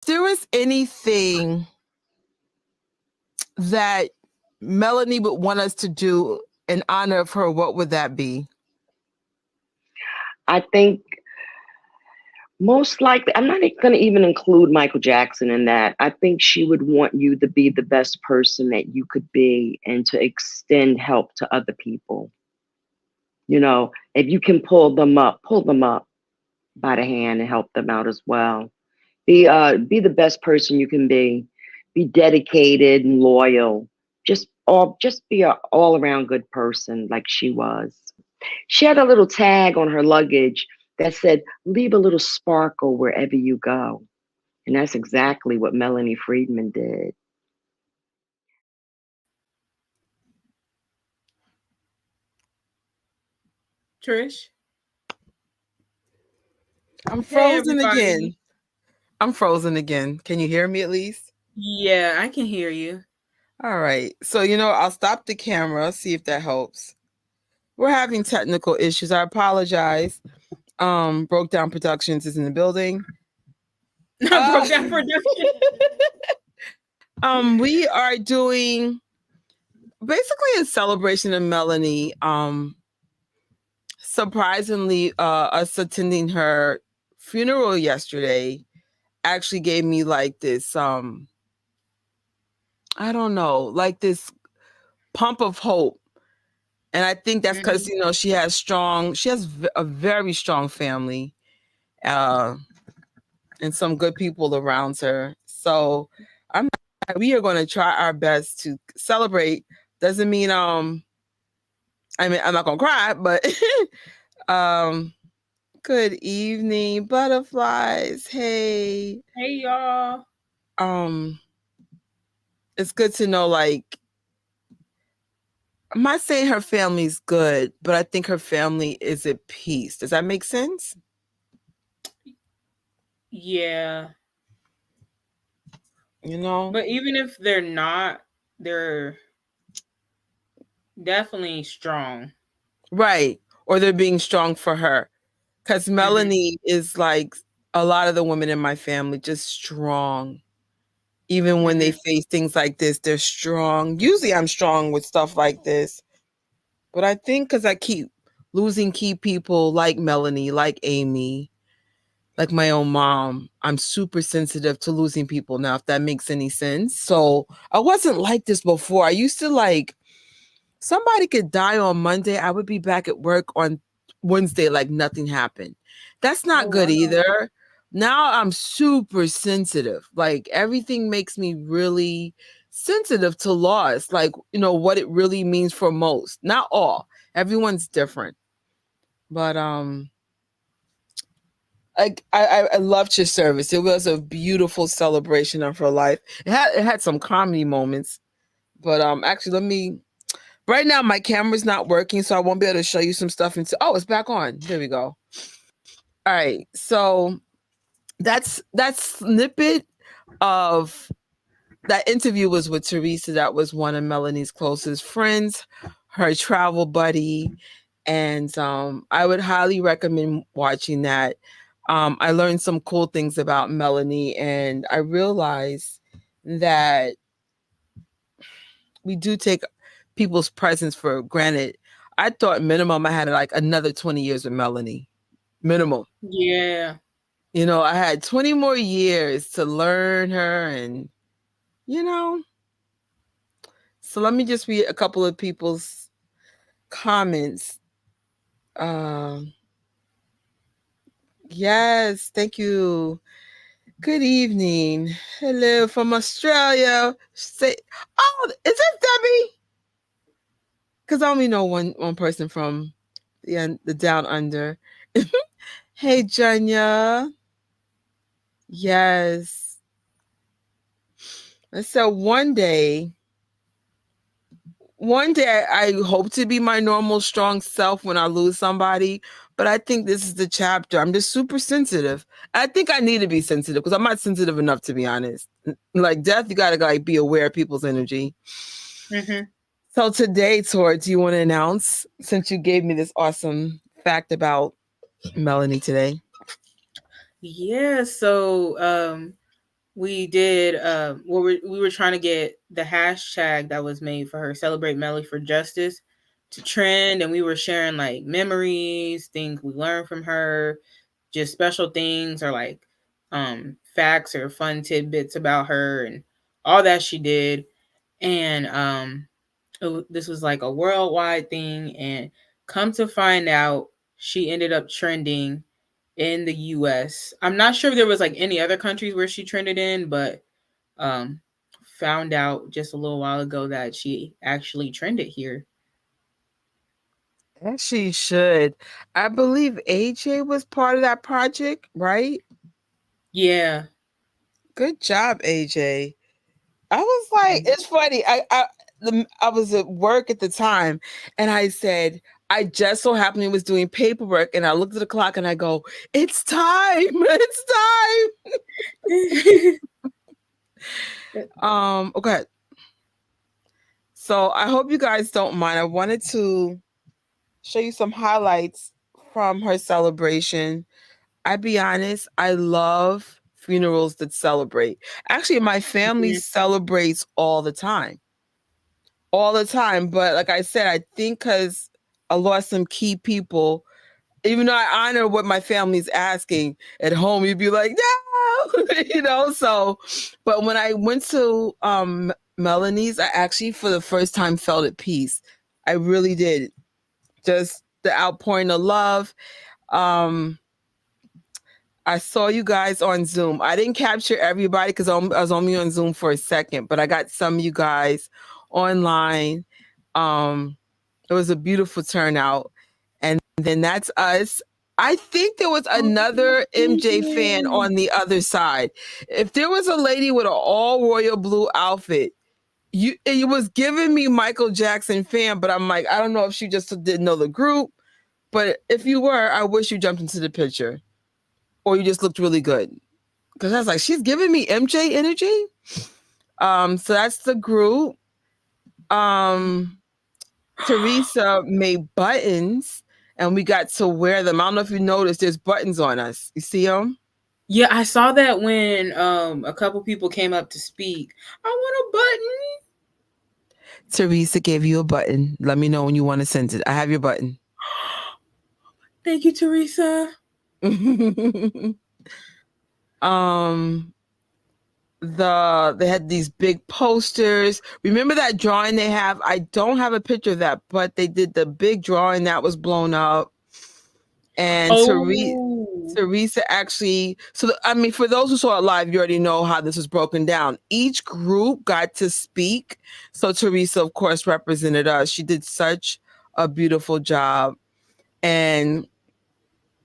there was anything that Melanie would want us to do in honor of her, what would that be? I think most likely, I'm not going to even include Michael Jackson in that. I think she would want you to be the best person that you could be and to extend help to other people. You know, if you can pull them up by the hand and help them out as well. Be the best person you can be. Be dedicated and loyal. Just be an all around good person like she was. She had a little tag on her luggage that said, "Leave a little sparkle wherever you go." And that's exactly what Melanie Freeman did. Trish. I'm Hey, frozen everybody. again. I'm frozen again. Can you hear me at least? Yeah, I can hear you. All right. So, I'll stop the camera, see if that helps. We're having technical issues. I apologize. Broke Down Productions is in the building. Broke Down Production. We are doing basically a celebration of Melanie. Surprisingly, us attending her funeral yesterday actually gave me like this I don't know, like this pump of hope. And I think that's because she has a very strong family, uh, and some good people around her. So we are going to try our best to celebrate. Doesn't mean I'm not gonna cry, but good evening, butterflies. Hey. Hey, y'all. It's good to know, like, I'm not saying her family's good, but I think her family is at peace. Does that make sense? Yeah. But even if they're not, they're definitely strong. Right. Or they're being strong for her. Because Melanie is like a lot of the women in my family, just strong. Even when they face things like this, they're strong. Usually I'm strong with stuff like this. But I think because I keep losing key people like Melanie, like Amy, like my own mom, I'm super sensitive to losing people now, if that makes any sense. So I wasn't like this before. I used to like, somebody could die on Monday, I would be back at work on Wednesday like nothing happened. That's not good either. Now I'm super sensitive. Like everything makes me really sensitive to loss, like, what it really means for most. Not all. Everyone's different. But I loved your service. It was a beautiful celebration of her life. It had some comedy moments. But actually let me right now my camera's not working, so I won't be able to show you some stuff oh, it's back on. There we go. All right. So that snippet of that interview was with Teresa. That was one of Melanie's closest friends, her travel buddy. And I would highly recommend watching that. I learned some cool things about Melanie, and I realized that we do take people's presence for granted. I thought minimum I had like another 20 years with Melanie. Minimum. Yeah. I had 20 more years to learn her and, so let me just read a couple of people's comments. Yes, thank you. Good evening. Hello from Australia. Say, oh, is it Debbie? Because I only know one person from the down under. Hey, Janya. Yes. And so one day I hope to be my normal strong self when I lose somebody, but I think this is the chapter. I'm just super sensitive. I think I need to be sensitive because I'm not sensitive enough, to be honest. Like death, you gotta like be aware of people's energy. So today, Tor, do you want to announce, since you gave me this awesome fact about Melanie today? Yeah, so we did we were trying to get the hashtag that was made for her, Celebrate Mellie4Justice, to trend, and we were sharing like memories, things we learned from her, just special things, or like facts or fun tidbits about her and all that she did. And this was like a worldwide thing, and come to find out, she ended up trending in the US. I'm not sure if there was like any other countries where she trended in, but um found out just a little while ago that she actually trended here. As she should. I believe AJ was part of that project, right? Yeah. Good job, AJ. I was like, it's funny. I was at work at the time, and I said, I just so happened was doing paperwork, and I looked at the clock and I go, it's time, it's time. Okay. So I hope you guys don't mind. I wanted to show you some highlights from her celebration. I be honest, I love funerals that celebrate. Actually, my family celebrates all the time. All the time. But like I said, I think because I lost some key people, even though I honor what my family's asking at home, you'd be like, no, so, but when I went to Melanie's, I actually for the first time felt at peace. I really did. Just the outpouring of love. I saw you guys on Zoom. I didn't capture everybody because I was only on Zoom for a second, but I got some of you guys online. It was a beautiful turnout. And then that's us. I think there was another MJ fan on the other side. If there was a lady with an all royal blue outfit, it was giving me Michael Jackson fan, but I'm like, I don't know if she just didn't know the group. But if you were, I wish you jumped into the picture. Or you just looked really good. Because I was like, she's giving me MJ energy. So that's the group. Teresa made buttons and we got to wear them. I don't know if you noticed, there's buttons on us. You see them? Yeah, I saw that when a couple people came up to speak. I want a button. Teresa gave you a button. Let me know when you want to send it. I have your button. Thank you, Teresa. They had these big posters. Remember that drawing they have? I don't have a picture of that, but they did the big drawing that was blown up. And Teresa actually, for those who saw it live, you already know how this was broken down. Each group got to speak. So Teresa, of course, represented us. She did such a beautiful job. And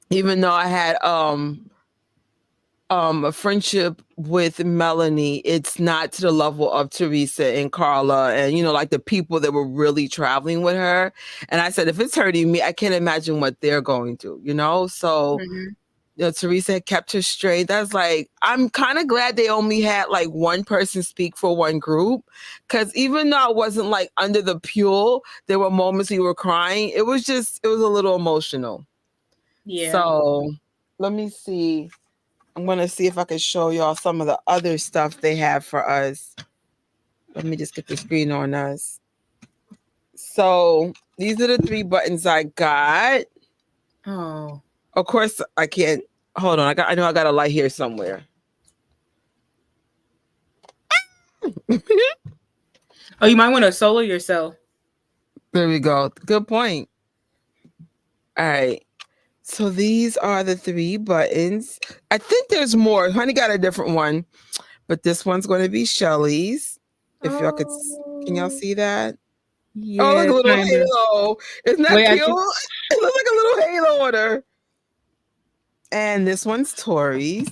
even though I had a friendship with Melanie, it's not to the level of Teresa and Carla and, like the people that were really traveling with her. And I said, if it's hurting me, I can't imagine what they're going through, So, Teresa had kept her straight. That's like, I'm kind of glad they only had like one person speak for one group. Cause even though I wasn't like under the pule, there were moments we were crying. It was a little emotional. Yeah. So let me see. I'm going to see if I can show y'all some of the other stuff they have for us. Let me just get the screen on us. So these are the 3 buttons I got. Oh. Of course, I can't. Hold on. I know I got a light here somewhere. Oh, you might want to solo yourself. There we go. Good point. All right. So these are the 3 buttons. I think there's more. Honey got a different one, but this one's going to be Shelly's. If y'all could, can y'all see that? Yeah, oh, look, a little halo. Isn't that cute? It looks like a little halo on her. And this one's Tori's.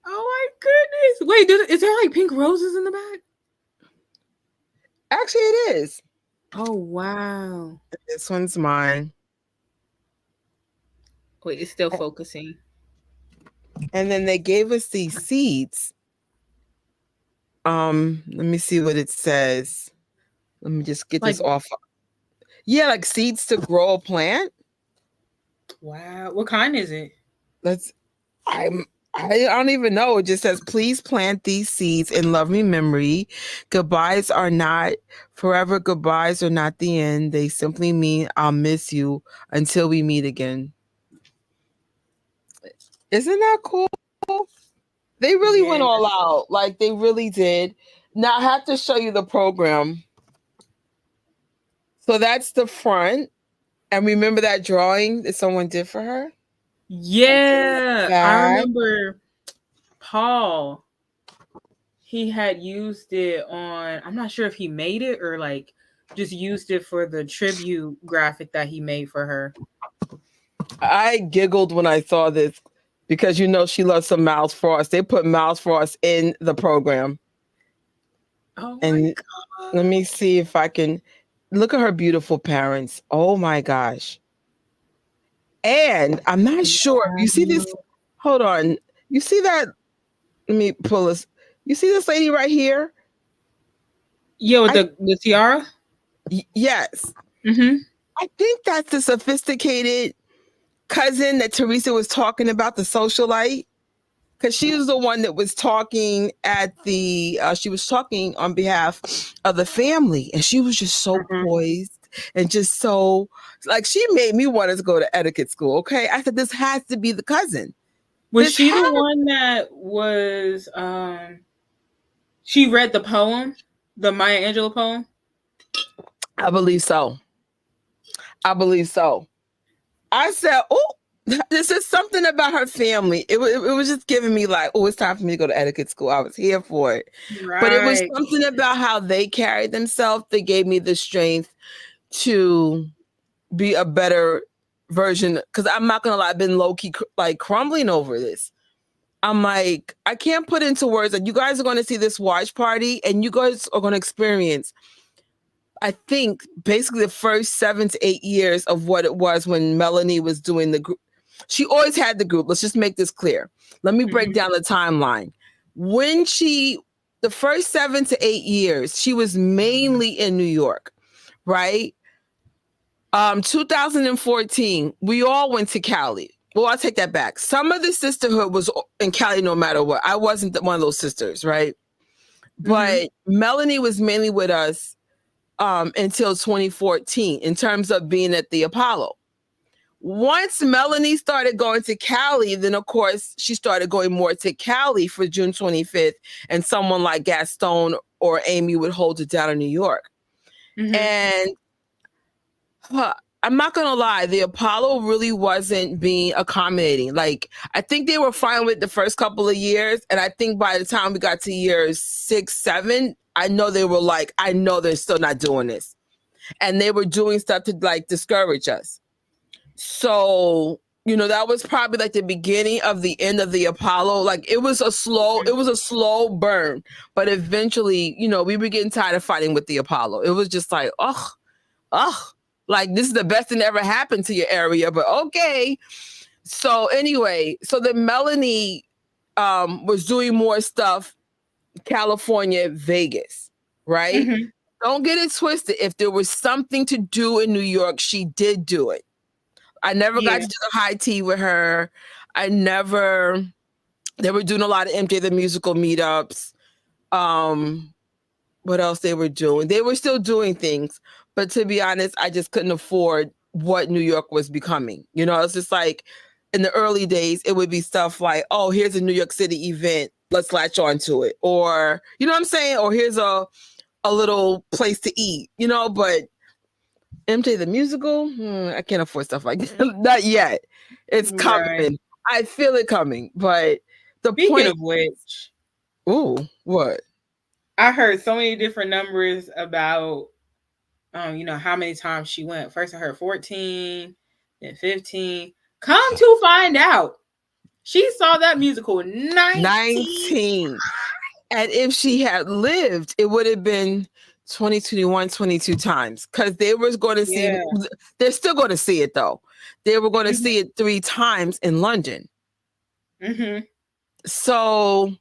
Oh my goodness. Wait, is there like pink roses in the back? Actually, it is. Oh, wow. This one's mine. Wait, it's still focusing. And then they gave us these seeds. Let me see what it says. Let me just get this off. Yeah, like seeds to grow a plant. Wow. What kind is it? I I don't even know. It just says, please plant these seeds in loving memory. Goodbyes are not forever. Goodbyes are not the end. They simply mean I'll miss you until we meet again. Isn't that cool? They really went all out. Like, they really did. Now I have to show you the program. So that's the front. And remember that drawing that someone did for her? Yeah, I remember Paul. He had used it on, I'm not sure if he made it or like just used it for the tribute graphic that he made for her. I giggled when I saw this because you know she loves some Miles Frost. They put Miles Frost in the program. Oh and my God. Let me see if I can look at her beautiful parents. Oh my gosh. And I'm not sure. You see this? Hold on. You see that? Let me pull this. You see this lady right here? Yeah, with the tiara? Yes. Mm-hmm. I think that's the sophisticated cousin that Teresa was talking about, the socialite. Because she was the one that was talking at the, she was talking on behalf of the family. And she was just so poised and just so, like, she made me want to go to etiquette school. Okay. I said, this has to be the cousin. Was she the one that was, she read the poem, the Maya Angelou poem? I believe so. I believe so. I said, oh, this is something about her family. It was just giving me like, oh, it's time for me to go to etiquette school. I was here for it. Right. But it was something about how they carried themselves that gave me the strength to be a better version. Because I'm not going to lie, I've been low-key like crumbling over this. I'm like, I can't put into words that you guys are going to see this watch party and you guys are going to experience, I think, basically the first 7 to 8 years of what it was when Melanie was doing the group. She always had the group. Let's just make this clear. Let me break down the timeline. When the first 7 to 8 years, she was mainly in New York, right? 2014, we all went to Cali. Well, I'll take that back. Some of the sisterhood was in Cali no matter what. I wasn't one of those sisters, right? But Melanie was mainly with us until 2014 in terms of being at the Apollo. Once Melanie started going to Cali, then of course she started going more to Cali for June 25th, and someone like Gaston or Amy would hold it down in New York. And I'm not gonna lie, the Apollo really wasn't being accommodating. Like, I think they were fine with the first couple of years, and I think by the time we got to years 6, 7, I know they were like, I know they're still not doing this, and they were doing stuff to like discourage us. So, you know, that was probably like the beginning of the end of the Apollo. Like, it was a slow burn, but eventually, you know, we were getting tired of fighting with the Apollo. It was just like, like, this is the best thing that ever happened to your area, but okay. So anyway, so then Melanie was doing more stuff, California, Vegas, right? Don't get it twisted. If there was something to do in New York, she did do it. I never got to do the high tea with her. They were doing a lot of MJ the Musical meetups. What else they were doing? They were still doing things. But to be honest, I just couldn't afford what New York was becoming. You know, it's just like in the early days, it would be stuff like, oh, here's a New York City event. Let's latch on to it. Or, you know what I'm saying? Or here's a little place to eat, you know, but MJ the Musical, I can't afford stuff like that. Not yet. It's coming. Right. I feel it coming. But Speaking of which. Ooh, what? I heard so many different numbers about you know, how many times she went. First I heard 14, then 15. Come to find out, she saw that musical 19. And if she had lived, it would have been 2021, 22 times. Because they were going to see, they're still going to see it though. They were going to see it 3 times in London. So,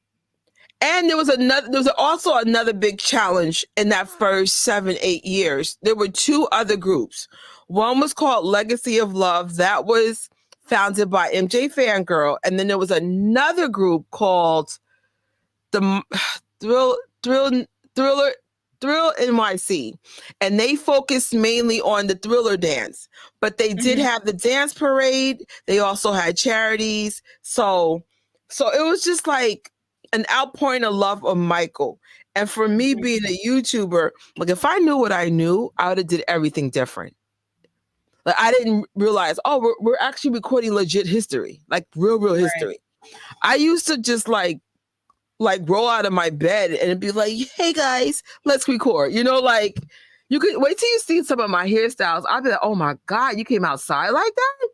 and there was also another big challenge in that first 7, 8 years. There were 2 other groups. One was called Legacy of Love. That was founded by MJ Fangirl, and then there was another group called the Thriller NYC, and they focused mainly on the Thriller dance, but they did have the dance parade. They also had charities, so it was just like an outpouring of love of Michael. And for me being a YouTuber, like if I knew what I knew, I would have did everything different. Like I didn't realize, oh, we're actually recording legit history, like real history. I used to just like roll out of my bed and it'd be like, hey guys, let's record. You know, like you could wait till you see some of my hairstyles. I'd be like, oh my God, you came outside like that?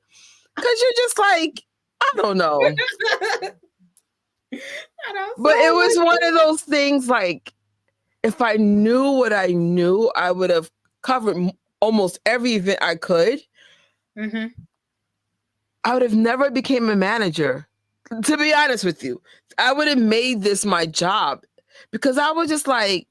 Because you're just like, I don't know. But it was one of those things like, if I knew what I knew, I would have covered almost every event I could. I would have never became a manager. To be honest with you, I would have made this my job because I was just like,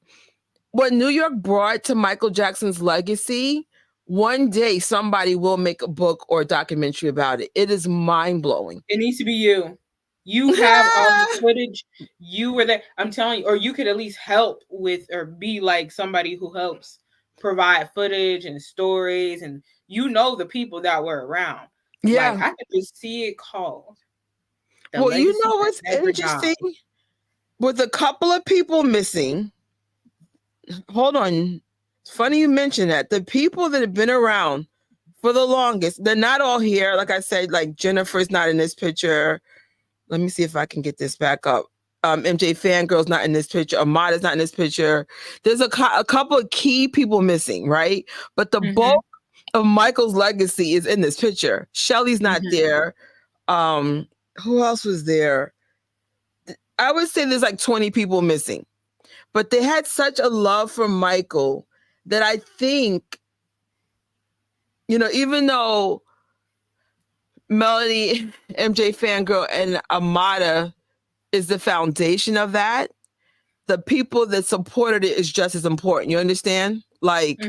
what New York brought to Michael Jackson's legacy, one day somebody will make a book or a documentary about it. It is mind-blowing. It needs to be you. You have all the footage. You were there. I'm telling you, or you could at least help with or be like somebody who helps provide footage and stories, and you know the people that were around. Yeah. Like, I could just see it called. Well, you know what's interesting? With a couple of people missing, hold on. It's funny you mention that. The people that have been around for the longest, they're not all here. Like I said, like Jennifer's not in this picture. Let me see if I can get this back up. MJ Fangirl's not in this picture. Amada's not in this picture. There's a couple of key people missing, right? But the bulk of Michael's legacy is in this picture. Shelly's not there. Who else was there? I would say there's like 20 people missing. But they had such a love for Michael that I think, you know, even though Melanie, MJ Fangirl, and Amada is the foundation of that, the people that supported it is just as important. You understand? Like,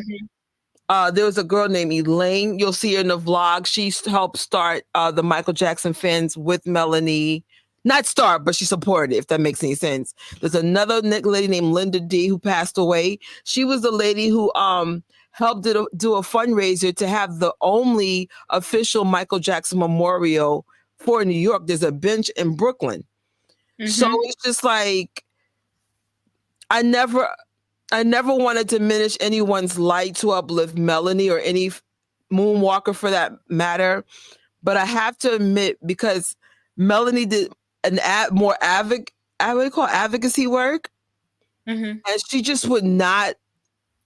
there was a girl named Elaine. You'll see her in the vlog. She helped start the Michael Jackson fans with Melanie. Not start, but she supported it, if that makes any sense. There's another lady named Linda D who passed away. She was the lady who helped do a fundraiser to have the only official Michael Jackson memorial for New York. There's a bench in Brooklyn. So it's just like, I never want to diminish anyone's light to uplift Melanie or any moonwalker for that matter. But I have to admit, because Melanie did more advocacy work. And she just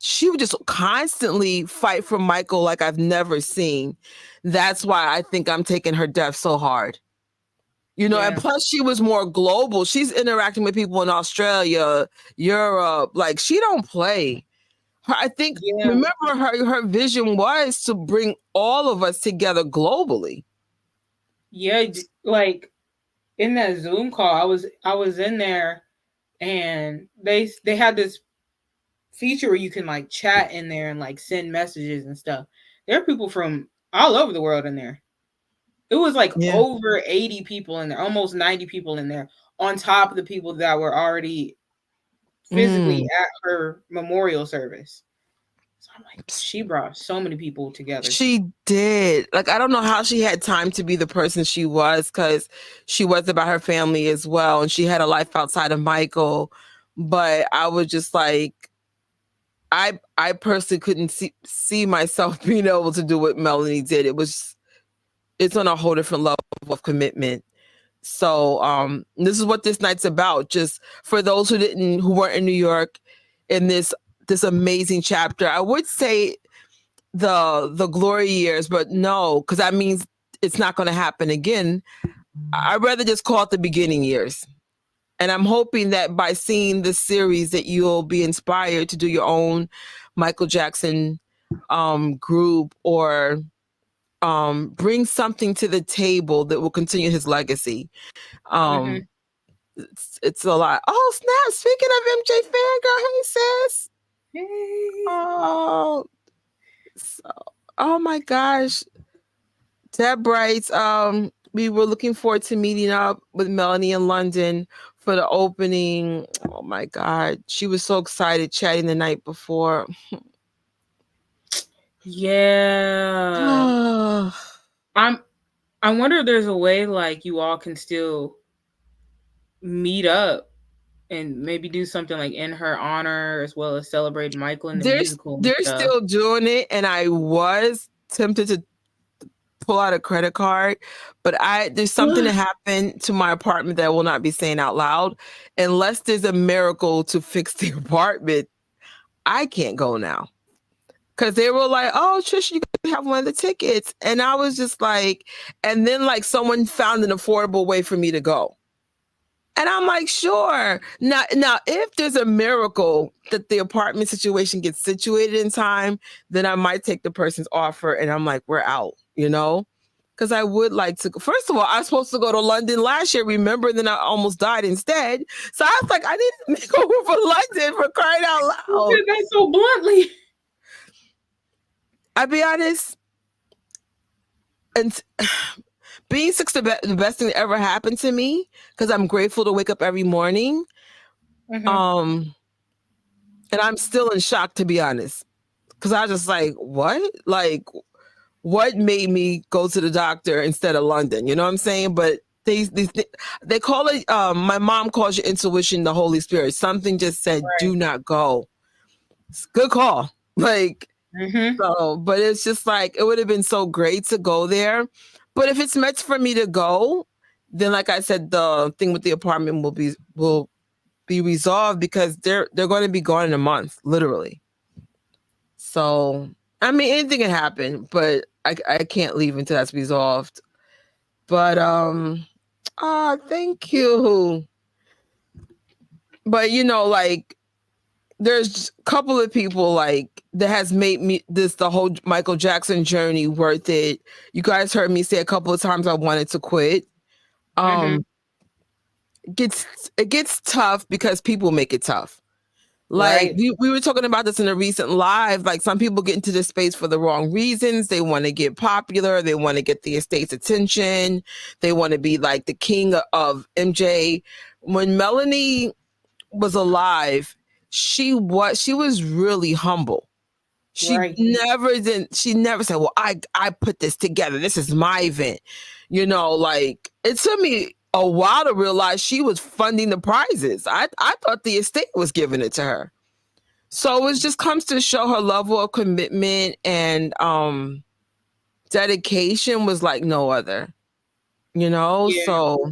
she would just constantly fight for Michael like I've never seen. That's why I think I'm taking her death so hard. You know, and plus she was more global. She's interacting with people in Australia, Europe. Like, she don't play. I think, remember, her vision was to bring all of us together globally. Yeah, like in that Zoom call, I was in there, and they had this feature where you can like chat in there and like send messages and stuff. There are people from all over the world in there. It was like over 80 people in there, almost 90 people in there, on top of the people that were already physically at her memorial service. So I'm like, she brought so many people together. She did. Like, I don't know how she had time to be the person she was, because she was about her family as well, and she had a life outside of Michael. But I was just like, I personally couldn't see myself being able to do what Melanie did. It's on a whole different level of commitment. So this is what this night's about. Just for those who weren't in New York in this amazing chapter. I would say the glory years, but no, because that means it's not going to happen again. I'd rather just call it the beginning years. And I'm hoping that by seeing this series that you'll be inspired to do your own Michael Jackson group, or bring something to the table that will continue his legacy. It's a lot. Oh, snap. Speaking of MJ Fangirl, hey, sis. Hey. Oh my gosh. Deb writes, we were looking forward to meeting up with Melanie in London for the opening. Oh my God. She was so excited chatting the night before. Yeah. I wonder if there's a way like you all can still meet up and maybe do something like in her honor as well as celebrate Michael in the musical and They're stuff. still doing it, and I was tempted to pull out a credit card, but there's something that happened to my apartment that I will not be saying out loud. Unless there's a miracle to fix the apartment, I can't go now. Because they were like, oh, Trish, you can have one of the tickets. And I was just like, and then like someone found an affordable way for me to go. And I'm like, sure. Now, if there's a miracle that the apartment situation gets situated in time, then I might take the person's offer and I'm like, we're out, you know? Because I would like to. First of all, I was supposed to go to London last year, remember? And then I almost died instead. So I was like, I need to go for London, for crying out loud. You said that so bluntly. I'll be honest. And being sick is the best thing that ever happened to me because I'm grateful to wake up every morning. And I'm still in shock, to be honest, because I was just like, what? Like, what made me go to the doctor instead of London? You know what I'm saying? But they call it, my mom calls your intuition the Holy Spirit. Something just said, do not go. It's a good call. Like, so, but it's just like, it would have been so great to go there. But if it's meant for me to go, then like I said, the thing with the apartment will be resolved because they're going to be gone in a month, literally. So, I mean, anything can happen, but I can't leave until that's resolved. But thank you. But you know, like, there's a couple of people like that has made me the whole Michael Jackson journey worth it. You guys heard me say a couple of times I wanted to quit. It gets tough because people make it tough. Like we were talking about this in a recent live. Like some people get into this space for the wrong reasons. They want to get popular. They want to get the estate's attention. They want to be like the king of MJ. When Melanie was alive, she was really humble. She never said, well, I put this together. This is my event. You know, like it took me a while to realize she was funding the prizes. I thought the estate was giving it to her. So it just comes to show her level of commitment and dedication was like no other. You know, so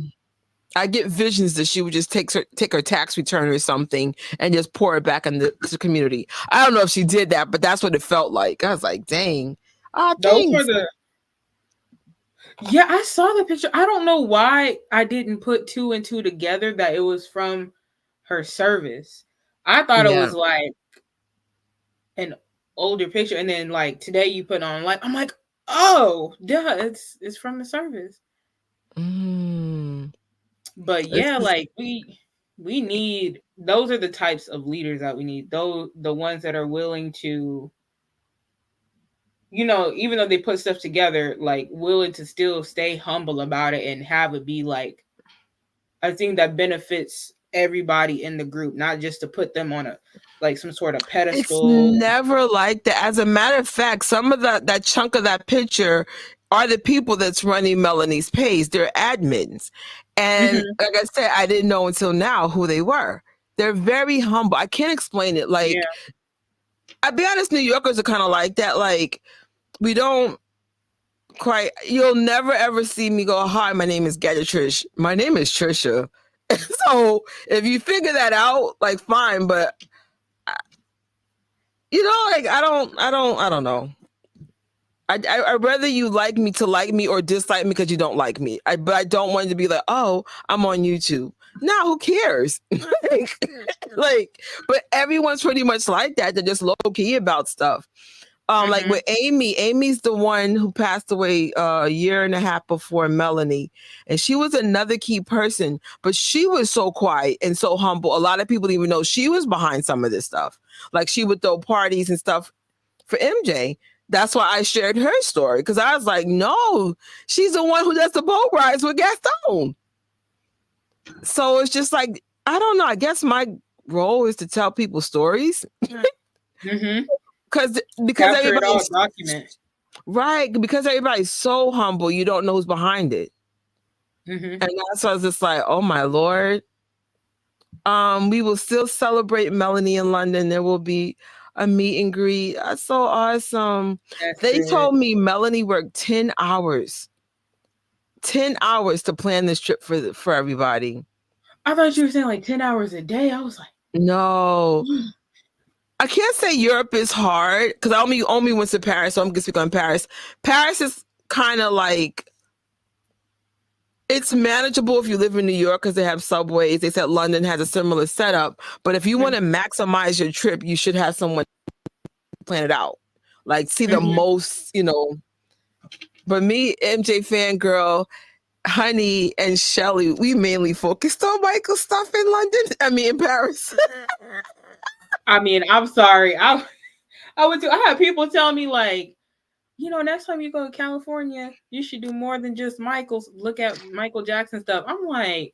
I get visions that she would just take her tax return or something and just pour it back in the community. I don't know if she did that, but that's what it felt like. I was like, dang. Thanks. Yeah, I saw the picture. I don't know why I didn't put two and two together that it was from her service. I thought it was like an older picture, and then like today you put on like I'm like, oh, duh, it's from the service. But yeah, like we need, those are the types of leaders that we need. Those the ones that are willing to, you know, even though they put stuff together, like willing to still stay humble about it and have it be like a thing that benefits everybody in the group, not just to put them on a like some sort of pedestal. It's never like that. As a matter of fact, some of that chunk of that picture are the people that's running Melanie's page. They're admins. And like I said, I didn't know until now who they were. They're very humble. I can't explain it. Like, I'll be honest, New Yorkers are kind of like that. Like, we don't quite, you'll never ever see me go, hi, my name is Gadget Trish. My name is Trisha. So if you figure that out, like, fine. But, you know, like, I don't know. I'd rather you like me or dislike me because you don't like me. But I don't want it to be like, oh, I'm on YouTube. No, who cares? like, but everyone's pretty much like that. They're just low key about stuff. Like with Amy's the one who passed away a year and a half before Melanie. And she was another key person, but she was so quiet and so humble. A lot of people didn't even know she was behind some of this stuff. Like she would throw parties and stuff for MJ. That's why I shared her story, because I was like, no, she's the one who does the boat rides with Gaston. So it's just like, I don't know. I guess my role is to tell people stories. Mm-hmm. Because Capture it all, everybody's document. right, because everybody's so humble, you don't know who's behind it. Mm-hmm. And that's why I was just like, oh my Lord. We will still celebrate Melanie in London. There will be a meet and greet. That's so awesome. That's They good. told me Melanie worked 10 hours. 10 hours to plan this trip for everybody. I thought you were saying like 10 hours a day. I was like, No. I can't say Europe is hard because I only went to Paris, so I'm going to speak on Paris. Paris is kind of like, it's manageable if you live in New York because they have subways. They said London has a similar setup. But if you want to maximize your trip, you should have someone plan it out. Like, see the most, But me, MJ Fangirl, Honey, and Shelly, we mainly focused on Michael's stuff in Paris. I mean, I'm sorry. I had people tell me like, next time you go to California, you should do more than just Michael's. Look at Michael Jackson stuff. I'm like,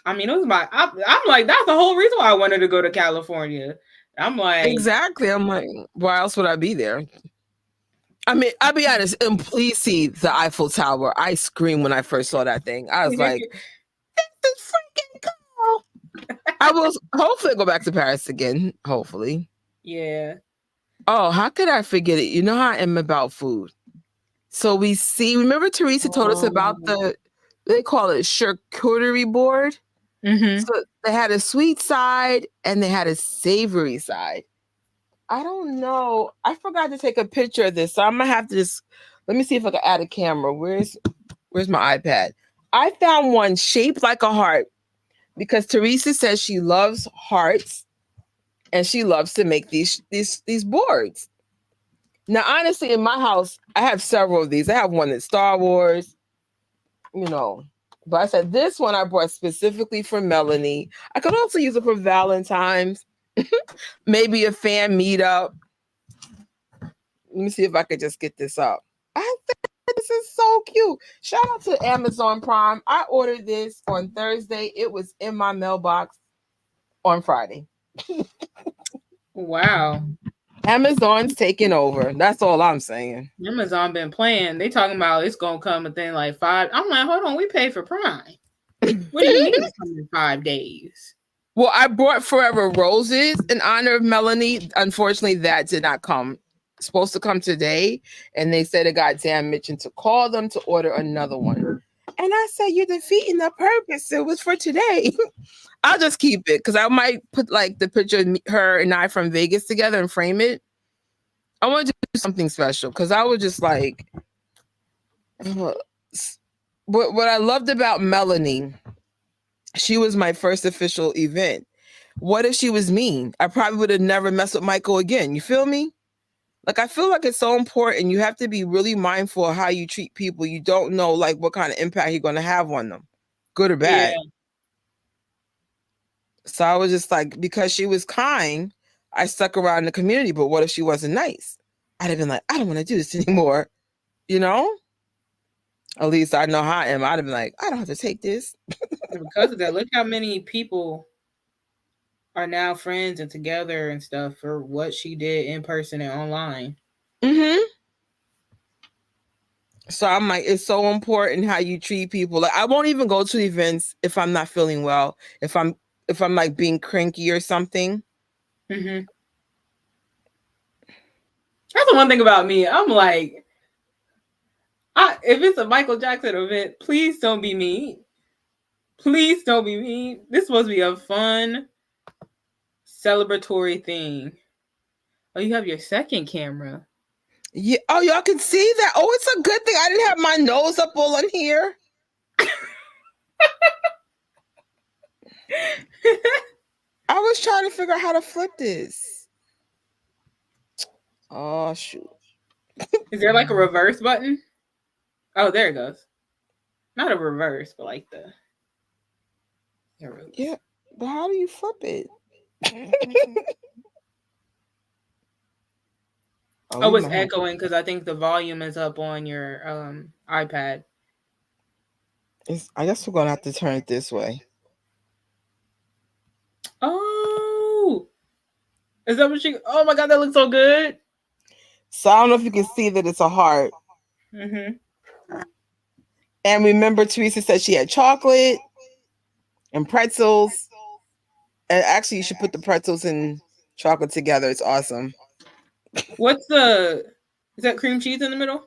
it was I'm like, that's the whole reason why I wanted to go to California. I'm like, exactly. I'm like, why else would I be there? I mean, I'll be honest, and please see the Eiffel Tower. I screamed when I first saw that thing. I was like, this is freaking cool. I will hopefully go back to Paris again. Hopefully. Yeah. Oh, how could I forget it? You know how I am about food. So remember Teresa told us about they call it charcuterie board? Mm-hmm. So they had a sweet side and they had a savory side. I don't know. I forgot to take a picture of this, so I'm gonna have to let me see if I can add a camera. Where's my iPad? I found one shaped like a heart because Teresa says she loves hearts and she loves to make these boards. Now, honestly, in my house, I have several of these. I have one that's Star Wars, But I said this one I bought specifically for Melanie. I could also use it for Valentine's, maybe a fan meetup. Let me see if I could just get this up. I think this is so cute. Shout out to Amazon Prime. I ordered this on Thursday. It was in my mailbox on Friday. Wow. Amazon's taking over. That's all I'm saying. Amazon been playing. They talking about it's gonna come within like 5. I'm like, hold on, we pay for Prime. What do you mean it's coming in 5 days? Well, I brought Forever Roses in honor of Melanie. Unfortunately, that did not come. It's supposed to come today, and they said it got damaged and to call them to order another one. And I said, you're defeating the purpose. It was for today. I'll just keep it because I might put like the picture of her and I from Vegas together and frame it. I want to do something special because I was just like, what I loved about Melanie, she was my first official event. What if she was mean? I probably would have never messed with Michael again. You feel me? Like, I feel like it's so important. You have to be really mindful of how you treat people. You don't know like what kind of impact you're going to have on them, good or bad. Yeah. So I was just like, because she was kind, I stuck around the community. But what if she wasn't nice? I'd have been like, I don't want to do this anymore. At least I know how I am. I'd have been like, I don't have to take this. Because of that, look how many people are now friends and together and stuff for what she did in person and online. Mm-hmm. So I'm like, it's so important how you treat people. Like, I won't even go to events if I'm not feeling well. If I'm like being cranky or something. Mm-hmm. That's the one thing about me. I'm like, if it's a Michael Jackson event, please don't be mean. Please don't be mean. This is supposed to be a fun, celebratory thing. Oh, you have your second camera. Yeah. Oh, y'all can see that. Oh, it's a good thing I didn't have my nose up all in here. I was trying to figure out how to flip this. Oh, shoot. Is there like a reverse button? Oh, there it goes. Not a reverse, but like the... Yeah, but how do you flip it? Oh, it's echoing because I think the volume is up on your iPad. I guess we're gonna have to turn it this way. Oh, is that what she? Oh my God, that looks so good. So I don't know if you can see that it's a heart. Mm-hmm. And remember, Teresa said she had chocolate and pretzels. And actually, you should put the pretzels and chocolate together. It's awesome. Is that cream cheese in the middle?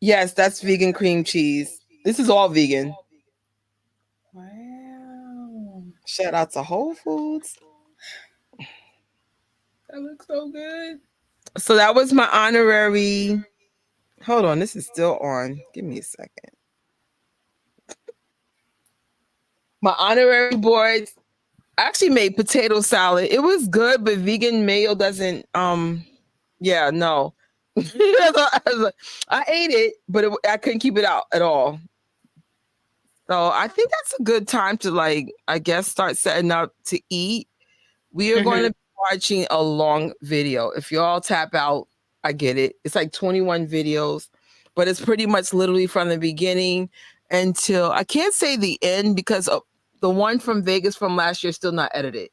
Yes, that's vegan cream cheese. This is all vegan. Wow. Shout out to Whole Foods. That looks so good. So that was my honorary. Hold on, this is still on. Give me a second. My honorary boards. I actually made potato salad. It was good, but vegan mayo doesn't. Yeah, no. I ate it, but I couldn't keep it out at all. So I think that's a good time to, like, I guess, start setting up to eat. We are going to be watching a long video. If you all tap out, I get it. It's like 21 videos, but it's pretty much literally from the beginning until, I can't say the end because the one from Vegas from last year is still not edited.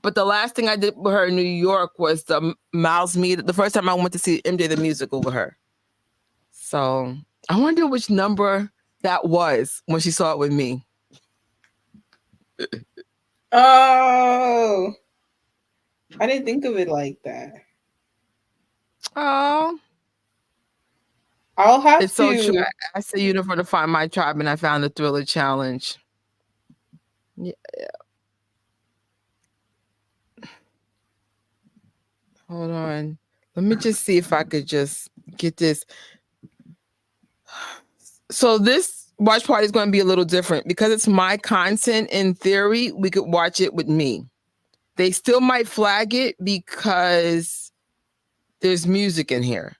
But the last thing I did with her in New York was the Miles meet. The first time I went to see MJ the Musical with her. So I wonder which number that was when she saw it with me. Oh, I didn't think of it like that. Oh, I'll have it's to. so true. I say uniform to find my tribe, and I found the Thriller Challenge. Yeah. Hold on. Let me just see if I could just get this. So this watch party is going to be a little different because it's my content. In theory, we could watch it with me. They still might flag it because there's music in here.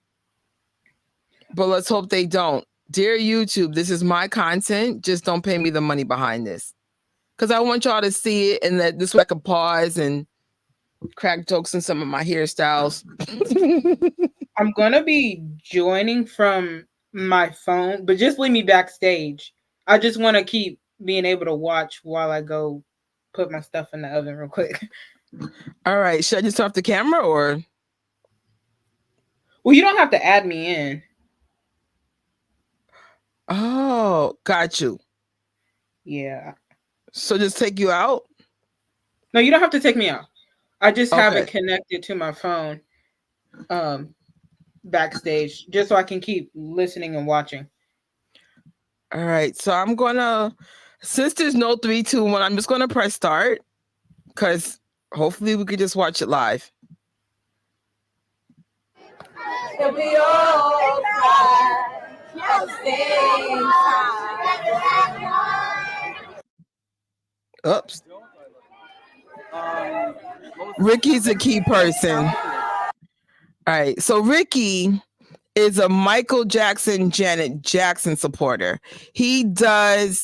But let's hope they don't. Dear YouTube, this is my content. Just don't pay me the money behind this. Because I want y'all to see it and that this way I can pause and crack jokes in some of my hairstyles. I'm going to be joining from my phone, but just leave me backstage. I just want to keep being able to watch while I go put my stuff in the oven real quick. All right. Should I just turn off the camera or? Well, you don't have to add me in. Oh, got you. Yeah. So just take you out? No, you don't have to take me out. I just have it connected to my phone backstage just so I can keep listening and watching. All right. So I'm going to, since there's no 3, 2, 1, I'm just going to press start because hopefully we could just watch it live. It'll be all right. Oops. Ricky's a key person. All right. So Ricky is a Michael Jackson, Janet Jackson supporter. He did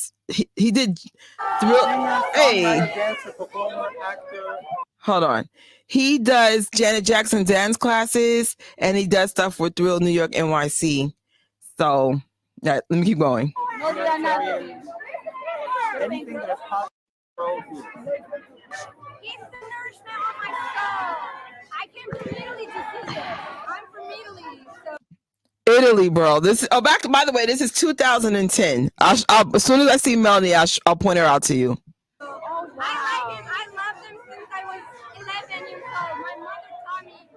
hold on. He does Janet Jackson dance classes and he does stuff with Thrill New York NYC. So let me keep going. Anything that's possible. He's the nourishment on my soul. I came from Italy to see this. I'm from Italy, so. Italy, bro. By the way, this is 2010. I'll as soon as I see Melanie, I'll point her out to you. Oh, wow. I like him. I loved him since I was 11 years old. My mother taught me she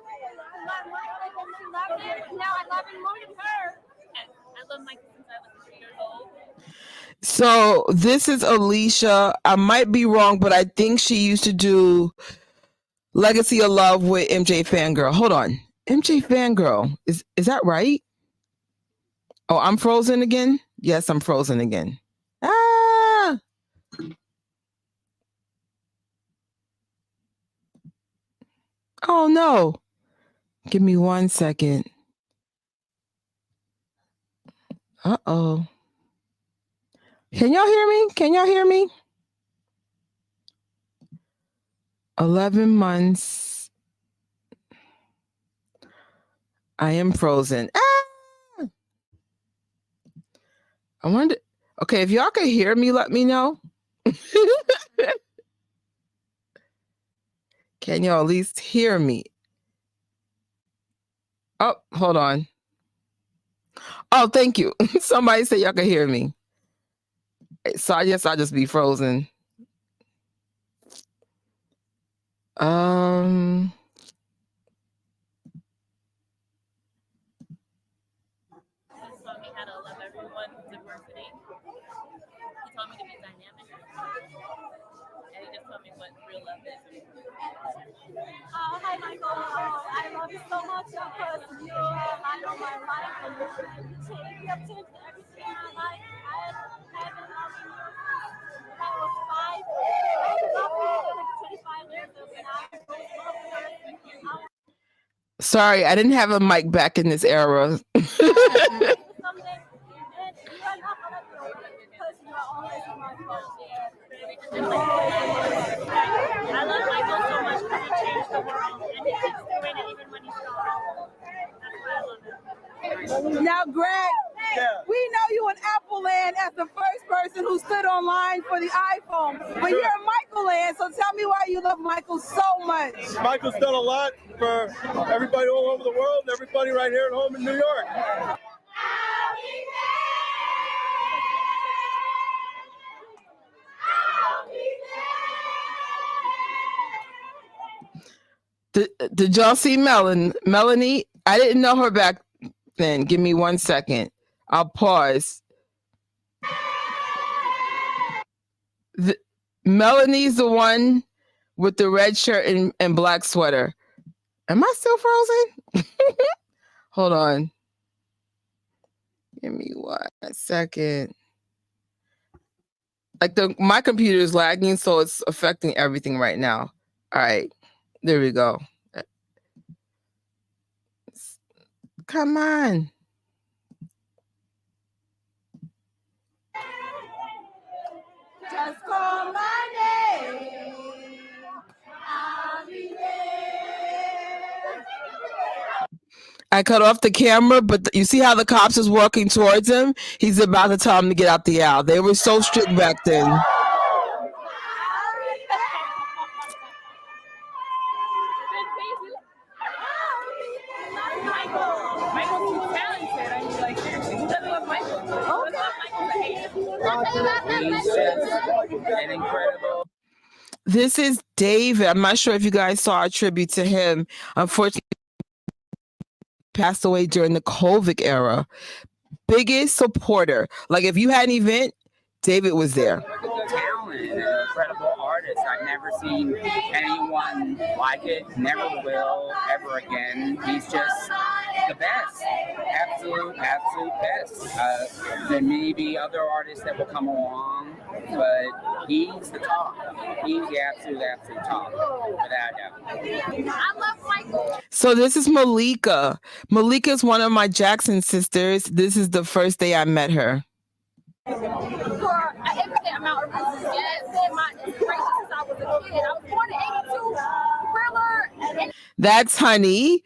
loved him. Now I love him more than her. I love Michael since I was 3 years old. So this is Alicia. I might be wrong, but I think she used to do Legacy of Love with MJ Fangirl. Hold on. MJ Fangirl. Is that right? Oh, I'm frozen again? Yes, I'm frozen again. Ah! Oh no. Give me 1 second. Uh-oh. Can y'all hear me? Can y'all hear me? 11 months. I am frozen. Ah! I wonder. Okay, if y'all can hear me, let me know. Can y'all at least hear me? Oh, hold on. Oh, thank you. Somebody said y'all can hear me. So I guess I'll just be frozen. Taught me how to love everyone with diversity. He taught me to be dynamic. And he just taught me what real love is. Hi, Michael. I love you so much because you have light on my life and you have changed everything in my life. I have been loving you since I was 5. I've been loving you for like 25 years and I was Sorry, I didn't have a mic back in this era. someday, and you are not gonna do it because you are always in my phone. I love Michael so much because he changed the world and he keeps doing it even when he's gone. That's why I love him. Now, Greg, we know you in Apple Land as the first person who stood online for the iPhone, but you're in Michael Land, so tell me why you love Michael so much. Michael's done a lot for everybody all over the world and everybody right here at home in New York. Did y'all see Melanie? I didn't know her back then. Give me 1 second. I'll pause. Melanie's the one with the red shirt and black sweater. Am I still frozen? Hold on. Give me 1 second. Like my computer is lagging, so it's affecting everything right now. All right. There we go. Come on. Just call my name. I'll be there. I cut off the camera, but you see how the cops is walking towards him? He's about to tell him to get out the aisle. They were so strict back then. Incredible. This is David. I'm not sure if you guys saw a tribute to him. Unfortunately, passed away during the COVID era. Biggest supporter. Like if you had an event, David was there. Talent, an incredible artist. I've never seen anyone like it. Never will, ever again. He's just the best. Absolute best. There may be other artists that will come along, but he's the top. He's the absolute top, without a doubt. I love Michael. So this is Malika. Malika is one of my Jackson sisters. This is the first day I met her. For an infinite amount of reasons. Yes, been my inspiration since I was a kid. I was born in 82. Thriller. That's Honey.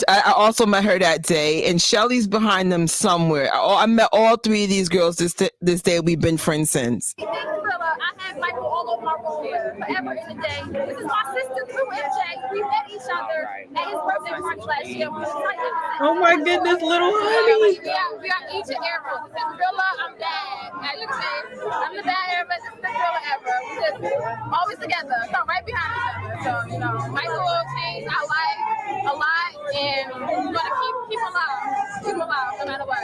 I also met her that day, and Shelly's behind them somewhere. I met all three of these girls this day. We've been friends since. Thriller. I have Michael all over my room forever in the day. This is my sister through MJ. We met each other at his birthday party last year. Oh my goodness, little Honey. We are each an era. This is Thriller, I'm Dad. As you can see, I'm the Dad era, this is the Thriller era. We just always together, so right behind each other. So, Michael changed our life a lot, and we're gonna keep him alive, no matter what.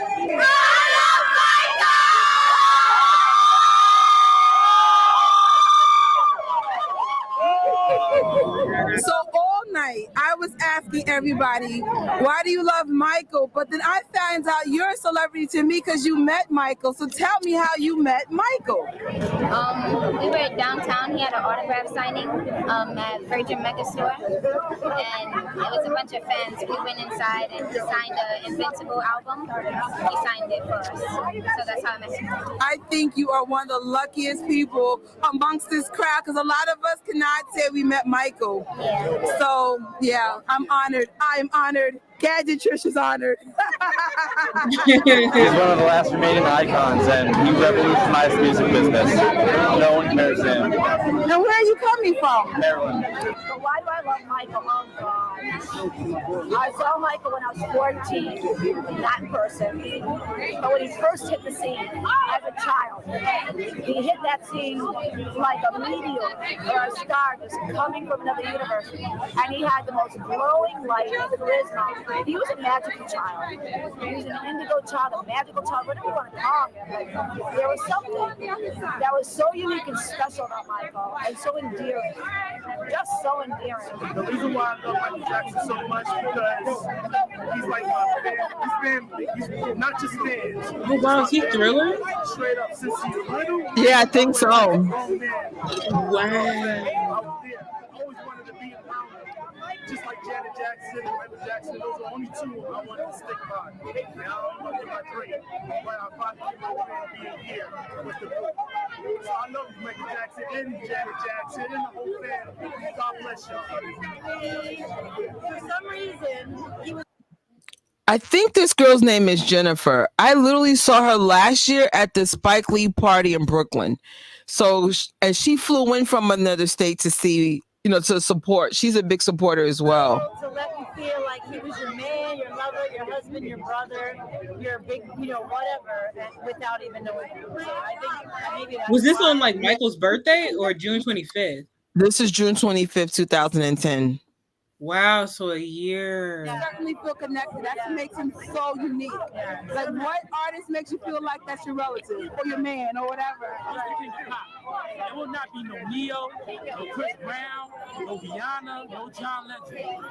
So all night I was asking everybody, why do you love Michael? But then I found out you're a celebrity to me because you met Michael. So tell me how you met Michael. We were downtown. He had an autograph signing at Virgin Megastore, and it was a bunch of fans. We went inside and he signed an Invincible album. He signed it for us. So that's how I met him. I think you are one of the luckiest people amongst this crowd because a lot of us cannot say we met Michael. Yeah. So yeah, I'm honored. I am honored Gadget Trish is honored. He's one of the last remaining icons, and he revolutionized the music business. No one compares to him. Now, where are you coming from? Maryland. So why do I love Michael? Oh God! I saw Michael when I was 14, not in person, but when he first hit the scene as a child, he hit that scene like a meteor or a star just coming from another universe, and he had the most glowing light and charisma. He was a magical child. He was an indigo child, a magical child, whatever you want to call him. There was something that was so unique and special about Michael, and so endearing. Just so endearing. The reason why I love Michael Jackson so much because he's like my family. He's not just fans. Oh, wow, is he Thriller? Straight up since he's little. Yeah, I think so. Wow. I was there. I always wanted to be around him. Just like Janet Jackson and Michael Jackson, those are the only two I wanted to stick by. And I don't know if I dream, but I finally came over there and be here with the group. So I love Michael Jackson and Janet Jackson and the whole family. God bless y'all. For some reason, he was. I think this girl's name is Jennifer. I literally saw her last year at the Spike Lee party in Brooklyn. So, and she flew in from another state to see, to support. She's a big supporter as well. To let you feel like he was your man, your lover, your husband, your brother, your big, whatever, without even knowing him. So I think maybe that's Was this on like Michael's birthday or June 25th? This is June 25th, 2010. Wow, so a year. You certainly feel connected. That's what makes him so unique. Like, what artist makes you feel like that's your relative or your man or whatever? There will not be no Neo, no Chris Brown, no Rihanna, no John Legend.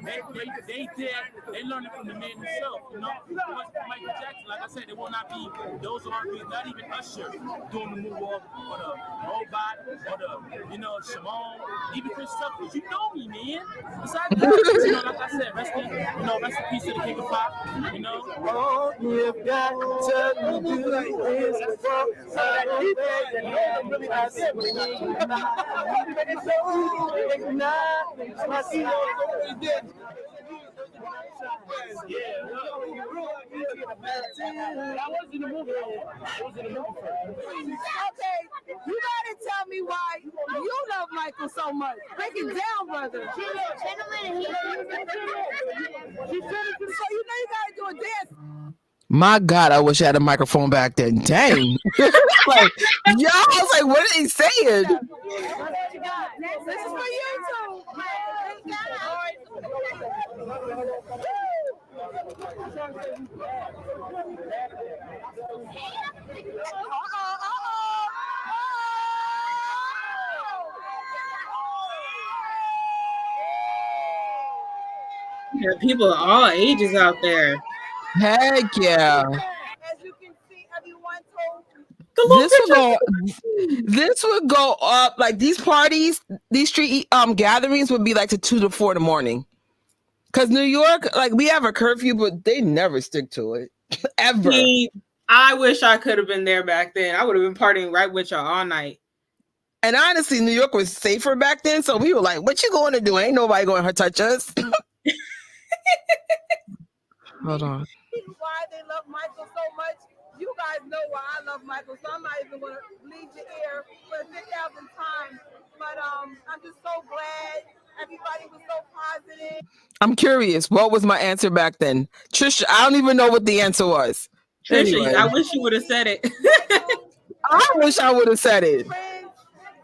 Because they did, they learned it from the man himself. It wasn't from Michael Jackson. Like I said, there will not be those R&B, not even Usher doing the moonwalk or the robot or the, Shimon, even Chris Tucker. You know me, man. Besides that, like I said, rest in peace to the King of Pop. All you've got to do is Okay, you gotta tell me why you love Michael so much. Break it down, brother. So you gotta do a dance. My God, I wish I had a microphone back then. Dang. Like, y'all, I was like, what are they saying? This is for you too. There are people of all ages out there. Heck yeah. As you can see, everyone told This would go up, like these parties, these street gatherings would be like to 2 to 4 in the morning. Because New York, like we have a curfew, but they never stick to it. Ever. I wish I could have been there back then. I would have been partying right with y'all all night. And honestly, New York was safer back then. So we were like, what you going to do? Ain't nobody going to touch us. Hold on. why they love Michael so much. You guys know why I love Michael, so I'm not even going to lead your ear for 10,000 times. But I'm just so glad everybody was so positive. I'm curious. What was my answer back then? Trisha, I don't even know what the answer was. Trisha, Anyway. I wish you would have said it. I wish I would have said it. Friends,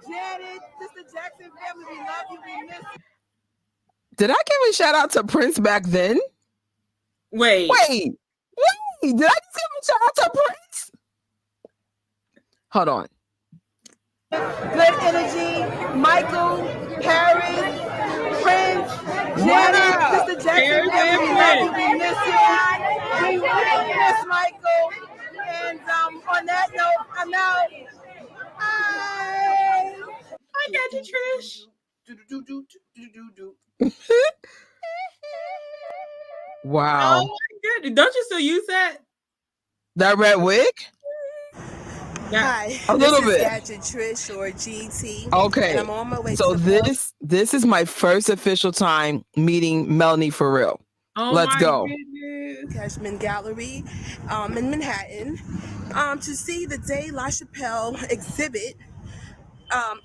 Janet, Sister Jackson family, we love you, we miss you. Did I give a shout out to Prince back then? Wait. Did I just give a shout out to Prince? Hold on. Good energy, Michael, Paris, Prince, Janet, Sister Jackson family, we love you, we miss you. We really miss Michael. And on that note, I'm out. Bye. I got you, Trish. Wow. Oh my goodness. Don't you still use that? That red wig? Hi, A this little is bit. Gadget Trish or GT. Okay. And I'm on my way So to the this is my first official time meeting Melanie for real. Oh Let's my go. goodness. Cashman Gallery in Manhattan to see the day LaChapelle exhibit,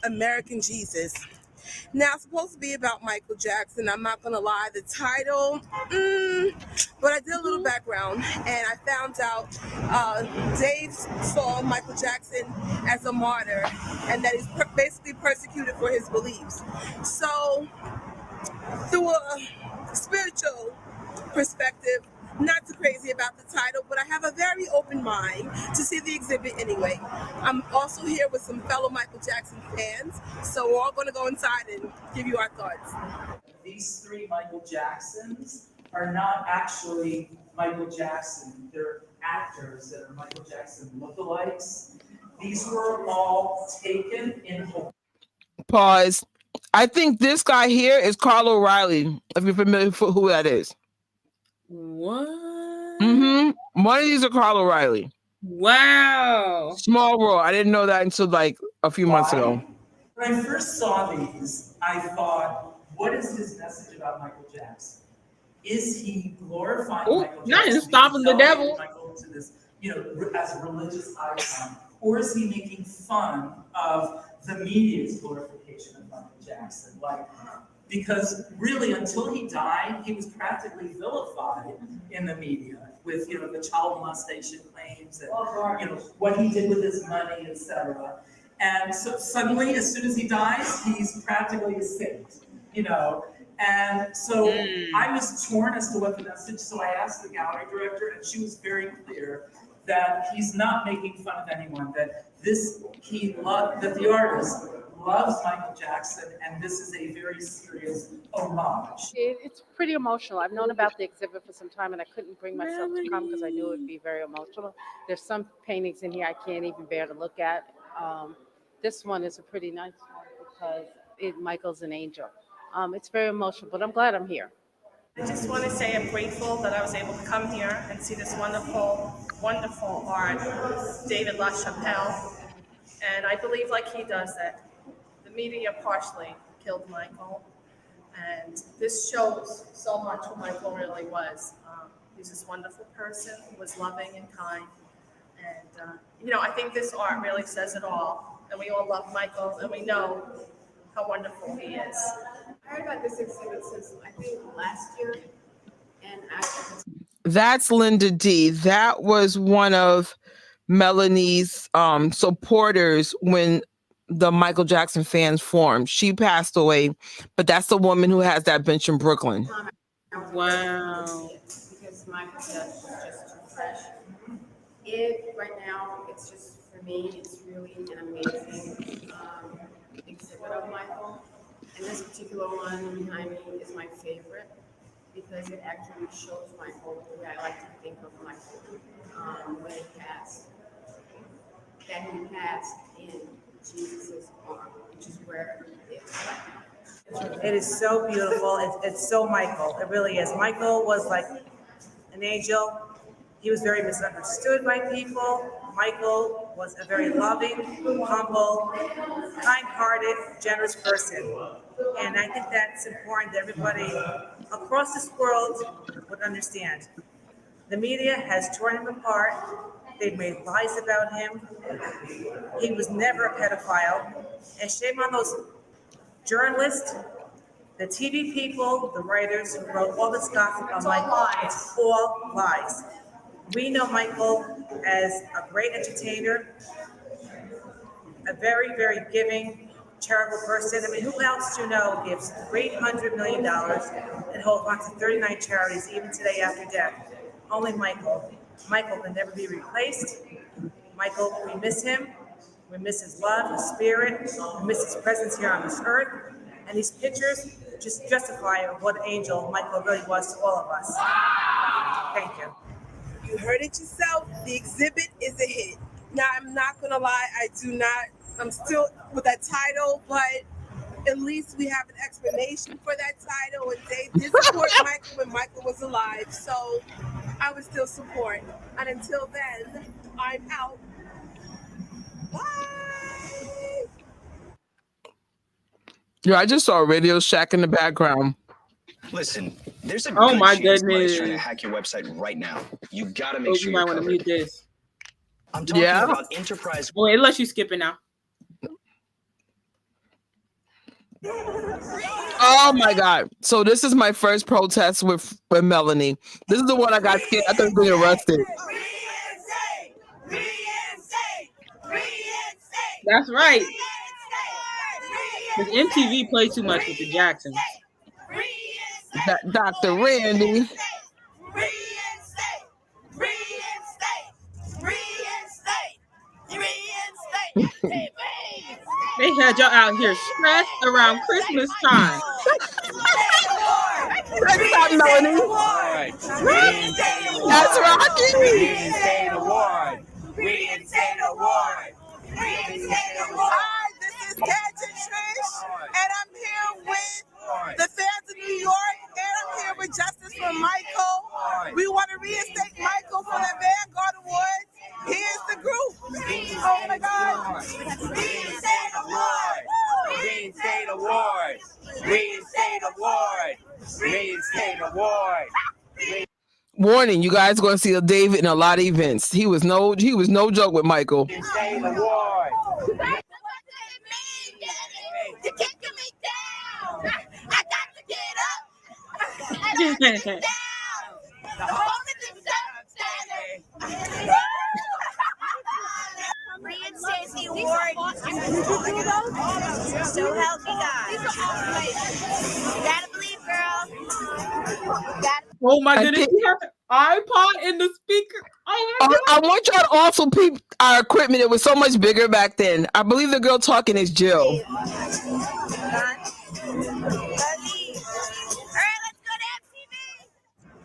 American Jesus. Now, it's supposed to be about Michael Jackson. I'm not going to lie, the title, but I did a little background and I found out Dave saw Michael Jackson as a martyr and that he's basically persecuted for his beliefs. So, through a spiritual perspective, not too crazy about the title, but I have a very open mind to see the exhibit anyway. I'm also here with some fellow Michael Jackson fans, so we're all going to go inside and give you our thoughts. These three Michael Jacksons are not actually Michael Jackson. They're actors that are Michael Jackson lookalikes. These were all taken in Hawaii. Pause. I think this guy here is Carl O'Reilly, if you're familiar with who that is. What? Mm-hmm. One of these are Carl O'Reilly. Wow. Small world. I didn't know that until like a few months ago. When I first saw these, I thought, what is his message about Michael Jackson? Is he glorifying Michael Jackson? Not in stopping the devil. Michael to this, as a religious icon, or is he making fun of the media's glorification of Michael Jackson? Because really, until he died, he was practically vilified in the media with, the child molestation claims and, what he did with his money, etc. And so suddenly, as soon as he dies, he's practically a saint, And so I was torn as to what the message. So I asked the gallery director, and she was very clear that he's not making fun of anyone. That that the artist loves Michael Jackson, and this is a very serious homage. It's pretty emotional. I've known about the exhibit for some time, and I couldn't bring myself to come because I knew it would be very emotional. There's some paintings in here I can't even bear to look at. This one is a pretty nice one because Michael's an angel. It's very emotional, but I'm glad I'm here. I just want to say I'm grateful that I was able to come here and see this wonderful, wonderful art, David LaChapelle. And I believe, like he does, that the media partially killed Michael. And this shows so much who Michael really was. He's this wonderful person who was loving and kind. And, I think this art really says it all. And we all love Michael, and we know how wonderful he is. I heard about this exhibit since, I think, last year. And That's Linda D. That was one of Melanie's supporters when the Michael Jackson fans formed. She passed away, but that's the woman who has that bench in Brooklyn. Wow. Because Michael is just too fresh. Right now, it's just, for me, it's really an amazing exhibit of Michael. And this particular one behind me is my favorite because it actually shows Michael the way I like to think of Michael when he passed. That he passed in Jesus' arm, which is where it is right now. It is so beautiful. It's so Michael. It really is. Michael was like an angel. He was very misunderstood by people. Michael was a very loving, humble, kind-hearted, generous person. And I think that's important that everybody across this world would understand. The media has torn him apart. They've made lies about him. He was never a pedophile. And shame on those journalists, the TV people, the writers who wrote all this gossip on Michael. It's all lies. We know Michael as a great entertainer, a very, very giving, charitable person. I mean, who else do you know gives $800 million and holds on to 39 charities even today after death? Only Michael. Michael can never be replaced. Michael, we miss him. We miss his love, his spirit. We miss his presence here on this earth. And these pictures just justify what an angel Michael really was to all of us. Thank you. You heard it yourself. The exhibit is a hit. Now, I'm not going to lie. I'm still with that title, but at least we have an explanation for that title. And they did support Michael when Michael was alive. So I would still support. And until then, I'm out. Yeah, I just saw Radio Shack in the background. Listen, there's a Oh good my chance somebody's goodness. trying to hack your website right now. You gotta make Oh, sure you you're might want to covered. mute this. I'm talking Yeah. about enterprise. Oh, it lets you skip it now. Oh my God. So this is my first protest with Melanie. This is the one I got scared. I thought I was going to get arrested. That's right. Because MTV played too much with the Jacksons. Dr. Randy. They had y'all out here stressed around Christmas time. That's not Melanie. That's Rocky. Reinstate award. Reinstate award. Hi, this is Kat and Trish, and I'm here with the fans of New York, and I'm here with Justice for Michael. We want to reinstate Michael for the Vanguard Awards. Here's the group. Oh my God. Reinstate award. Reinstate award. Reinstate award. Reinstate award. Warning, you guys are going to see a David in a lot of events. He was no joke with Michael. Reinstate award. You're kicking me down. I got to get up. Reinstate the award. So help me God. You gotta believe, girl. Oh my goodness, you have an iPod in the speaker. Oh my God. I want y'all to also peep our equipment. It was so much bigger back then. I believe the girl talking is Jill.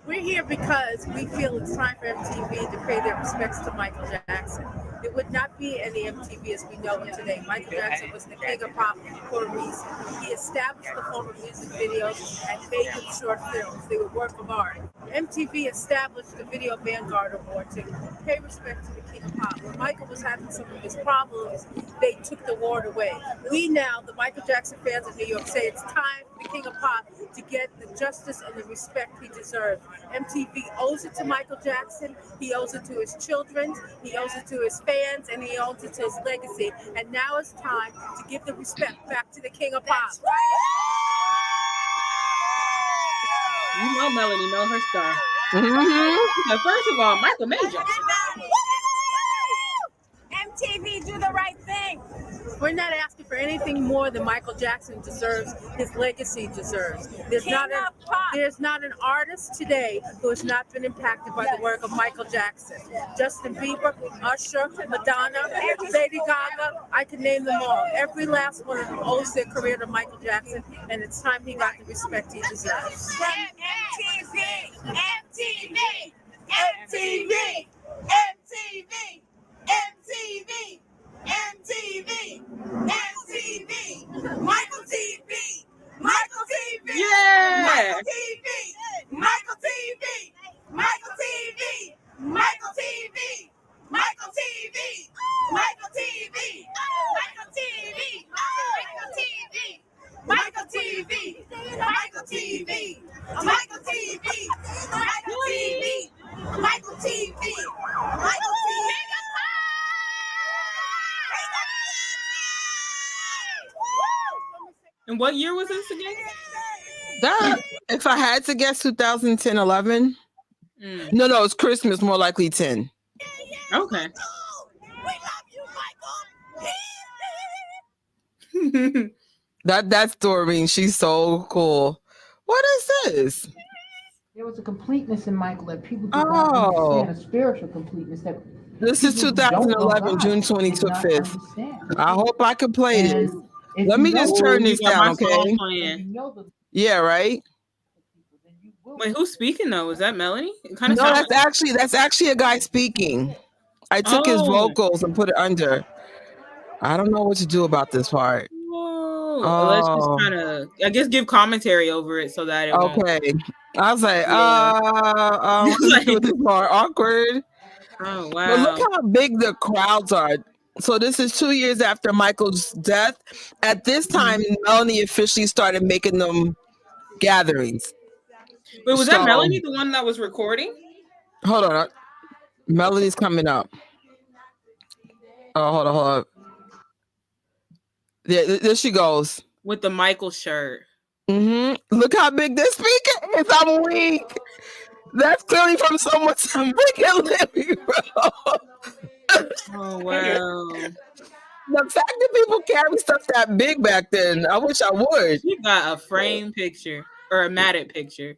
We're here because we feel it's time for MTV to pay their respects to Michael Jackson. There would not be any MTV as we know it today. Michael Jackson was the king of pop for a reason. He established the form of music videos and made them short films. They were work of art. MTV established the Video Vanguard Award to pay respect to the king of pop. When Michael was having some of his problems, they took the award away. We now, the Michael Jackson fans of New York, say it's time for the king of pop to get the justice and the respect he deserves. MTV owes it to Michael Jackson, he owes it to his children, he owes it to his fans, and he owes it to his legacy. And now it's time to give the respect back to the king of pop. You know Melanie know her stuff. Mm-hmm. Now, first of all, Michael Major. MTV, do the right thing. We're not asking for anything more than Michael Jackson deserves, his legacy deserves. There's not an artist today who has not been impacted by the work of Michael Jackson. Justin Bieber, Usher, Madonna, Lady Gaga, I could name them all. Every last one of them owes their career to Michael Jackson, and it's time he got the respect he deserves. MTV, MTV, MTV, MTV, MTV, MTV, MTV, Michael TV, Michael TV, Yeah. Michael TV, Michael TV, Michael TV, Michael TV, Michael TV, Michael TV, Michael TV, Michael TV, Michael TV, Michael TV, Michael TV, Michael TV, Michael TV, Michael TV. And what year was this again? That, if I had to guess, 2010, 11. No, it's Christmas, more likely 10. Okay. That's Doreen. She's so cool. What is this? There was a completeness in Michael that people did not understand, a spiritual completeness that this is 2011, June 25th. I hope I can play this. Let me just turn this down, okay? Yeah, right? Wait, who's speaking though? Is that Melanie? It kind of No, that's actually a guy speaking. I took his vocals and put it under. I don't know what to do about this part. Well, let's just kind of, I guess, give commentary over it so that it won't. Okay. I was like, let's do this part. Awkward. Oh wow! But look how big the crowds are. So this is 2 years after Michael's death. At this time, Melanie officially started making them gatherings. Wait, was that So- Melanie, the one that was recording? Hold on. Melanie's coming up. Oh, hold on. There she goes. With the Michael shirt. Look how big this speaker is. I'm weak. That's clearly from someone's freaking living room. Oh, wow. The fact that people carry stuff that big back then, I wish I would. You got a frame picture or a matted picture.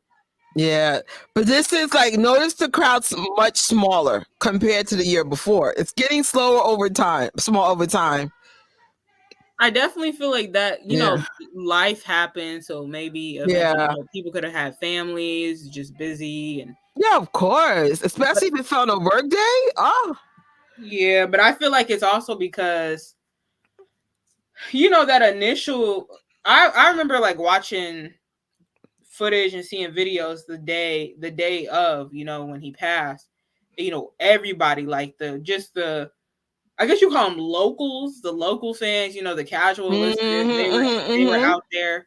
Yeah, but this is like, notice the crowd's much smaller compared to the year before. It's getting slower over time, small over time. I definitely feel like that, you know, life happened. So maybe eventually, you know, people could have had families, just busy. And yeah, of course. Especially if it's on a work day. Oh. Yeah, but I feel like it's also because, you know, that initial, I remember like watching footage and seeing videos the day of, you know, when he passed, you know, everybody like I guess you call them locals, the local fans, you know, the casual listeners, they were out there,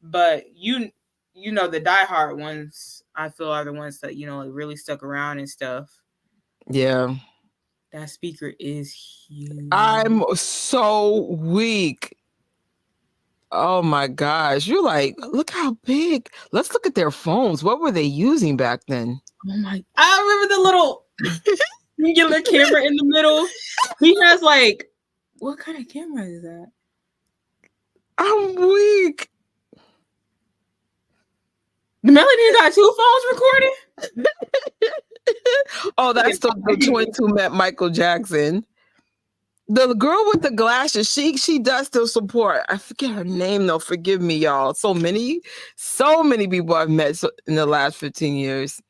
but you know, the diehard ones, I feel, are the ones that, you know, really stuck around and stuff. Yeah. That speaker is huge. I'm so weak. Oh my gosh. You're like, look how big. Let's look at their phones. What were they using back then? Oh my, I remember the little singular camera in the middle. He has like, what kind of camera is that? I'm weak. The Melanie got 2 phones recording? Oh, that's the 22 met Michael Jackson. The girl with the glasses, she does still support. I forget her name though. Forgive me, y'all. So many people I've met in the last 15 years.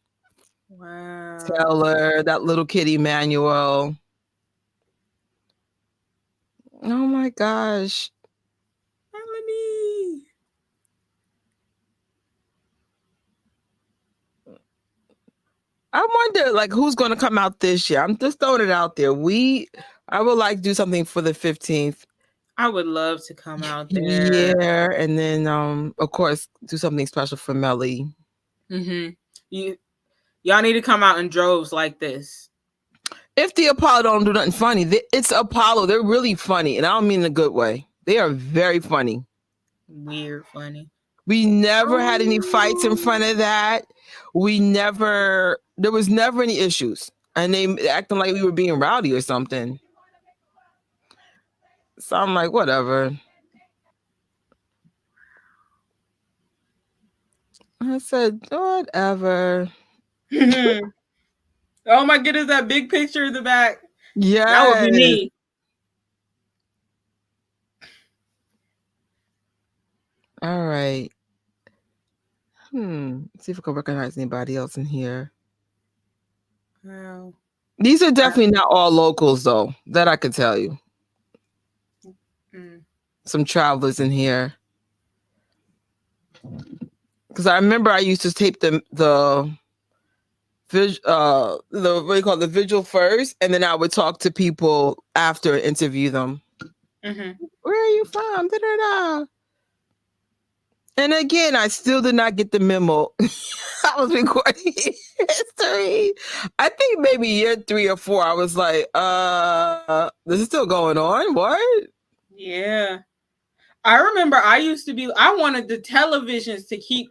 Wow. Taylor, that little kid Emmanuel. Oh my gosh. Melanie. I wonder like who's gonna come out this year. I'm just throwing it out there. I would like to do something for the 15th. I would love to come out there. Yeah, and then of course do something special for Mellie. Y'all need to come out in droves like this. If the Apollo don't do nothing funny, it's Apollo. They're really funny, and I don't mean in a good way. They are very funny. Weird funny. We never had any fights in front of that. There was never any issues. And they acting like we were being rowdy or something. So I'm like, whatever. I said, whatever. Oh my goodness, that big picture in the back. Yeah. That would be me. All right. Let's see if I can recognize anybody else in here. Wow. These are definitely not all locals, though. That I can tell you. Some travelers in here. Because I remember I used to tape the what do you call it, the vigil first, and then I would talk to people after and interview them. Where are you from? Da-da-da. And again, I still did not get the memo. I was recording history. I think maybe year 3 or 4, I was like, this is still going on? What? Yeah. I remember I wanted the televisions to keep,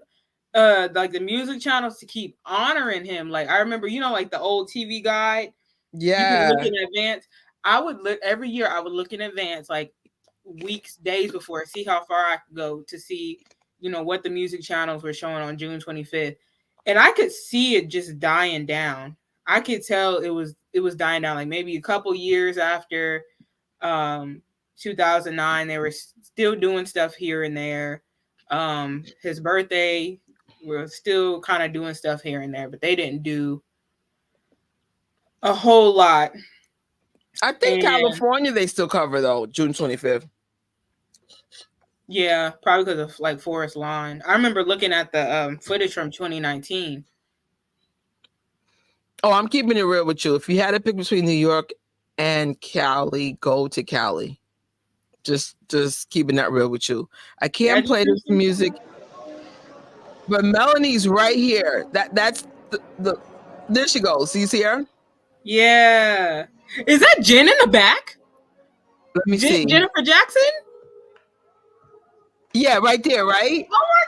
like the music channels to keep honoring him. Like I remember, you know, like the old TV guide. Yeah. You could look in advance. I would look every year. I would look in advance, like weeks, days before, see how far I could go to see, you know, what the music channels were showing on June 25th. And I could see it just dying down. I could tell it was dying down. Like maybe a couple years after 2009, they were still doing stuff here and there. His birthday, we're still kind of doing stuff here and there, but they didn't do a whole lot. I think California they still cover though, June 25th. Yeah, probably because of like Forest Lawn. I remember looking at the footage from 2019. Oh, I'm keeping it real with you. If you had to pick between New York and Cali, go to Cali. Just keeping that real with you. I can't play this music, but Melanie's right here. That's the there she goes. You see her? Yeah. Is that Jen in the back? Let me see. Jennifer Jackson? Yeah, right there, right? Oh my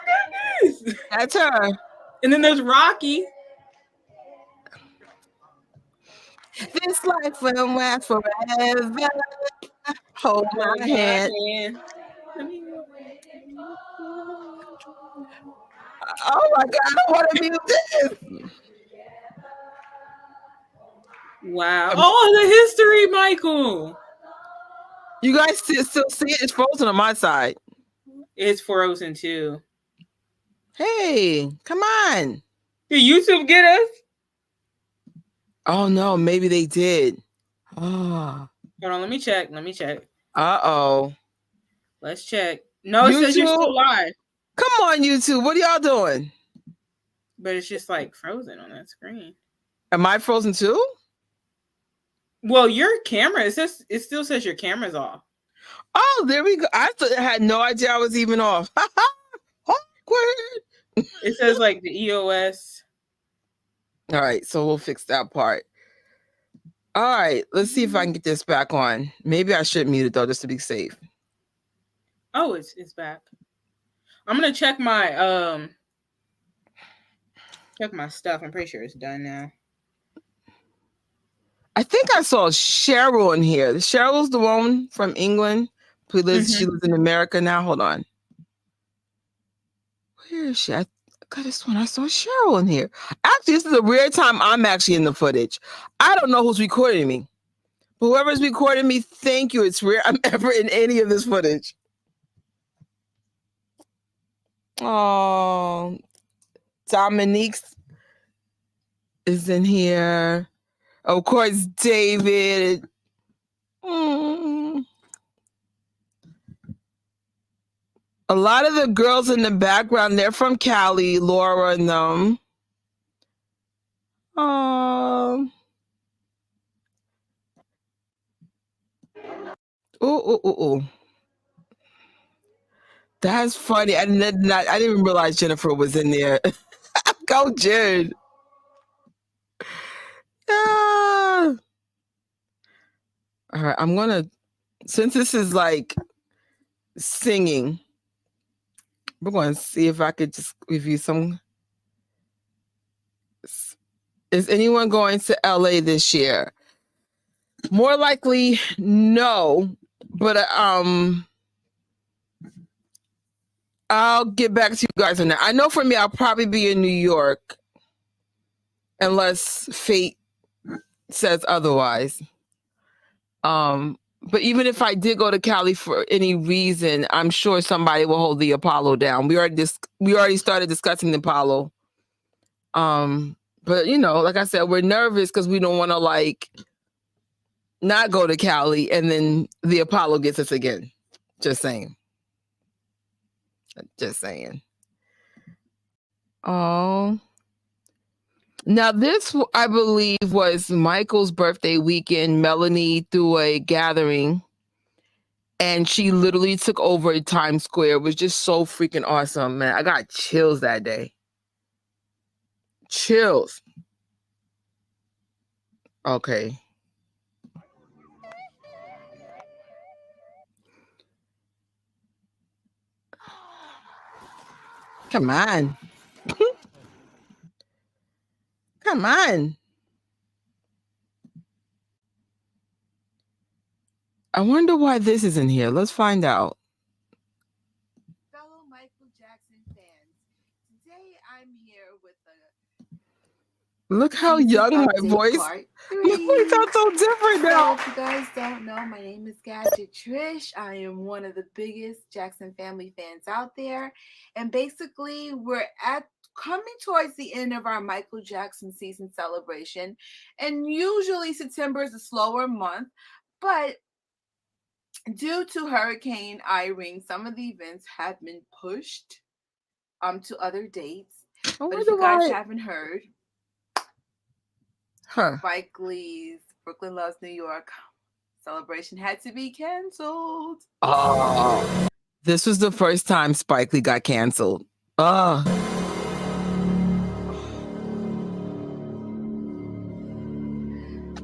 goodness. That's her. And then there's Rocky. This life will last forever. Hold my hand. Oh my God, I want to mute this. Wow. Oh, the history, Michael. You guys still see it? It's frozen on my side. It's frozen too. Hey, come on. Did YouTube get us? Oh no, maybe they did. Oh. Hold on, let me check. Uh-oh. Let's check. No, it says you're still live. Come on, YouTube. What are y'all doing? But it's just like frozen on that screen. Am I frozen too? Well, your camera, it still says your camera's off. Oh, there we go. I had no idea I was even off. Awkward. It says like the EOS. All right, so we'll fix that part. All right, let's see if I can get this back on. Maybe I should mute it though, just to be safe. Oh, it's back. I'm gonna check my stuff. I'm pretty sure it's done now. I think I saw Cheryl in here. Cheryl's the one from England. She lives in America now. Hold on. Where is she? I could have sworn I saw Cheryl in here. Actually, this is a rare time I'm actually in the footage. I don't know who's recording me. But whoever's recording me, thank you. It's rare I'm ever in any of this footage. Oh, Dominique is in here. Of course, David. A lot of the girls in the background, they're from Cali, Laura and them. Ooh. That's funny. I didn't even realize Jennifer was in there. Go, Jen. Ah. All right, I'm gonna, since this is like singing, we're going to see if I could just review some. Is anyone going to LA this year? More likely, no. But I'll get back to you guys on that. I know for me, I'll probably be in New York, unless fate says otherwise. But even if I did go to Cali for any reason, I'm sure somebody will hold the Apollo down. We already started discussing the Apollo. But you know, like I said, we're nervous because we don't want to like not go to Cali and then the Apollo gets us again. Just saying. Oh. Now this, I believe, was Michael's birthday weekend. Melanie threw a gathering and she literally took over Times Square. It was just so freaking awesome, man. I got chills that day. Chills. Okay. Come on. Come on. I wonder why this isn't here. Let's find out. Fellow Michael Jackson fans, today I'm here with Look how young my voice. My voice sounds so different now. So if you guys don't know, my name is Gadget Trish. I am one of the biggest Jackson family fans out there. And basically, we're coming towards the end of our Michael Jackson season celebration. And usually September is a slower month, but due to Hurricane Irene, some of the events have been pushed to other dates. But if you guys haven't heard, Spike Lee's Brooklyn Loves New York Celebration had to be canceled. Oh, this was the first time Spike Lee got canceled. Oh.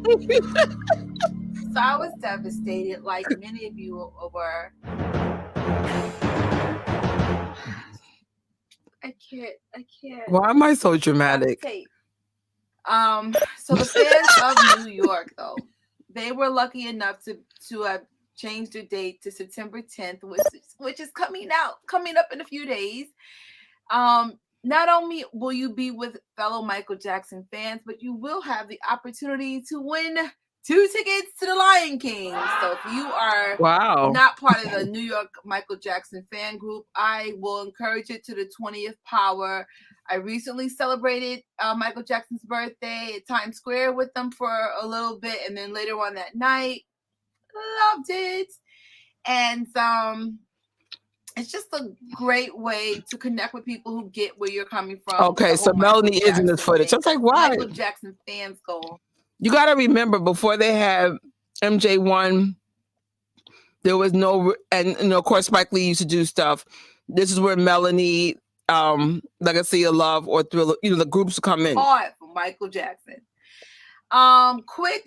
So I was devastated, like many of you were. I can't. Why am I so dramatic? So the fans of New York, though, they were lucky enough to have changed their date to September 10th, which is coming up in a few days. Not only will you be with fellow Michael Jackson fans, but you will have the opportunity to win 2 tickets to the Lion King. So if you are not part of the New York Michael Jackson fan group, I will encourage you to the 20th power. I recently celebrated Michael Jackson's birthday at Times Square with them for a little bit, and then later on that night, loved it. And it's just a great way to connect with people who get where you're coming from. Okay, so Melanie is in this footage. I was like, why? Michael Jackson fans go. You got to remember, before they had MJ1, there was no, and of course, Spike Lee used to do stuff. This is where Melanie, Legacy of Love or Thriller, the groups come in. Hard for Michael Jackson. Quick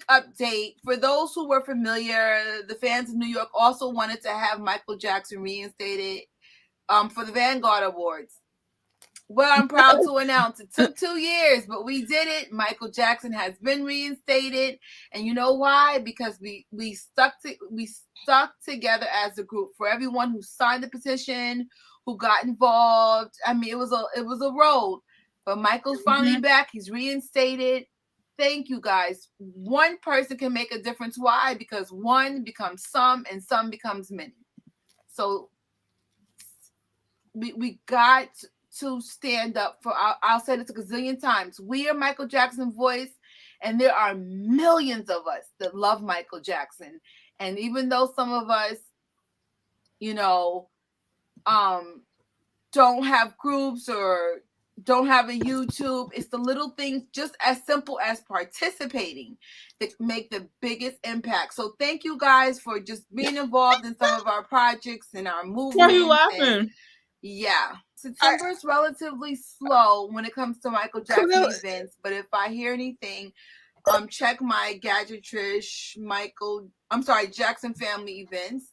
update. For those who were familiar, the fans of New York also wanted to have Michael Jackson reinstated for the Vanguard Awards. Well, I'm proud to announce it took 2 years, but we did it. Michael Jackson has been reinstated. And you know why? Because we stuck together as a group. For everyone who signed the petition, who got involved. I mean, it was a road. But Michael's finally back. He's reinstated. Thank you, guys. One person can make a difference. Why? Because one becomes some and some becomes many. So we got to stand up for, I'll say this a gazillion times. We are Michael Jackson's voice, and there are millions of us that love Michael Jackson. And even though some of us, don't have groups or don't have a YouTube, it's the little things just as simple as participating that make the biggest impact. So thank you guys for just being involved in some of our projects and our movements. Why are you laughing? Yeah. September is relatively slow when it comes to Michael Jackson events, but if I hear anything, check my Gadgetrish Jackson family events.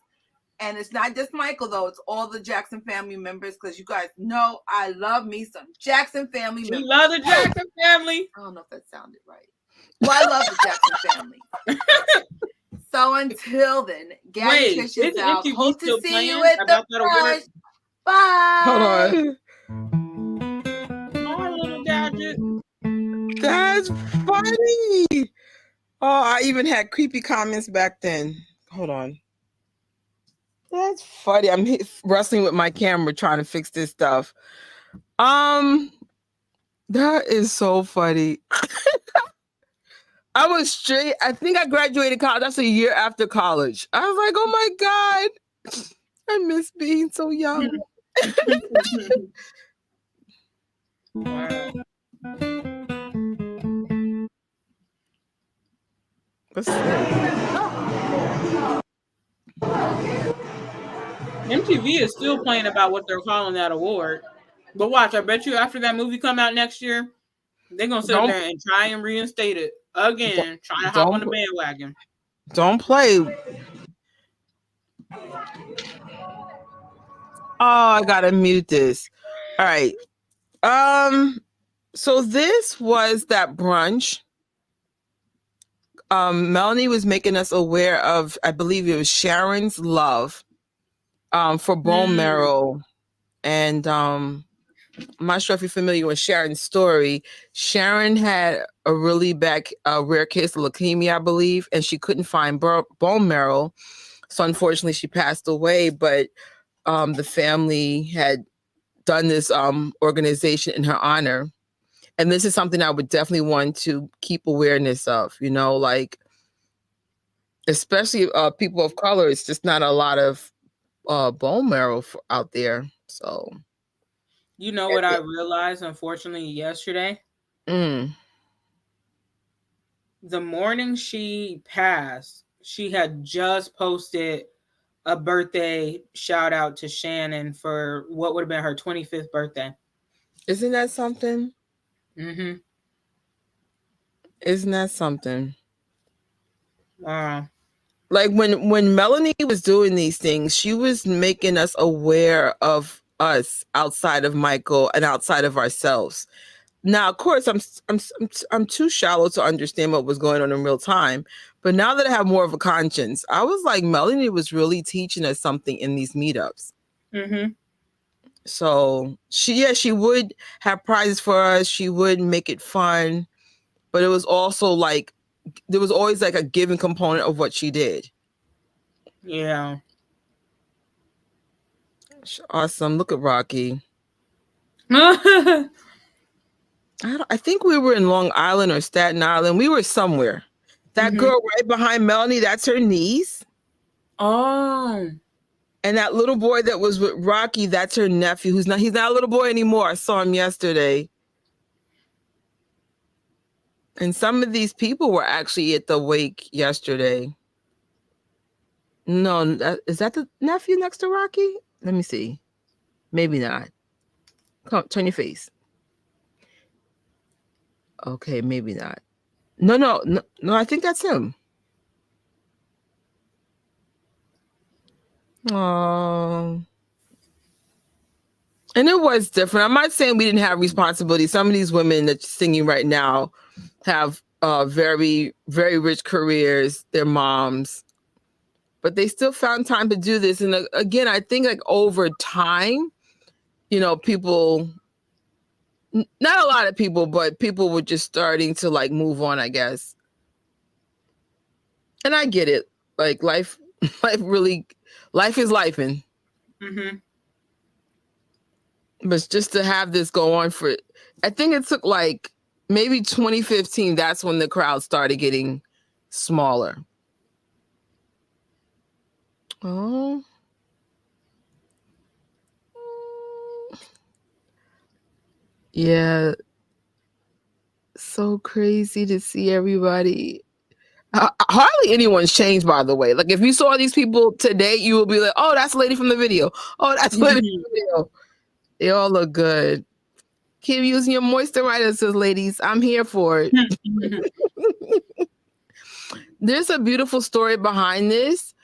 And it's not just Michael, though. It's all the Jackson family members, because you guys know I love me some Jackson family members. You love the Jackson family? I don't know if that sounded right. Well, I love the Jackson family. So until then, Gadgetrish is out. Hope to see you at the brunch. Bye. Hold on. My little gadget. That's funny. Oh, I even had creepy comments back then. Hold on. That's funny. I'm wrestling with my camera trying to fix this stuff. That is so funny. I was straight. I think I graduated college. That's a year after college. I was like, oh my God. I miss being so young. Wow. What's that? MTV is still playing about what they're calling that award. But watch, I bet you after that movie come out next year, they're going to sit there and try and reinstate it again, trying to hop on the bandwagon. Don't play. Oh, I got to mute this. All right. So this was that brunch. Melanie was making us aware of, I believe it was Sharon's love for bone marrow. And I'm not sure if you're familiar with Sharon's story. Sharon had a really bad, rare case of leukemia, I believe, and she couldn't find bone marrow. So unfortunately, she passed away. But the family had done this organization in her honor. And this is something I would definitely want to keep awareness of, like, especially people of color. It's just not a lot of bone marrow out there. So, you know what I realized, unfortunately, yesterday? The morning she passed, she had just posted a birthday shout out to Shannon for what would have been her 25th birthday. Isn't that something? Mm-hmm. Isn't that something? Wow. Like when Melanie was doing these things, she was making us aware of us outside of Michael and outside of ourselves. Now, of course, I'm too shallow to understand what was going on in real time. But now that I have more of a conscience, I was like, Melanie was really teaching us something in these meetups. Mm-hmm. So she would have prizes for us. She would make it fun, but it was also like there was always like a giving component of what she did. Yeah. Awesome. Look at Rocky. I think we were in Long Island or Staten Island. We were somewhere. That girl right behind Melanie, that's her niece. Oh. And that little boy that was with Rocky, that's her nephew. He's not a little boy anymore. I saw him yesterday. And some of these people were actually at the wake yesterday. No, is that the nephew next to Rocky? Let me see. Maybe not. Come, turn your face. Okay, maybe not. No, I think that's him. Oh. And it was different. I'm not saying we didn't have responsibility. Some of these women that's singing right now have very, very rich careers. They're moms. But they still found time to do this. And again, I think like over time, people, not a lot of people, but people were just starting to like move on, I guess. And I get it. Like life is lifing. Mm-hmm. But just to have this go on for, I think it took like maybe 2015. That's when the crowd started getting smaller. Oh. Yeah. So crazy to see everybody. Hardly anyone's changed, by the way. Like if you saw these people today, you will be like, oh, that's the lady from the video. Oh, that's the lady from the video. They all look good. Keep using your moisturizer, says ladies. I'm here for it. There's a beautiful story behind this.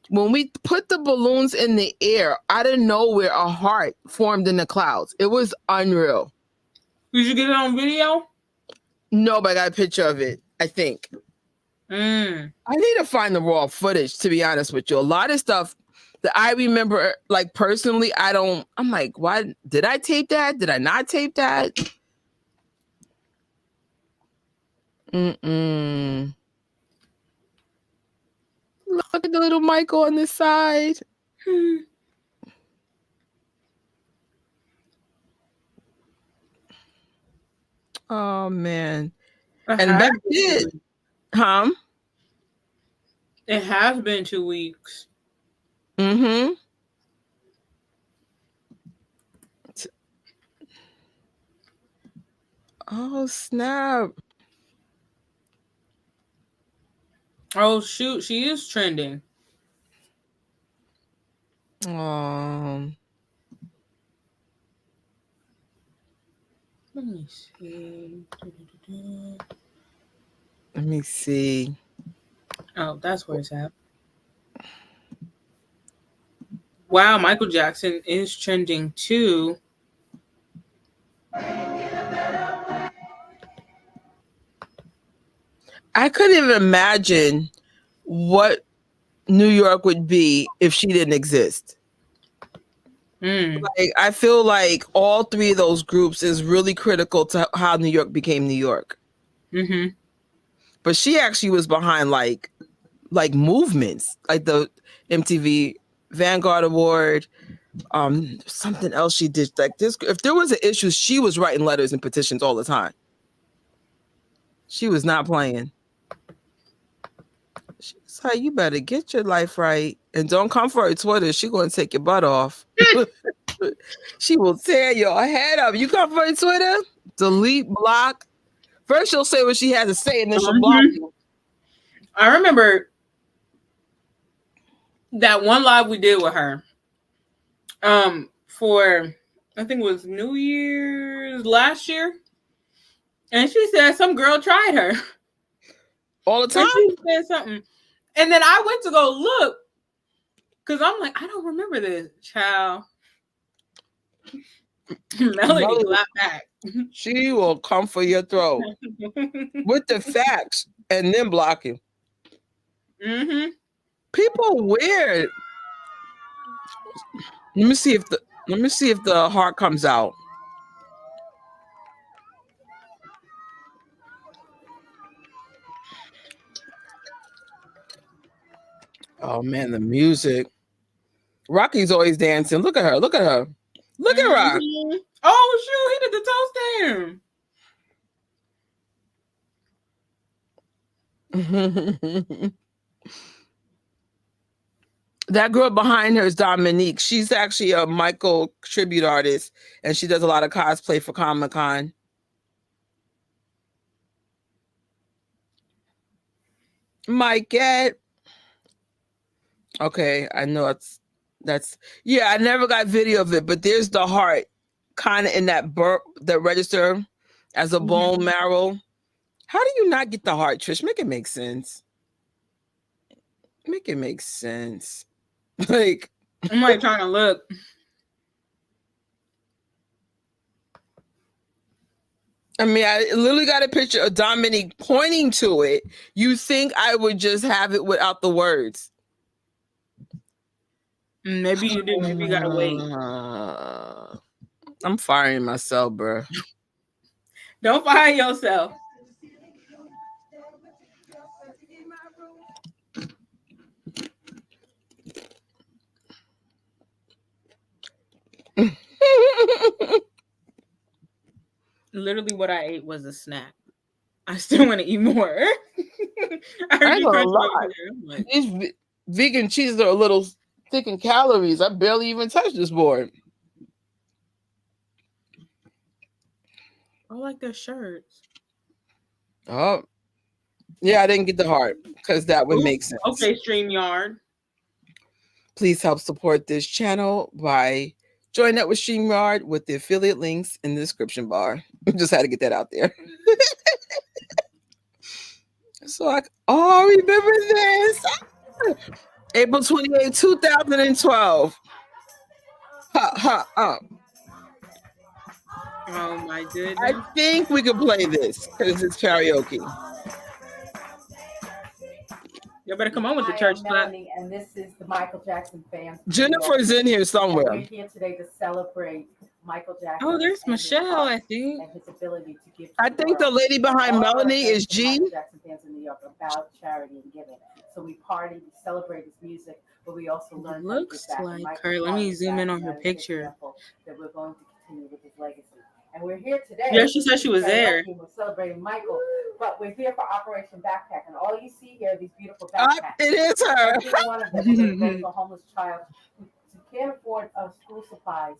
When we put the balloons in the air, out of nowhere, a heart formed in the clouds. It was unreal. Did you get it on video? No, but I got a picture of it, I think. I need to find the raw footage, to be honest with you. A lot of stuff that I remember, like personally, I'm like, why did I tape that? Did I not tape that? Look at the little Michael on the side. Oh man. And back then, it has been 2 weeks. Mm-hmm. Oh snap. Oh shoot, she is trending. Let me see. Let me see. Oh, that's where it's at. Wow, Michael Jackson is trending too. I couldn't even imagine what New York would be if she didn't exist. Like, I feel like all three of those groups is really critical to how New York became New York. Mm-hmm. But she actually was behind like movements, like the MTV Vanguard Award, something else she did. Like this, if there was an issue, she was writing letters and petitions all the time. She was not playing. She's like, you better get your life right and don't come for her Twitter. She's going to take your butt off. She will tear your head up. You come for her Twitter, delete, block. First, she'll say what she has to say, and then she'll block you. I remember that one live we did with her. For I think it was New Year's last year. And she said some girl tried her. All the time? And she said something. And then I went to go look. Because I'm like, I don't remember this. Child. Melanie clapped back. She will come for your throat. With the facts. And then block you. Mm-hmm. People weird. Let me see if the heart comes out. Oh man, the music. Rocky's always dancing. Look at her. Look at her. Look at Rock. Oh shoot, he did the toe stand. That girl behind her is Dominique. She's actually a Michael tribute artist, and she does a lot of cosplay for Comic-Con. Mikette. Okay, I know that's yeah, I never got video of it, but there's the heart kind of in that register as a bone marrow. How do you not get the heart, Trish? Make it make sense. Make it make sense. Like, I'm like trying to look. I mean, I literally got a picture of Dominique pointing to it. You think I would just have it without the words? Maybe you do. Maybe you gotta wait. I'm firing myself, bro. Don't fire yourself. Literally what I ate was a snack. I still want to eat more. I know a lot. These vegan cheeses are a little thick in calories. I barely even touched this board. I like their shirts. Oh, yeah, I didn't get the heart because that would make sense. Okay, StreamYard. Please help support this channel by joining up with StreamYard with the affiliate links in the description bar. Just had to get that out there. So remember this. April 28, 2012. Oh my goodness. I think we could play this because it's karaoke. You better come on with the church clap. And this is the Michael Jackson fans. Jennifer's in here somewhere. We're here today to celebrate Michael Jackson. Oh, there's Michelle, I think. And his ability to give. I think the lady behind Melanie is G. Michael Jackson fans in New York about charity and giving. So we party, we celebrate his music, but we also learn. Looks like her. Let me zoom in on her picture. That we're going to continue with his legacy. And we're here today. Yeah, she said she was there. We're celebrating Michael, but we're here for Operation Backpack. And all you see here are these beautiful backpacks. It is her. Every one of them is a homeless child who can't afford school supplies,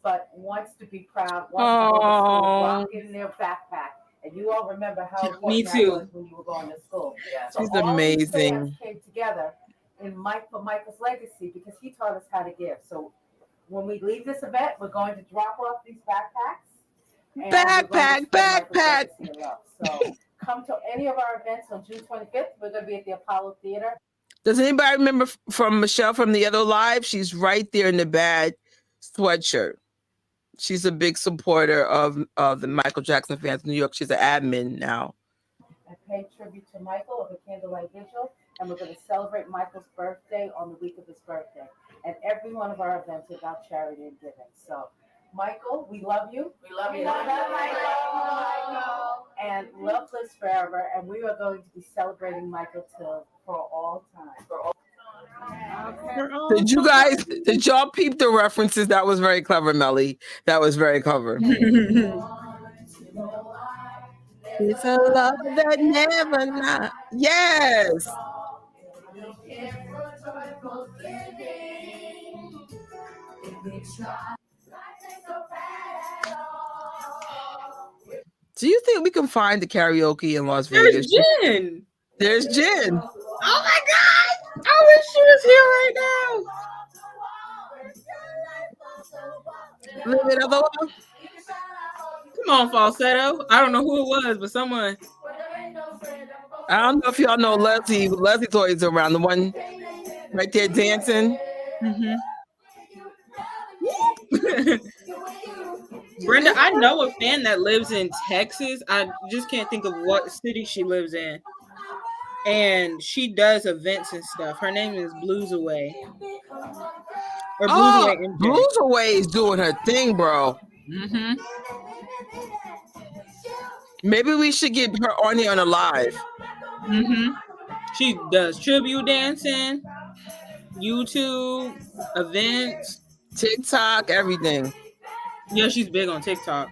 but wants to be proud, wants to go to school, while getting their backpack. And you all remember how important that was when you were going to school. Yeah. So she's all amazing. these fans came together for Michael's legacy because he taught us how to give. So when we leave this event, we're going to drop off these backpacks. Backpack. So come to any of our events on June 25th. We're going to be at the Apollo Theater. Does anybody remember from Michelle from the other live? She's right there in the bad sweatshirt. She's a big supporter of the Michael Jackson fans in New York. She's an admin now. I paid tribute to Michael of a candlelight vigil, and we're going to celebrate Michael's birthday on the week of his birthday. And every one of our events is about charity and giving. So, Michael, we love you. We love you. We love Michael. And love lives forever. And we are going to be celebrating Michael for all time. Did y'all peep the references? That was very clever, Mellie. That was very clever. It's a love that never lies. Yes. Do you think we can find the karaoke in Las Vegas? There's Jen. There's Jen. Oh my God. Oh wish she was here right now. Live it other way. Come on, falsetto. I don't know who it was, but someone. I don't know if y'all know Leslie. Leslie Toys around, the one right there dancing. Mm-hmm. Brenda, I know a fan that lives in Texas. I just can't think of what city she lives in. And she does events and stuff. Her name is Blues Away. Or Blues Away MJ. Blues Away is doing her thing, bro. Mm-hmm. Maybe we should get her on here on a live. Mm-hmm. She does tribute dancing, YouTube, events, TikTok, everything. Yeah, she's big on TikTok.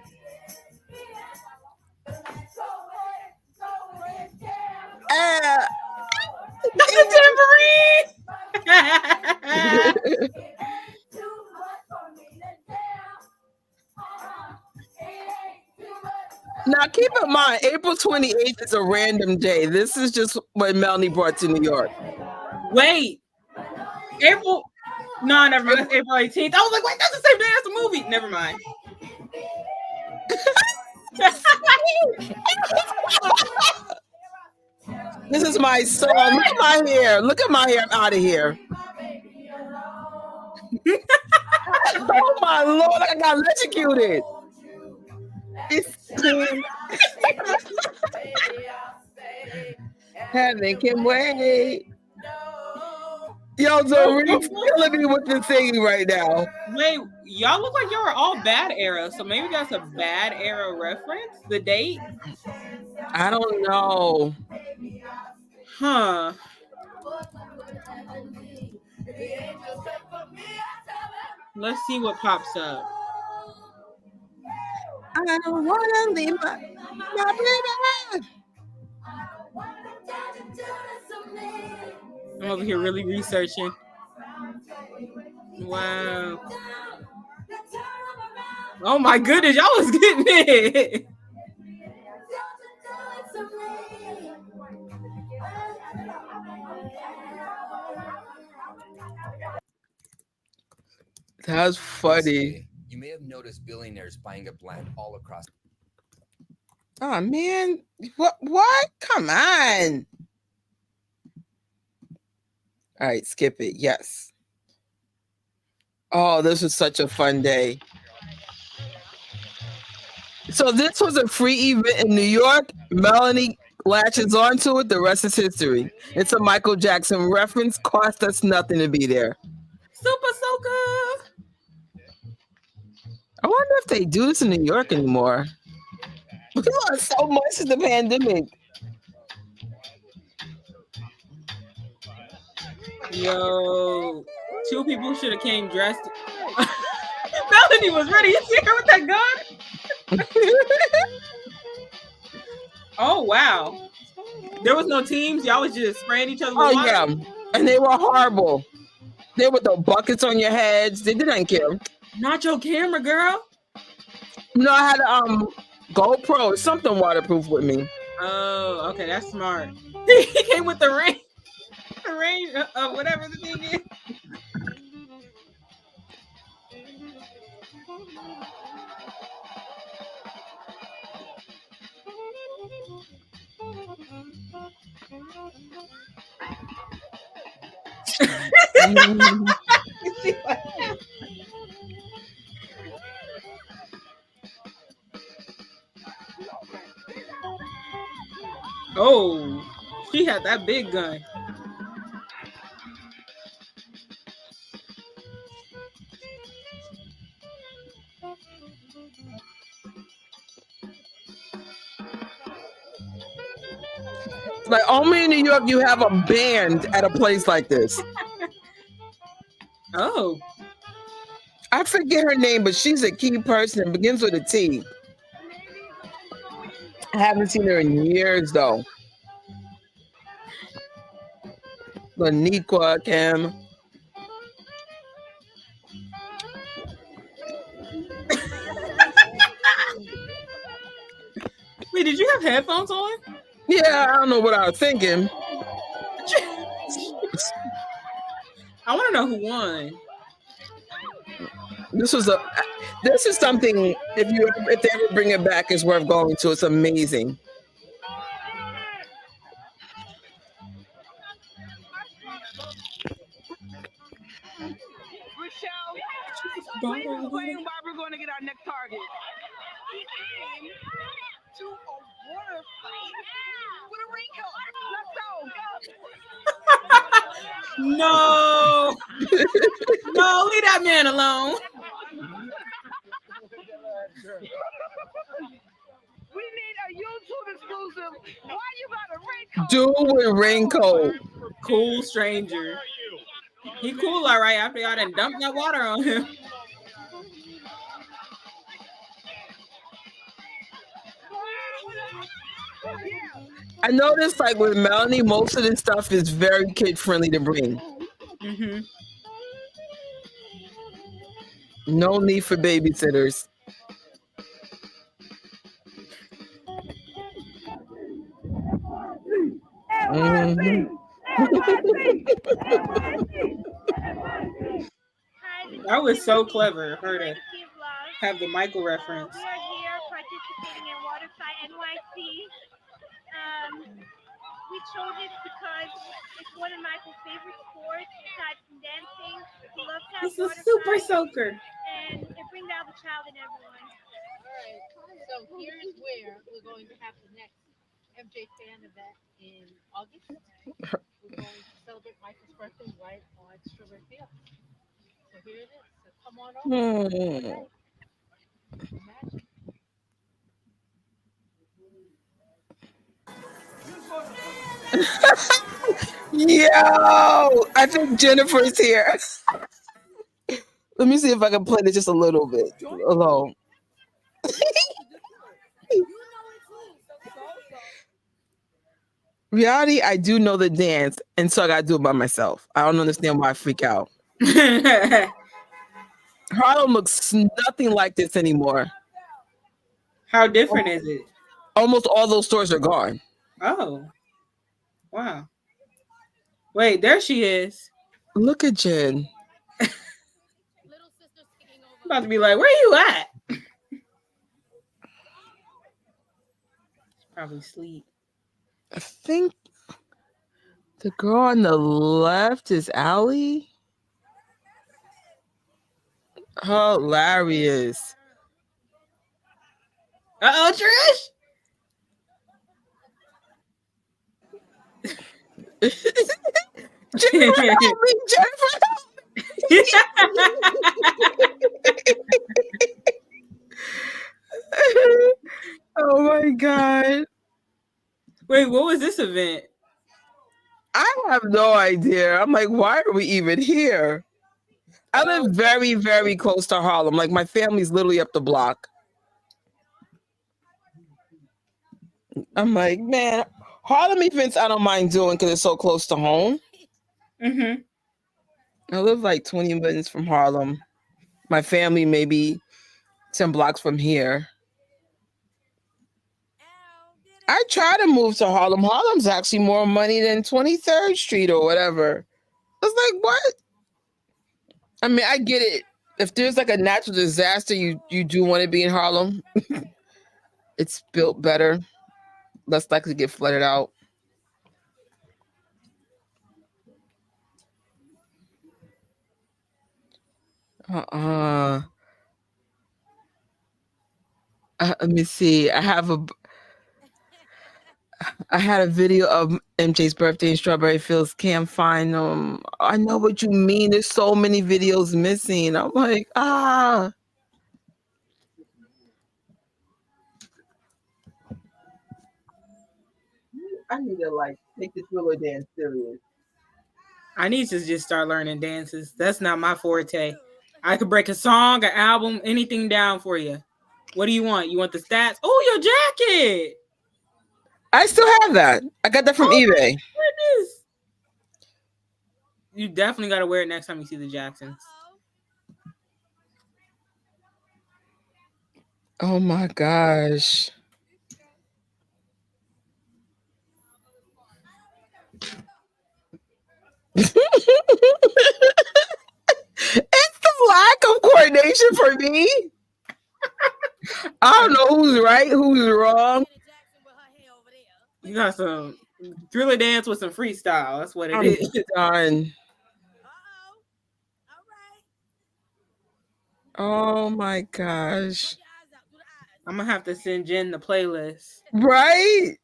The tambourine. Now, keep in mind, April 28th is a random day. This is just what Melanie brought to New York. Wait, April? No, never mind. That's April 18th. I was like, wait, that's the same day as the movie. Never mind. This is my song. Look at my hair. Look at my hair. I'm out of here. Oh my Lord, I got electrocuted. Heaven can wait. Yo, Zore's killing me with the singing right now. Wait, y'all look like y'all were all bad era, so maybe that's a bad era reference? The date? I don't know. Huh. Let's see what pops up. I don't want to leave my baby. I'm over here really researching. Wow. Oh my goodness, y'all was getting it. That's funny. You may have noticed billionaires buying up land all across. Oh man, what? Come on. All right, skip it. Yes. Oh, this was such a fun day. So this was a free event in New York. Melanie latches onto it. The rest is history. It's a Michael Jackson reference. Cost us nothing to be there. Super Soaker. I wonder if they do this in New York anymore. We lost so much in the pandemic. Yo, two people should have came dressed. Melanie was ready. You see her with that gun? Oh wow. There was no teams. Y'all was just spraying each other with water. Yeah, and they were horrible. They were the buckets on your heads. They didn't care. Not your camera, girl. No, I had a GoPro, something waterproof with me. Oh, okay, that's smart. He came with the rain. The rain, whatever the thing is. Oh, she had that big gun. Like only in New York you have a band at a place like this. Oh. I forget her name, but she's a key person. It begins with a T. I haven't seen her in years though. Laniqua, Kim. Wait, did you have headphones on? Yeah, I don't know what I was thinking. don't know who won. This is something, if they ever bring it back, is worth going to. It's amazing. Rochelle, please explain why we're going to get our next target. We came to a water fight with a raincoat. Let's go. No. No, leave that man alone. We need a YouTube exclusive. Why you got a raincoat? Dude with raincoat. Cool stranger. He cool, all right, after y'all done dumped that water on him. I noticed, like, with Melanie, most of this stuff is very kid-friendly to bring. Mm-hmm. No need for babysitters. Mm-hmm. That was so clever, her to have the Michael reference. We are here participating in Water Fight NYC. We chose it because it's one of Michael's favorite sports, aside from dancing. He loves to have It's a water super fight, soaker. and it brings out the child in everyone. All right, so here's where we're going to have the next MJ fan event in August. We're going to celebrate Michael's birthday right on Strawberry Field. So here it is. So come on over. Imagine. Yo, I think Jennifer's here. Let me see if I can play it just a little bit alone. Reality, I do know the dance, and so I gotta do it by myself. I don't understand why I freak out. Harlem looks nothing like this anymore. How different is it? Almost all those stores are gone. Oh. Wow. Wait, there she is. Look at Jen. I'm about to be like, where you at? Probably sleep. I think the girl on the left is Allie. Hilarious. Uh-oh, Trish. Jennifer, help me. Jennifer, oh my God. Wait, what was this event? I have no idea. I'm like, why are we even here? I live very, very close to Harlem. Like, my family's literally up the block. I'm like, man, Harlem events I don't mind doing because it's so close to home. Mm-hmm. I live like 20 minutes from Harlem. My family maybe 10 blocks from here. I try to move to Harlem. Harlem's actually more money than 23rd Street or whatever. I was like, what? I mean, I get it. If there's like a natural disaster, you do want to be in Harlem. It's built better. Less likely to get flooded out. Let me see. I had a video of MJ's birthday in Strawberry Fields. Can't find them. I know what you mean. There's so many videos missing. I'm like, I need to like take this Thriller dance serious. I need to just start learning dances. That's not my forte. I could break a song, an album, anything down for you. What do you want? You want the stats? Oh, your jacket. I still have that. I got that from eBay. Goodness. You definitely got to wear it next time you see the Jacksons. Oh my gosh. coordination for me? I don't know who's right, who's wrong. You got some Thriller dance with some freestyle. That's what it I'm is. done. Oh my gosh. I'm gonna have to send Jen the playlist. Right?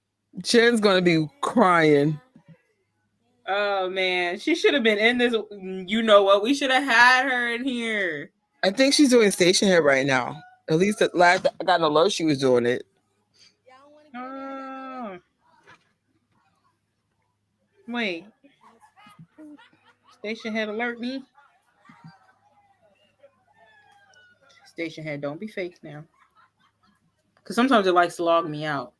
Jen's gonna be crying. Oh man, she should have been in this. You know what? We should have had her in here. I think she's doing station head right now. At least at last I got an alert she was doing it. Oh. Wait. Station head alert me. Station head, don't be fake now. Because sometimes it likes to log me out.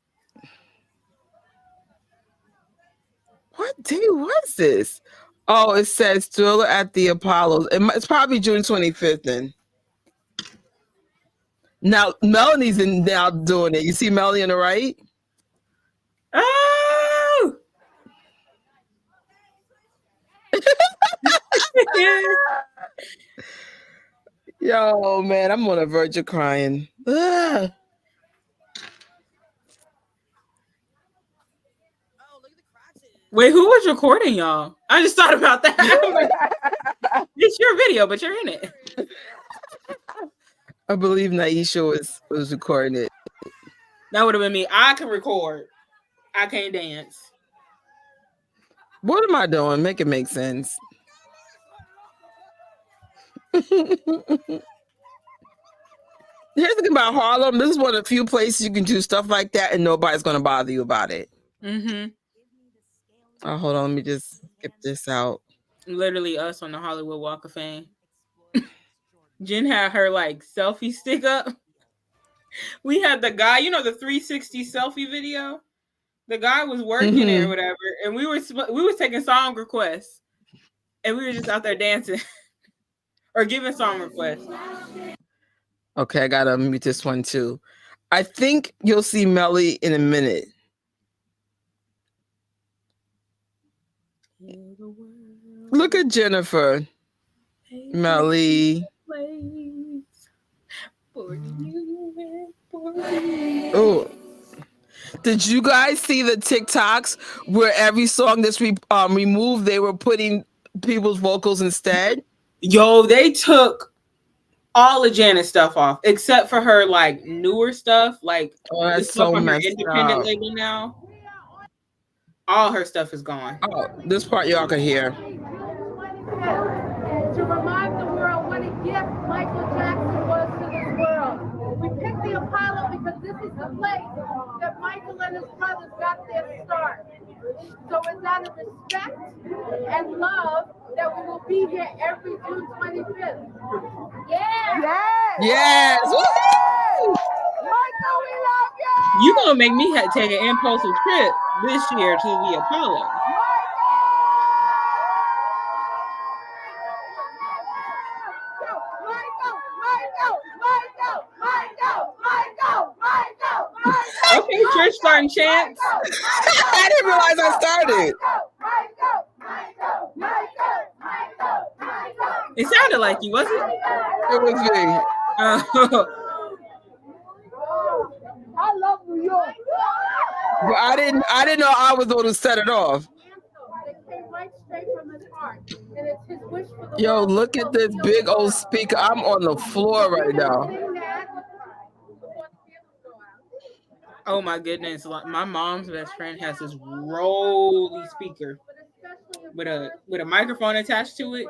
What day was this? Oh, it says Thriller at the Apollo. It's probably June 25th then. Now, Melanie's now doing it. You see Melanie on the right? Oh! Yo, man, I'm on the verge of crying. Ugh. Wait, who was recording y'all? I just thought about that. It's your video, but you're in it. I believe Naisha was recording it. That would have been me. I can record. I can't dance. What am I doing? Make it make sense. Here's the thing about Harlem. This is one of the few places you can do stuff like that and nobody's going to bother you about it. Mm-hmm. Oh, hold on. Let me just skip this out. Literally us on the Hollywood Walk of Fame. Jen had her like selfie stick up. We had the guy, you know, the 360 selfie video. The guy was working it or whatever, and we was taking song requests, and we were just out there dancing or giving song requests. Okay, I gotta mute this one too. I think you'll see Mellie in a minute. Look at Jennifer. Mellie. Oh. Did you guys see the TikToks where every song that's removed, they were putting people's vocals instead? Yo, they took all of Janet's stuff off, except for her like newer stuff, like the stuff on her independent label now. All her stuff is gone. Oh, this part y'all can hear. To remind the world what a gift Michael Jackson was to this world. We picked the Apollo because this is the place that Michael and his brothers got their start. So it's out of respect and love that we will be here every June 25th. Yeah! Yes! Yes! Woo-hoo! Michael, we love you! You gonna make me take an impulsive trip this year to the Apollo. Okay, church starting chants. I didn't realize I started. It sounded like you, wasn't it? It was me. I love New York. But I didn't know I was the one who set it off. Yo, look at this big old speaker. I'm on the floor right now. Oh my goodness. My mom's best friend has this rolly speaker with a microphone attached to it.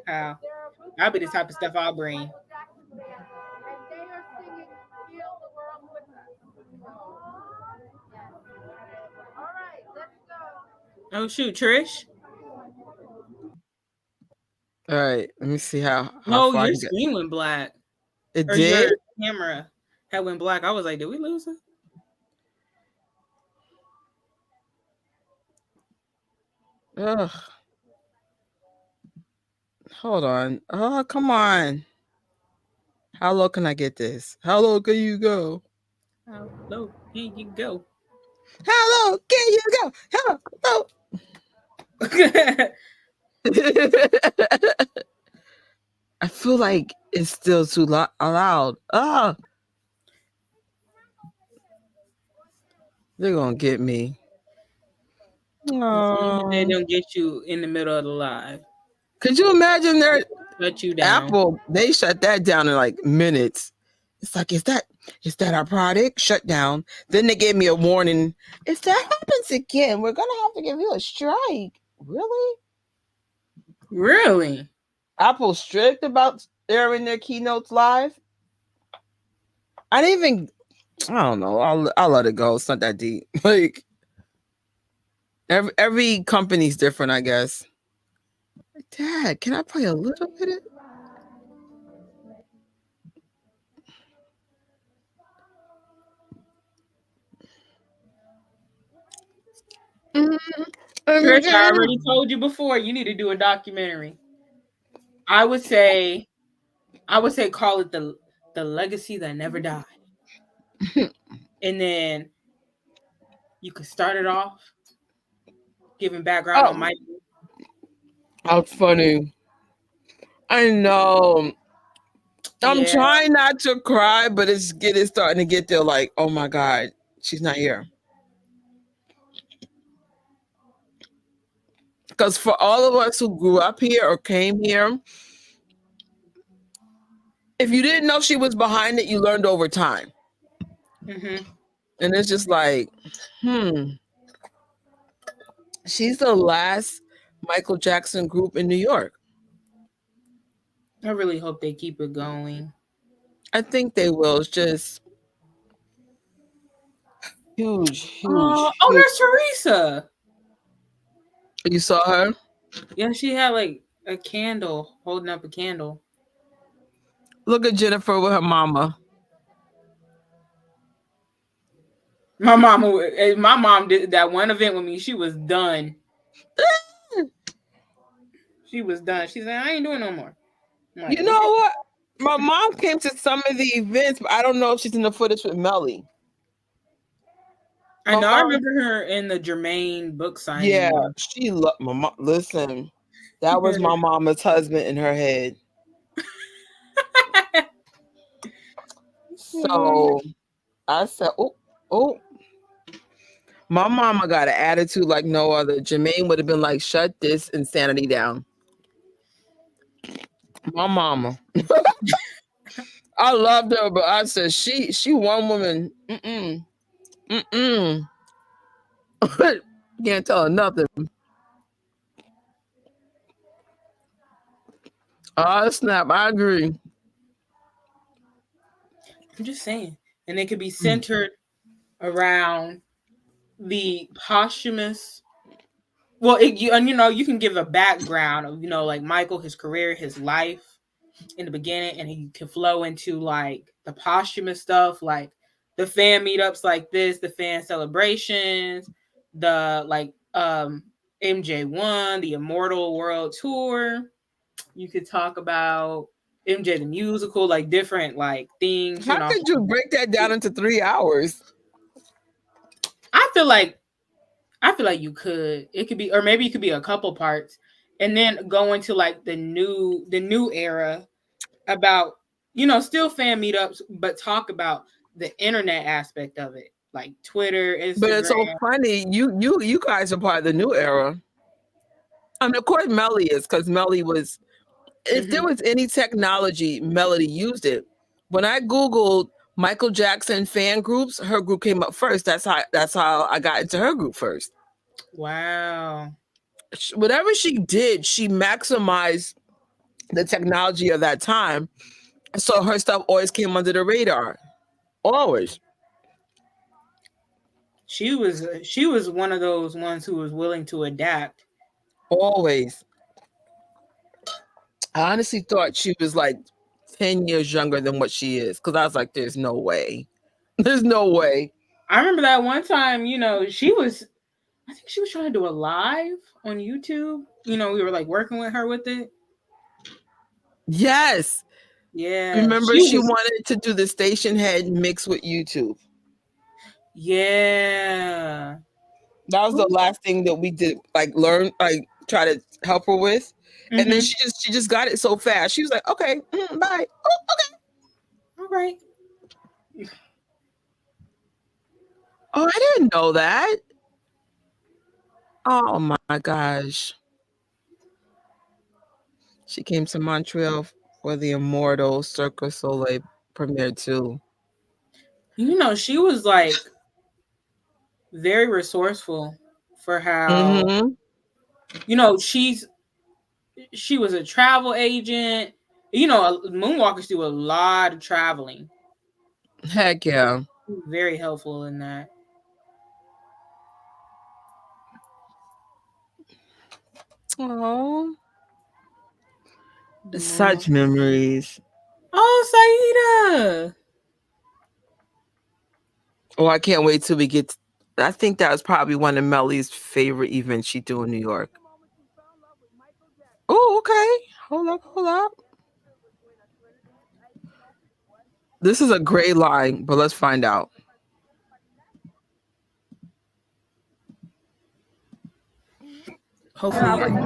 That'll be the type of stuff I'll bring. Oh shoot, Trish. All right, let me see how No, far your screen went black. It or did? Your camera had went black. I was like, did we lose it? Ugh. Hold on. Oh, come on. How low can I get this? How low can you go? How low can you go? How low can you go? How low? I feel like it's still too loud. Ah, they're gonna get me. They don't get you in the middle of the live. Could you imagine their shut you down? Apple? They shut that down in like minutes. It's like, is that our product? Shut down. Then they gave me a warning. If that happens again, we're gonna have to give you a strike. Really? Really? Apple's strict about airing their keynotes live. I don't know. I'll let it go. It's not that deep. Like every company's different, I guess. Dad, can I play a little bit of? Trisha, I already told you before, you need to do a documentary. I would say call it the legacy that never died. And then you could start it off giving background on Mike. How funny. I know. I'm trying not to cry, but it's starting to get there like, oh my God, she's not here. Because for all of us who grew up here or came here, if you didn't know she was behind it, you learned over time. Mm-hmm. And it's just like, she's the last Michael Jackson group in New York. I really hope they keep it going. I think they will. It's just huge. Oh, there's Teresa. You saw her? Yeah, she had like a candle, holding up a candle. Look at Jennifer with her mama. My mom did that one event with me. She was done. She was done. She said, I ain't doing no more. Like, you know what? My mom came to some of the events, but I don't know if she's in the footage with Mellie. I know. I remember her in the Jermaine book signing. Yeah, she loved my mom. Listen, that was my mama's husband in her head. So I said, oh. My mama got an attitude like no other. Jermaine would have been like, shut this insanity down. My mama. I loved her, but I said she one woman. Can't tell her nothing. Oh snap! I agree. I'm just saying, and it could be centered around the posthumous. Well, you can give a background of like Michael, his career, his life in the beginning, and he can flow into like the posthumous stuff, like the fan meetups like this, the fan celebrations, the like MJ1, the Immortal World Tour. You could talk about MJ the musical, like different like things. How could you break that down into 3 hours? I feel like you could. It could be, or maybe it could be a couple parts, and then go into like the new era about still fan meetups, but talk about the internet aspect of it, like Twitter, Instagram. But it's so funny. You guys are part of the new era. I mean, of course, Mellie is, because Mellie was. If there was any technology, Melody used it. When I Googled Michael Jackson fan groups, her group came up first. That's how I got into her group first. Wow. Whatever she did, she maximized the technology of that time. So her stuff always came under the radar. Always. She was one of those ones who was willing to adapt. Always. I honestly thought she was like 10 years younger than what she is, because I was like, there's no way. There's no way. I remember that one time, I think she was trying to do a live on YouTube. We were like working with her with it. Yes. Yeah. Remember, she wanted to do the station head mix with YouTube. Yeah. That was the last thing that we did, like try to help her with. And then she just got it so fast. She was like, okay, bye. Oh, okay. All right. Oh, I didn't know that. Oh my gosh. She came to Montreal for the Immortal Cirque du Soleil premiere too. You know, she was like very resourceful for how, you know, she was a travel agent. You know, moonwalkers do a lot of traveling. Heck yeah. Very helpful in that. Oh, such memories. Oh, Saida. Oh, I can't wait till we get. I think that was probably one of Mellie's favorite events she threw in New York. Oh, okay. Hold up. This is a gray line, but let's find out. Hopefully. And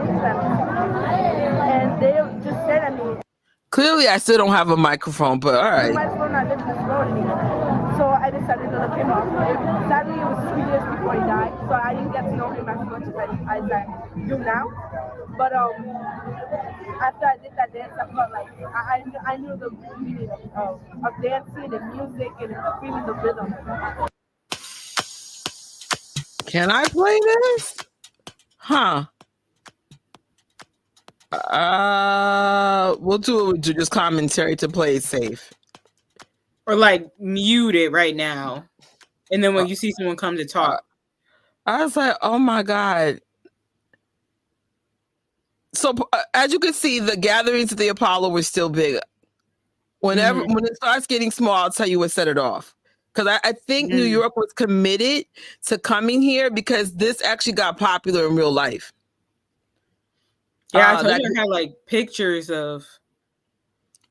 they just said at me. Clearly, I still don't have a microphone, but all right. You might as well not live in this world anymore. So I decided to look him up. Sadly, it was 2 years before he died, so I didn't get to know him as much as I do now. But after I did that dance, I felt like I knew the meaning of dancing and music and feeling the rhythm. Can I play this? Huh. We'll do it with just commentary to play it safe. Or like mute it right now. And then when you see someone come to talk. I was like, oh my God. So as you can see, the gatherings at the Apollo were still big. When it starts getting small, I'll tell you what set it off. Because I think New York was committed to coming here because this actually got popular in real life. Yeah, I told you I had like pictures of,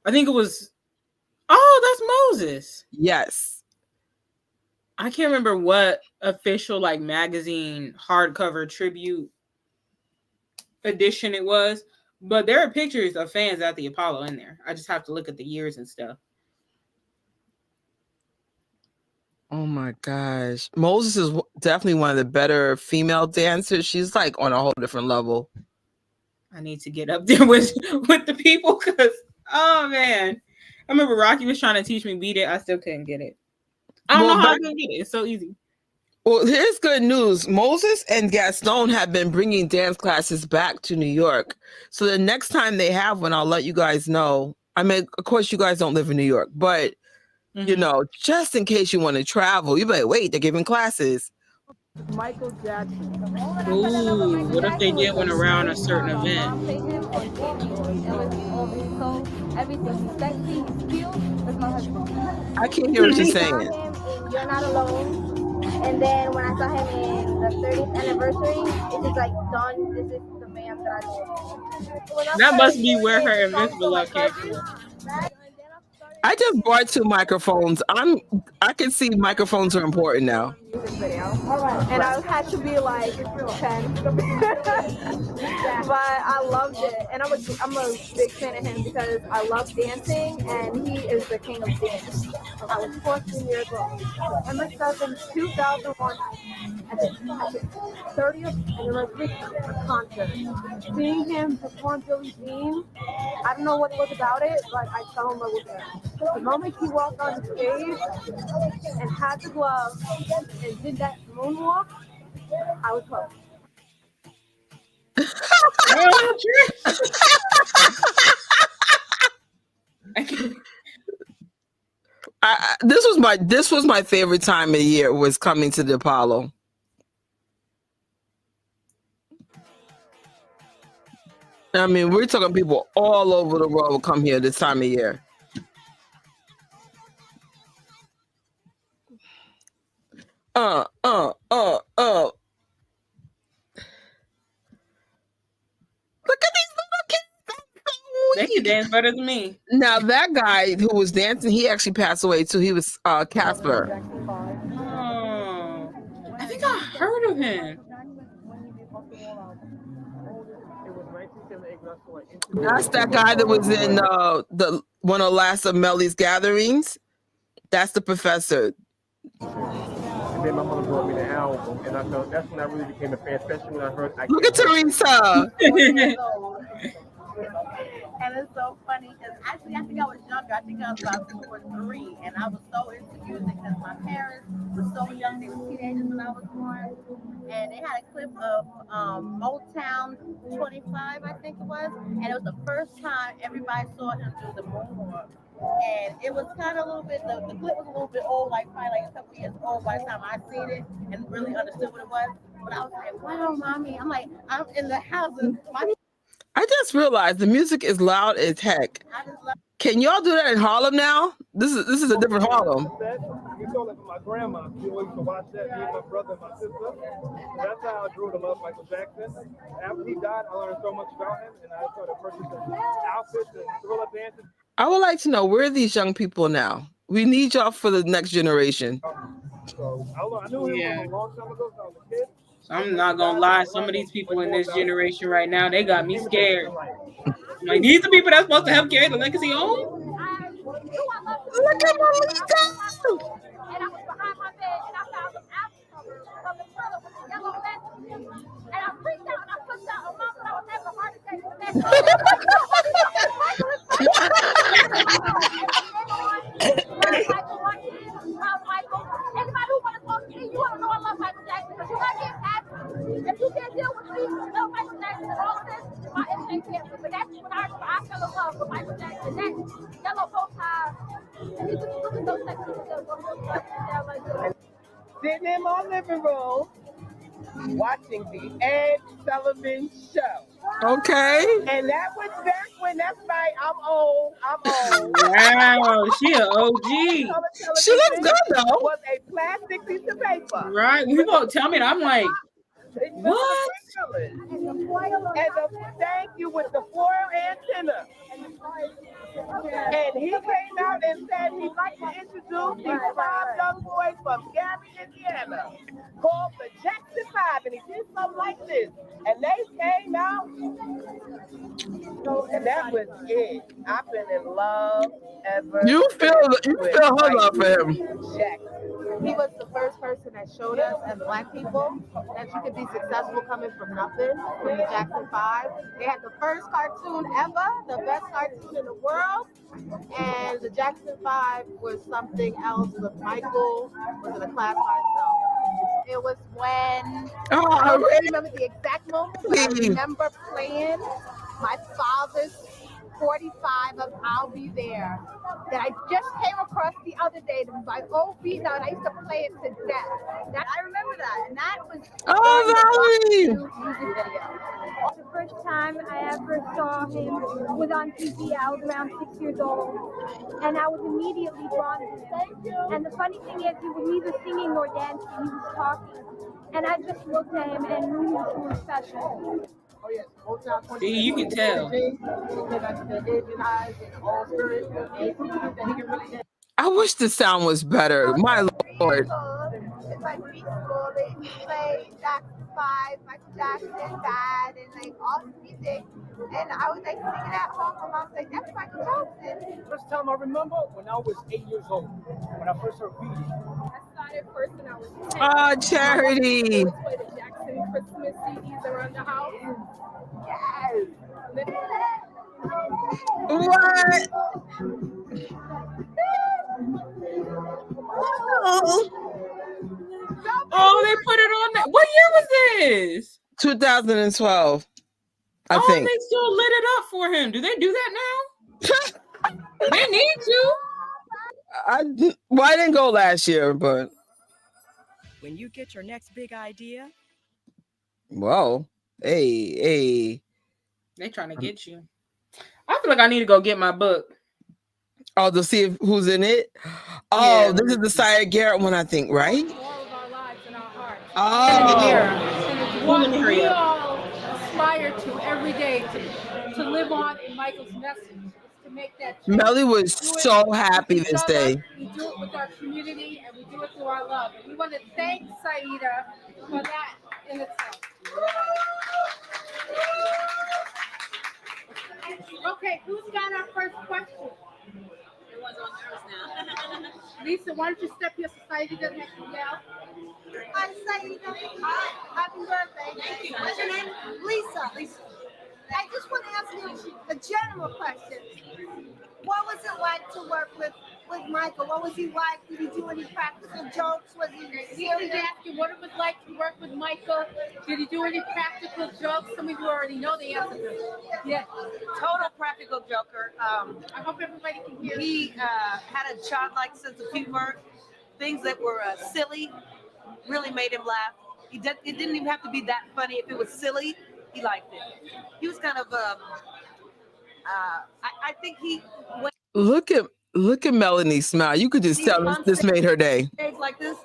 I think it was, oh, that's Moses. Yes. I can't remember what official like magazine hardcover tribute edition it was, but there are pictures of fans at the Apollo in there. I just have to look at the years and stuff. Oh my gosh. Moses is definitely one of the better female dancers. She's like on a whole different level. I need to get up there with the people because, oh man. I remember Rocky was trying to teach me beat it. I still couldn't get it. I don't know how I can get it. It's so easy. Well, here's good news. Moses and Gaston have been bringing dance classes back to New York. So the next time they have one, I'll let you guys know. I mean, of course, you guys don't live in New York, but, you know, just in case you want to travel, you'll be like, wait, they're giving classes. Michael Jackson. Ooh, what if they did one around a certain event? I can't hear what you're saying. You're Not Alone. And then when I saw him in the 30th anniversary, it's just like, Dawn, this is the man that I love. That must be where her Invincible Love came from. I just bought 2 microphones. I can see microphones are important now. And I had to be like 10. But I loved it. And I'm a big fan of him because I love dancing and he is the king of dance. I was 14 years old. I must have been 2001 at the 30th anniversary concert. Seeing him perform Billie Jean, I don't know what it was about it, but I fell in love with him. The moment he walked on the stage and had the glove and did that moonwalk, I was hooked. This was my favorite time of the year, was coming to the Apollo. I mean, we're talking people all over the world come here this time of year. Look at these little kids. They can dance better than me. Now that guy who was dancing, he actually passed away too. He was Casper. Oh, I think I heard of him. That's that guy that was in the one of the last of Mellie's gatherings. That's the professor. And then my mother brought me the album, and I felt that's when I really became a fan, especially when I heard I Look at Teresa. And it's so funny because actually I think I was younger. I think I was about 2 or 3, and I was so into music because my parents were so young. They were teenagers when I was born, and they had a clip of Motown 25, I think it was, and it was the first time everybody saw him do the moonwalk. And it was kind of a little bit, the clip was a little bit old, like probably like a couple years old by the time I seen it and really understood what it was. But I was like, wow, mommy. I'm like, I'm in the house and I just realized the music is loud as heck. Can y'all do that in Harlem now? This is a different Harlem. You told it from my grandma. She always used to watch that, me and my brother and my sister. That's how I grew to love Michael Jackson. After he died, I learned so much about him, and I started purchasing outfits and thriller dances. I would like to know, where are these young people now? We need y'all for the next generation. So I knew him from a long time ago, so I was a kid. I'm not gonna lie, some of these people in this generation right now, they got me scared. Like, these are people that's supposed to help carry the legacy on? Look at Melissa! And I was behind my bed and I found some apple cover of the trailer with the yellow letters. And I freaked out and I flipped out. My mom said I was having a heart attack from that. Michael, anybody who want to talk to me, you want to know I love Michael Jackson. Because you're not getting past me. If you can't deal with me, no Michael Jackson and all of this, my instinct can't. But that's when I fell in love with Michael Jackson. That yellow bow tie. And he just looking so sexy with those like sitting in my living room watching the Ed Sullivan Show. Okay. And that was back when, that's right, I'm old. Wow, she an OG. She looks good though. Was a plastic piece of paper. Right. When people tell me that, I'm like, what? And thank you with the foil antenna. And he came out and said he'd like to introduce these 5 young boys from Gary, Indiana, called the Jackson 5, and he did something like this. And they came out, and that was it. I've been in love ever. You feel her love for him. Jackson. He was the first person that showed us as Black people that you could be successful coming from nothing, from the Jackson 5. They had the first cartoon ever, the best cartoon in the world, and the Jackson 5 was something else. With Michael was in a class by himself. It was when, I don't remember the exact moment, but I remember playing my father's 45 of I'll Be There that I just came across the other day. It was my old beat now, and I used to play it to death. I remember that, and that was Valerie! Music video. The first time I ever saw him was on TV. I was around 6 years old, and I was immediately drawn to him. And the funny thing is, he was neither singing nor dancing, he was talking. And I just looked at him and knew he was someone special. See, you can tell. I wish the sound was better. My Lord. In my preschool, they play Jackson 5, Michael Jackson, Dad, and like all the music. And I was like singing at home. My mom's like, that's Michael Jackson. First time I remember when I was 8 years old, when I first heard reading. I started first when I was 10. Oh, Charity. I play the Jackson Christmas CDs around the house. Yes. What? Oh, they put it on there. What year was this? 2012. I think. They still lit it up for him. Do they do that now? They need to. I didn't go last year, but. When you get your next big idea. Whoa. Hey. They trying to get you. I feel like I need to go get my book. Oh, to see who's in it? Oh, yeah. This is the Sire Garrett one, I think, right? All of our lives in our hearts. Oh. And it's what we all aspire to every day, to live on in Michael's message. To make that change. Mellie was so happy this day. We do it with our community and we do it through our love. And we want to thank Saida for that in itself. Okay, who's got our first question? Everyone's on nerves now. Lisa, why don't you step your society doesn't have to yell? Hi, Saida. Hi. Happy birthday. Thank you. What's your name? Lisa. Lisa. I just want to ask you a general question. What was it like to work with Michael? What was he like? Did he do any practical jokes? Was he serious? Ask you what it was like to work with Michael. Did he do any practical jokes? Some of you already know the answer to this. Yeah. Total practical joker. I hope everybody can hear. He had a childlike sense of humor. Things that were silly really made him laugh. It didn't even have to be that funny. If it was silly, he liked it. He was kind of I think he went. Look at Melanie smile. You could just tell this made her day. Like this,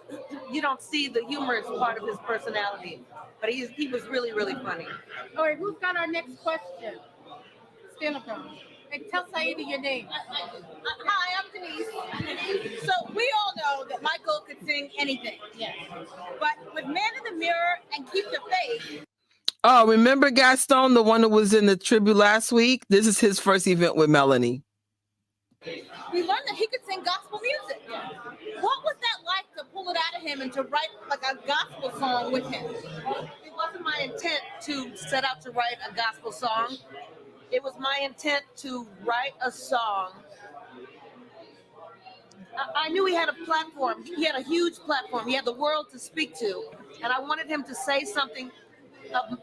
you don't see the humorous part of his personality, but he was really, really funny. All right, who's got our next question? Stand up, girl. Hey, tell Saida your name. Hi, I'm Denise. So we all know that Michael could sing anything. Yes. But with Man in the Mirror and Keep the Faith. Oh, remember Gaston, the one that was in the tribute last week? This is his first event with Melanie. We learned that he could sing gospel music. What was that like to pull it out of him and to write like a gospel song with him? It wasn't my intent to set out to write a gospel song. It was my intent to write a song. I knew he had a platform. He had a huge platform. He had the world to speak to. And I wanted him to say something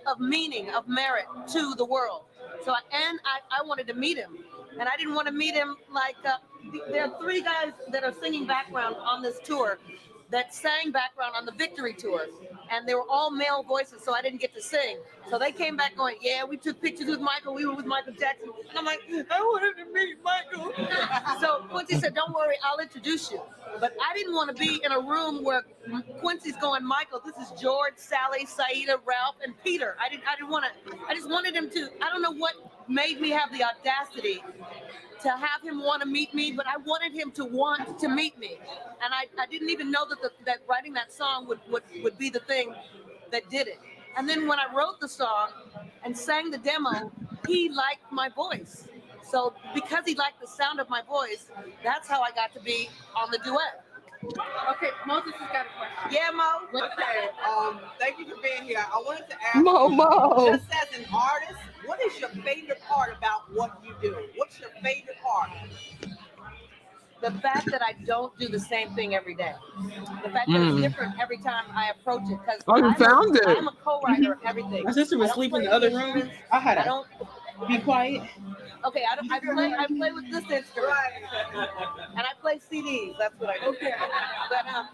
of meaning, of merit to the world. So, I wanted to meet him. And I didn't want to meet him like, there are 3 guys that are singing background on this tour that sang background on the Victory tour. And they were all male voices, so I didn't get to sing. So they came back going, yeah, we took pictures with Michael. We were with Michael Jackson. And I'm like, I wanted to meet Michael. So Quincy said, don't worry, I'll introduce you. But I didn't want to be in a room where Quincy's going, Michael, this is George, Sally, Saida, Ralph, and Peter. I didn't want to, I just wanted him to, I don't know what made me have the audacity to have him want to meet me, but I wanted him to want to meet me. And I didn't even know that writing that song would be the thing that did it. And then when I wrote the song and sang the demo, he liked my voice. So because he liked the sound of my voice, that's how I got to be on the duet. Okay, Moses has got a question. Yeah, Mo. Okay, thank you for being here. I wanted to ask Mo. just as an artist, what is your favorite part about what you do? What's your favorite part? The fact that I don't do the same thing every day. The fact that it's different every time I approach it. Because I'm a co-writer of everything. My sister was asleep in the other room. I don't be quiet. Okay, I play with this instrument, and I play CDs. That's what I do. Okay.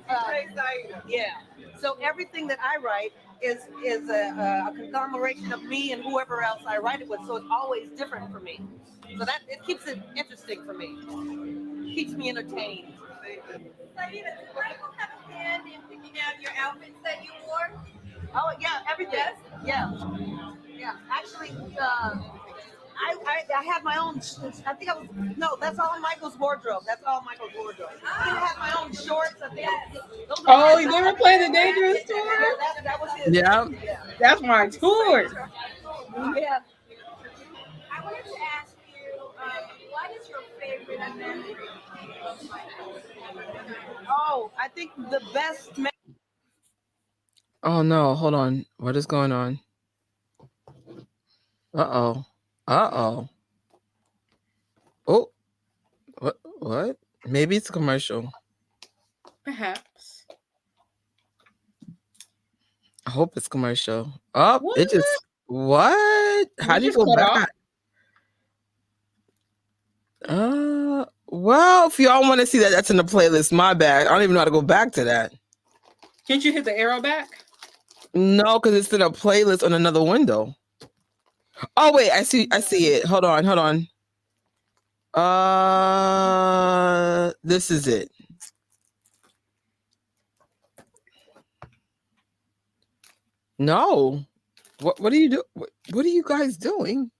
But yeah. So everything that I write is a conglomeration of me and whoever else I write it with. So it's always different for me. So that it keeps it interesting for me. Keeps me entertained. Saida, did Michael have a hand in picking out your outfits that you wore? Oh yeah, everything. Yes? Yeah. Actually, I had my own. I think that's all Michael's wardrobe. That's all Michael's wardrobe. I had my own shorts. Oh, you never played the Dangerous tour? Yeah, that was his. Yeah. That's my tour. Yeah. I wanted to ask you, what is your favorite memory of Michael? Oh, I think the best. Oh no, hold on. What is going on? Uh-oh. Uh-oh. Oh. What? Maybe it's a commercial. Perhaps. I hope it's commercial. Oh, What? it just what? How do you go back? Well, if y'all want to see that, that's in the playlist. My bad. I don't even know how to go back to that. Can't you hit the arrow back? No, because it's in a playlist on another window. Oh wait, I see it. Hold on. This is it. No. What are you do? What are you guys doing?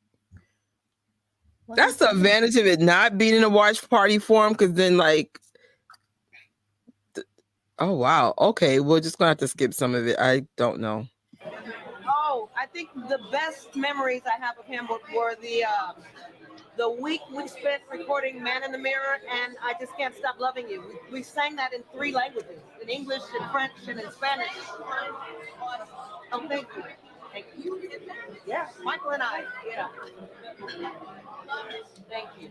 That's the advantage of it not being in a watch party forum, because then like oh wow. Okay, we're just gonna have to skip some of it. I don't know. Oh, I think the best memories I have of him were the the week we spent recording Man in the Mirror and I Just Can't Stop Loving You. We sang that in 3 languages, in English, in French, and in Spanish. Oh, thank you. Thank you. Yeah, Michael and I. Yeah. Thank you.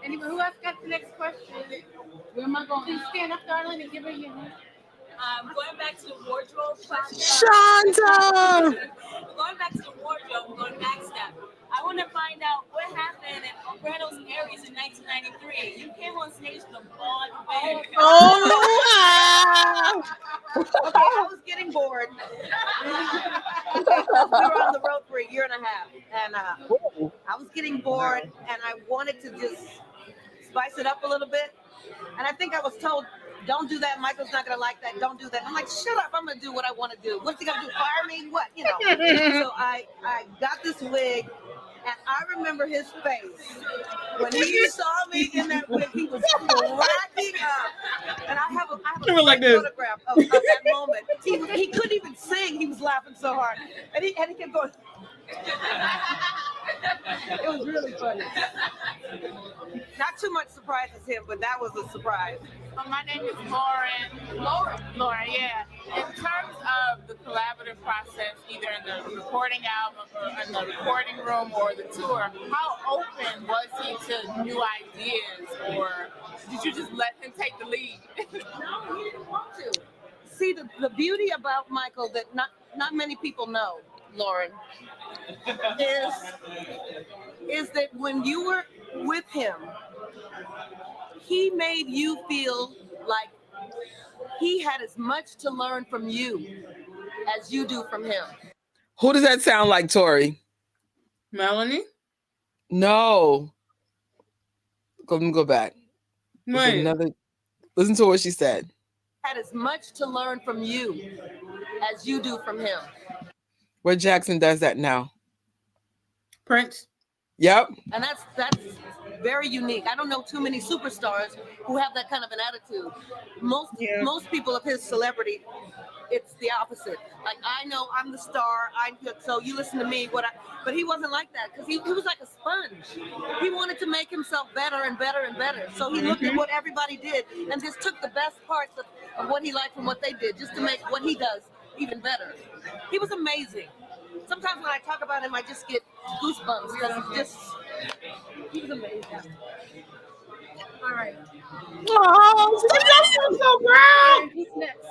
Anybody who else got the next question? Where am I going? Please stand up, darling, and give her your hand. Going back to the wardrobe question. Shanta! Going back to the wardrobe, going back step. I want to find out what happened in Buenos Aires in 1993. You came on stage with a blonde wig. Oh, Okay, I was getting bored. We were on the road for a year and a half, and I was getting bored, and I wanted to just spice it up a little bit. And I think I was told, don't do that. Michael's not going to like that. Don't do that. I'm like, shut up. I'm going to do what I want to do. What's he going to do? Fire me? What? You know. So I got this wig, and I remember his face. When he saw me in that wig, he was cracking up. And I have a like great this. photograph of that moment. He couldn't even sing. He was laughing so hard. And he kept going. It was really funny. Not too much surprises him, but that was a surprise. My name is Lauren. Lauren, yeah. In terms of the collaborative process, either in the recording album or in the recording room or the tour, how open was he to new ideas, or did you just let him take the lead? No, he didn't want to. See, the beauty about Michael that not many people know, Lauren, is that when you were with him, he made you feel like he had as much to learn from you as you do from him. Who does that sound like, Tori? Melanie? No. Let me go back. Wait. Listen to what she said. Had as much to learn from you as you do from him. Where Jackson does that now. Prince. Yep. And that's very unique. I don't know too many superstars who have that kind of an attitude. Most people of his celebrity, it's the opposite. Like, I know I'm the star, so you listen to me. But he wasn't like that, because he was like a sponge. He wanted to make himself better and better and better. So he looked at what everybody did and just took the best parts of what he liked from what they did, just to make what he does even better. He was amazing. Sometimes when I talk about him, I just get goosebumps, because he was amazing. All right. Oh, you're so proud. Who's next?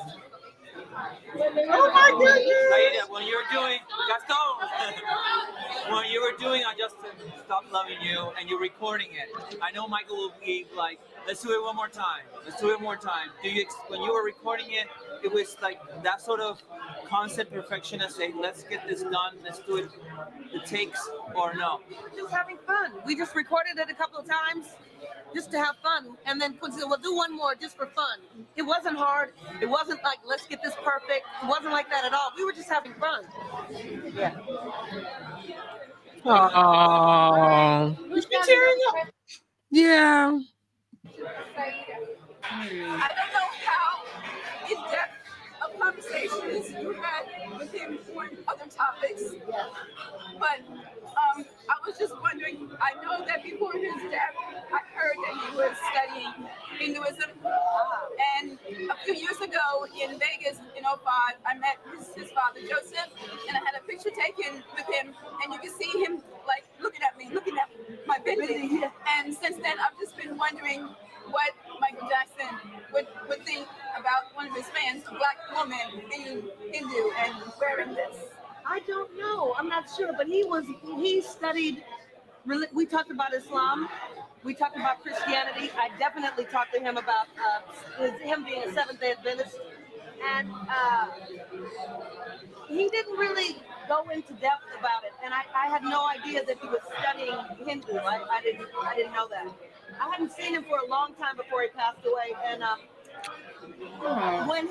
Oh my goodness. When you were doing when you were doing I Just Stop Loving You and you're recording it, I know Michael will be like, let's do it one more time. Let's do it one more time. When you were recording it, it was like that sort of concept perfectionist saying, let's get this done, let's do it, the takes, or no? Just having fun. We just recorded it a couple of times just to have fun. And then Quincy said, we'll do one more just for fun. It wasn't hard. It wasn't like, let's get this perfect. It wasn't like that at all. We were just having fun. Yeah. Oh. Yeah. I don't know how in-depth of conversations you had with him on other topics, but I was just wondering, I know that before his death, I heard that he was studying Hinduism, and a few years ago in Vegas in 2005, I met his father, Joseph, and I had a picture taken with him, and you can see him like looking at my bending, and since then I've just been wondering what Michael Jackson would think about one of his fans, a black woman being Hindu and wearing this. I don't know. I'm not sure, but he studied. We talked about Islam. We talked about Christianity. I definitely talked to him about him being a Seventh-day Adventist, and he didn't really go into depth about it. And I had no idea that he was studying Hindu. I didn't know that. I hadn't seen him for a long time before he passed away, and. When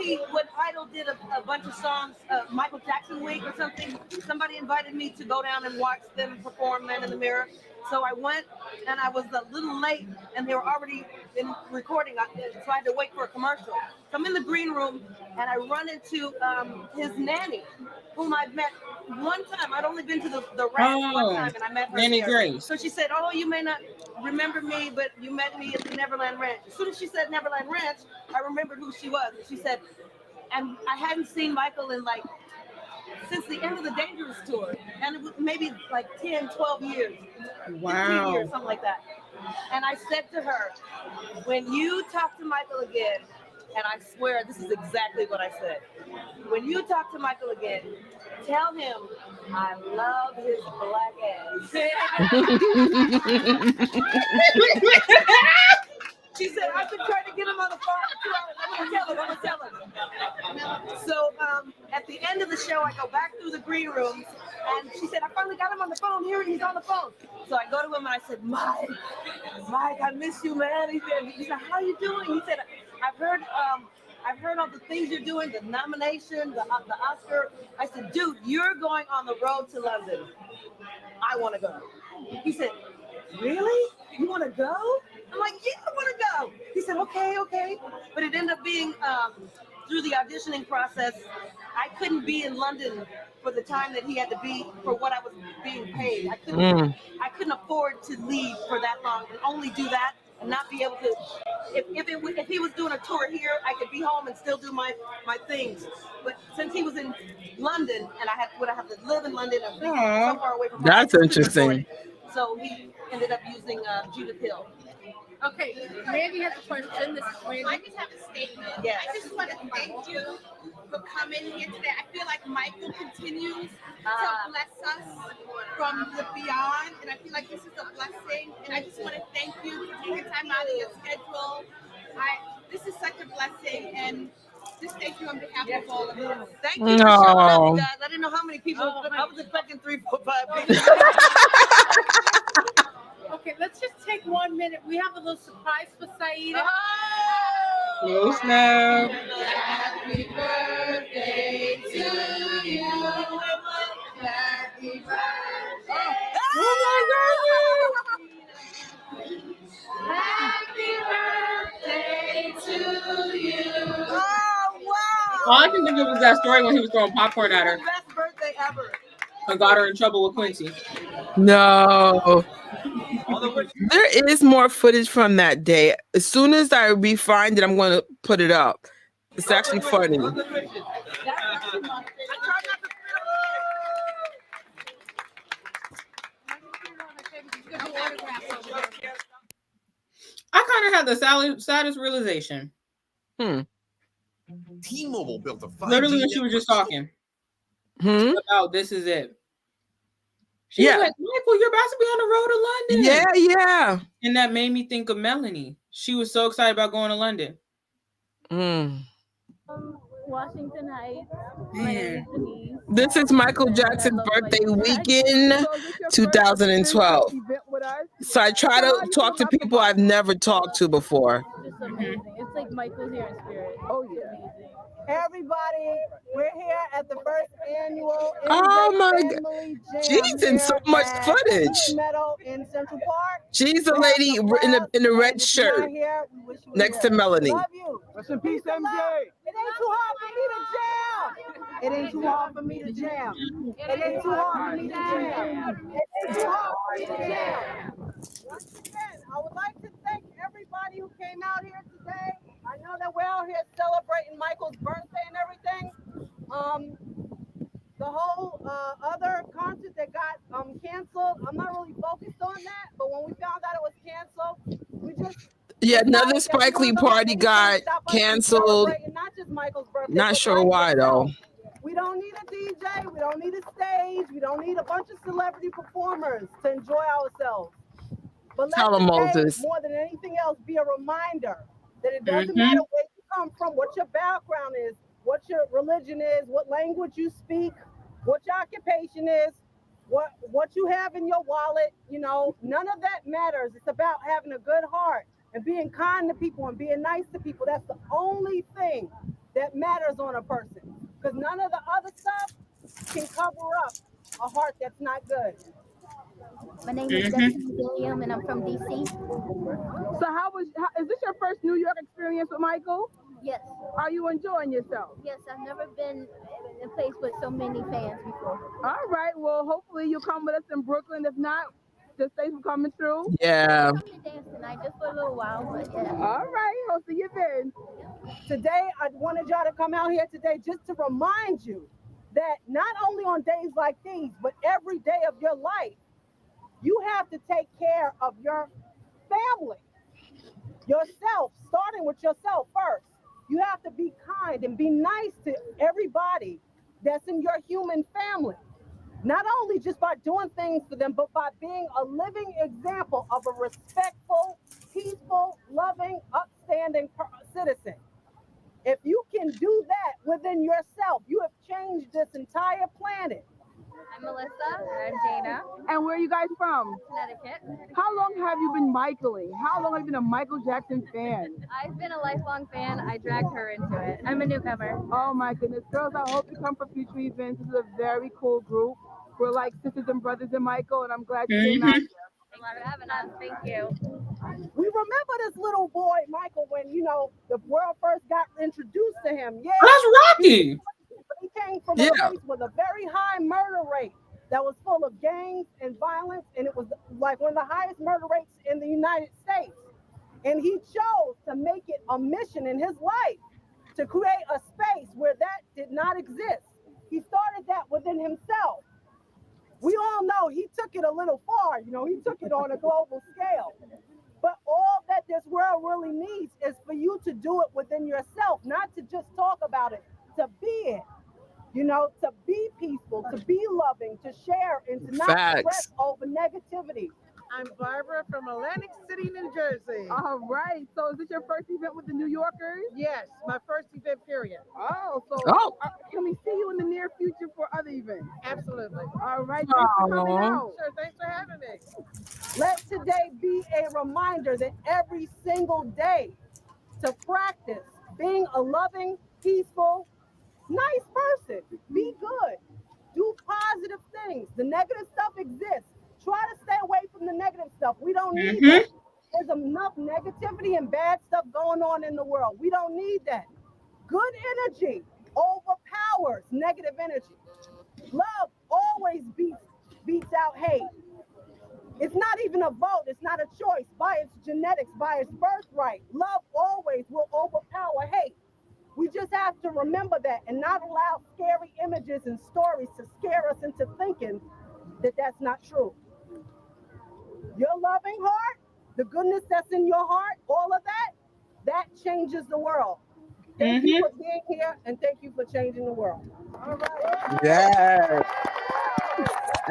Idol did a bunch of songs, Michael Jackson Week or something, somebody invited me to go down and watch them perform Men in the Mirror, So I went, and I was a little late, and they were already in recording, so I had to wait for a commercial. So I'm in the green room, and I run into his nanny, whom I've met one time. I'd only been to the ranch one time, and I met her Nanny there. Grace. So she said, "Oh, you may not remember me, but you met me at the Neverland Ranch." As soon as she said Neverland Ranch, I remembered who she was. And she said, and I hadn't seen Michael in like since the end of the Dangerous tour, and it was maybe like 10, 12 years, 15 years, something like that. And I said to her, when you talk to Michael again, and I swear this is exactly what I said, when you talk to Michael again, tell him I love his black ass. She said, I've been trying to get him on the phone for 2 hours. I'm gonna tell him. So at the end of the show, I go back through the green rooms, and she said, I finally got him on the phone. Here, he's on the phone. So I go to him and I said, Mike, I miss you, man. He said, how are you doing? He said, I've heard all the things you're doing, the nomination, the Oscar. I said, dude, you're going on the road to London. I want to go. He said, really? You want to go? I'm like, yeah, I want to go. He said, okay. But it ended up being through the auditioning process, I couldn't be in London for the time that he had to be for what I was being paid. I couldn't afford to leave for that long and only do that and not be able to. If he was doing a tour here, I could be home and still do my things. But since he was in London and I would have to live in London and be so far away from home, That's interesting. so he ended up using Judith Hill. Okay, Randy has a question. This is Randy. I just have a statement. Yes. I just want to thank you for coming here today. I feel like Michael continues to bless us from the beyond, and I feel like this is a blessing. And I just want to thank you for taking time out of your schedule. This is such a blessing, and just thank you on behalf of all of us. Thank you for showing up, guys. I didn't know how many people. I was expecting 3, 4, 5 people. Okay, let's just take 1 minute. We have a little surprise for Saida. No snap. Happy birthday to you. Happy birthday. Oh my God. Happy birthday to you. Oh, wow. All I can think of was that story when he was throwing popcorn at her. Best birthday ever. And got her in trouble with Quincy. No. There is more footage from that day. As soon as I refind it, I'm going to put it up. It's actually funny. I kind of had the saddest realization. T-Mobile built a 5G Literally when she was just talking about this is it. She was like, Michael, you're about to be on the road to London. Yeah. And that made me think of Melanie. She was so excited about going to London. Washington Heights. Man. This is Michael Jackson's birthday weekend, 2012. So I try to talk to people I've never talked to before. It's amazing. It's like Michael's here in spirit. Oh, yeah. Everybody, we're here at the first annual Oh my God. Jam Jeez, and so much footage. Meadow in Central Park. She's the lady in the red shirt next to Melanie. Love you. Rest in peace, MJ. It ain't too hard for me to jam. It ain't too hard for me to jam. It ain't too hard for me to jam. It ain't too hard for me to jam. Once again, I would like to thank everybody who came out here today. I know that we're out here celebrating Michael's birthday and everything. The whole other concert that got canceled, I'm not really focused on that, but when we found out it was canceled, we just another Spike Lee party got canceled. Not just Michael's birthday. Not sure why though. We don't need a DJ, we don't need a stage, we don't need a bunch of celebrity performers to enjoy ourselves. But let Moses. more than anything else be a reminder that it doesn't matter where you come from, what your background is, what your religion is, what language you speak, what your occupation is, what you have in your wallet, none of that matters. It's about having a good heart and being kind to people and being nice to people. That's the only thing that matters on a person, because none of the other stuff can cover up a heart that's not good. My name is Destiny William, and I'm from DC. So is this your first New York experience with Michael? Yes. Are you enjoying yourself? Yes, I've never been in a place with so many fans before. All right. Well, hopefully you'll come with us in Brooklyn. If not, just thanks for coming through. Yeah. I'm coming to dance tonight just for a little while, but yeah. All right. I'll see you then. Today, I wanted y'all to come out here today just to remind you that not only on days like these, but every day of your life, you have to take care of your family, yourself, starting with yourself first. You have to be kind and be nice to everybody that's in your human family. Not only just by doing things for them, but by being a living example of a respectful, peaceful, loving, upstanding citizen. If you can do that within yourself, you have changed this entire planet. I'm Melissa. I'm Dana. And where are you guys from? Connecticut. How long have you been Michaeling? How long have you been a Michael Jackson fan? I've been a lifelong fan. I dragged her into it. I'm a newcomer. Oh my goodness. Girls, I hope you come for future events. This is a very cool group. We're like sisters and brothers in Michael, and I'm glad you came out here. Thanks for having us. Thank you. We remember this little boy, Michael, when, the world first got introduced to him. Yeah. That's Rocky. He came from a place with a very high murder rate that was full of gangs and violence, and it was like one of the highest murder rates in the United States. And he chose to make it a mission in his life to create a space where that did not exist. He started that within himself. We all know he took it a little far, he took it on a global scale. But all that this world really needs is for you to do it within yourself, not to just talk about it, to be it. To be peaceful, to be loving, to share, and to not stress over negativity. I'm Barbara from Atlantic City, New Jersey. All right. So is this your first event with the New Yorkers? Yes, my first event, period. Can we see you in the near future for other events? Absolutely. All right. Thanks for coming out. Sure, thanks for having me. Let today be a reminder that every single day to practice being a loving, peaceful, nice person. Be good. Do positive things. The negative stuff exists. Try to stay away from the negative stuff. We don't need that. There's enough negativity and bad stuff going on in the world. We don't need that. Good energy overpowers negative energy. Love always beats out hate. It's not even a vote. It's not a choice. By its genetics, by its birthright, love always will overpower hate. We just have to remember that and not allow scary images and stories to scare us into thinking that that's not true. Your loving heart, the goodness that's in your heart, all of that changes the world. Thank you for being here, and thank you for changing the world. All right. Yes.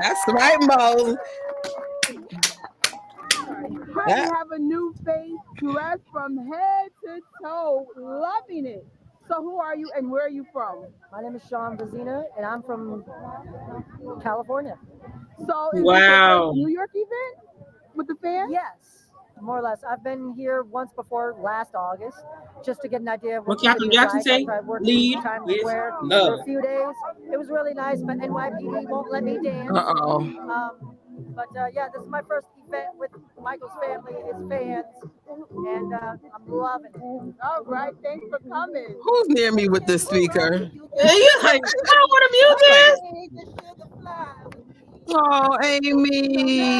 That's right, Mo. We have a new face, dressed from head to toe, loving it. So who are you and where are you from? My name is Sean Brazina, and I'm from California. So is this your New York event with the fans? Yes, more or less. I've been here once before last August, just to get an idea of what Captain Jackson say. Lead is love. For a few days. It was really nice, but NYPD won't let me dance. But this is my first event with Michael's family, his fans, and I'm loving it. All right, thanks for coming. Who's near me with the speaker? You're like, I don't want to mute this. Oh, Amy.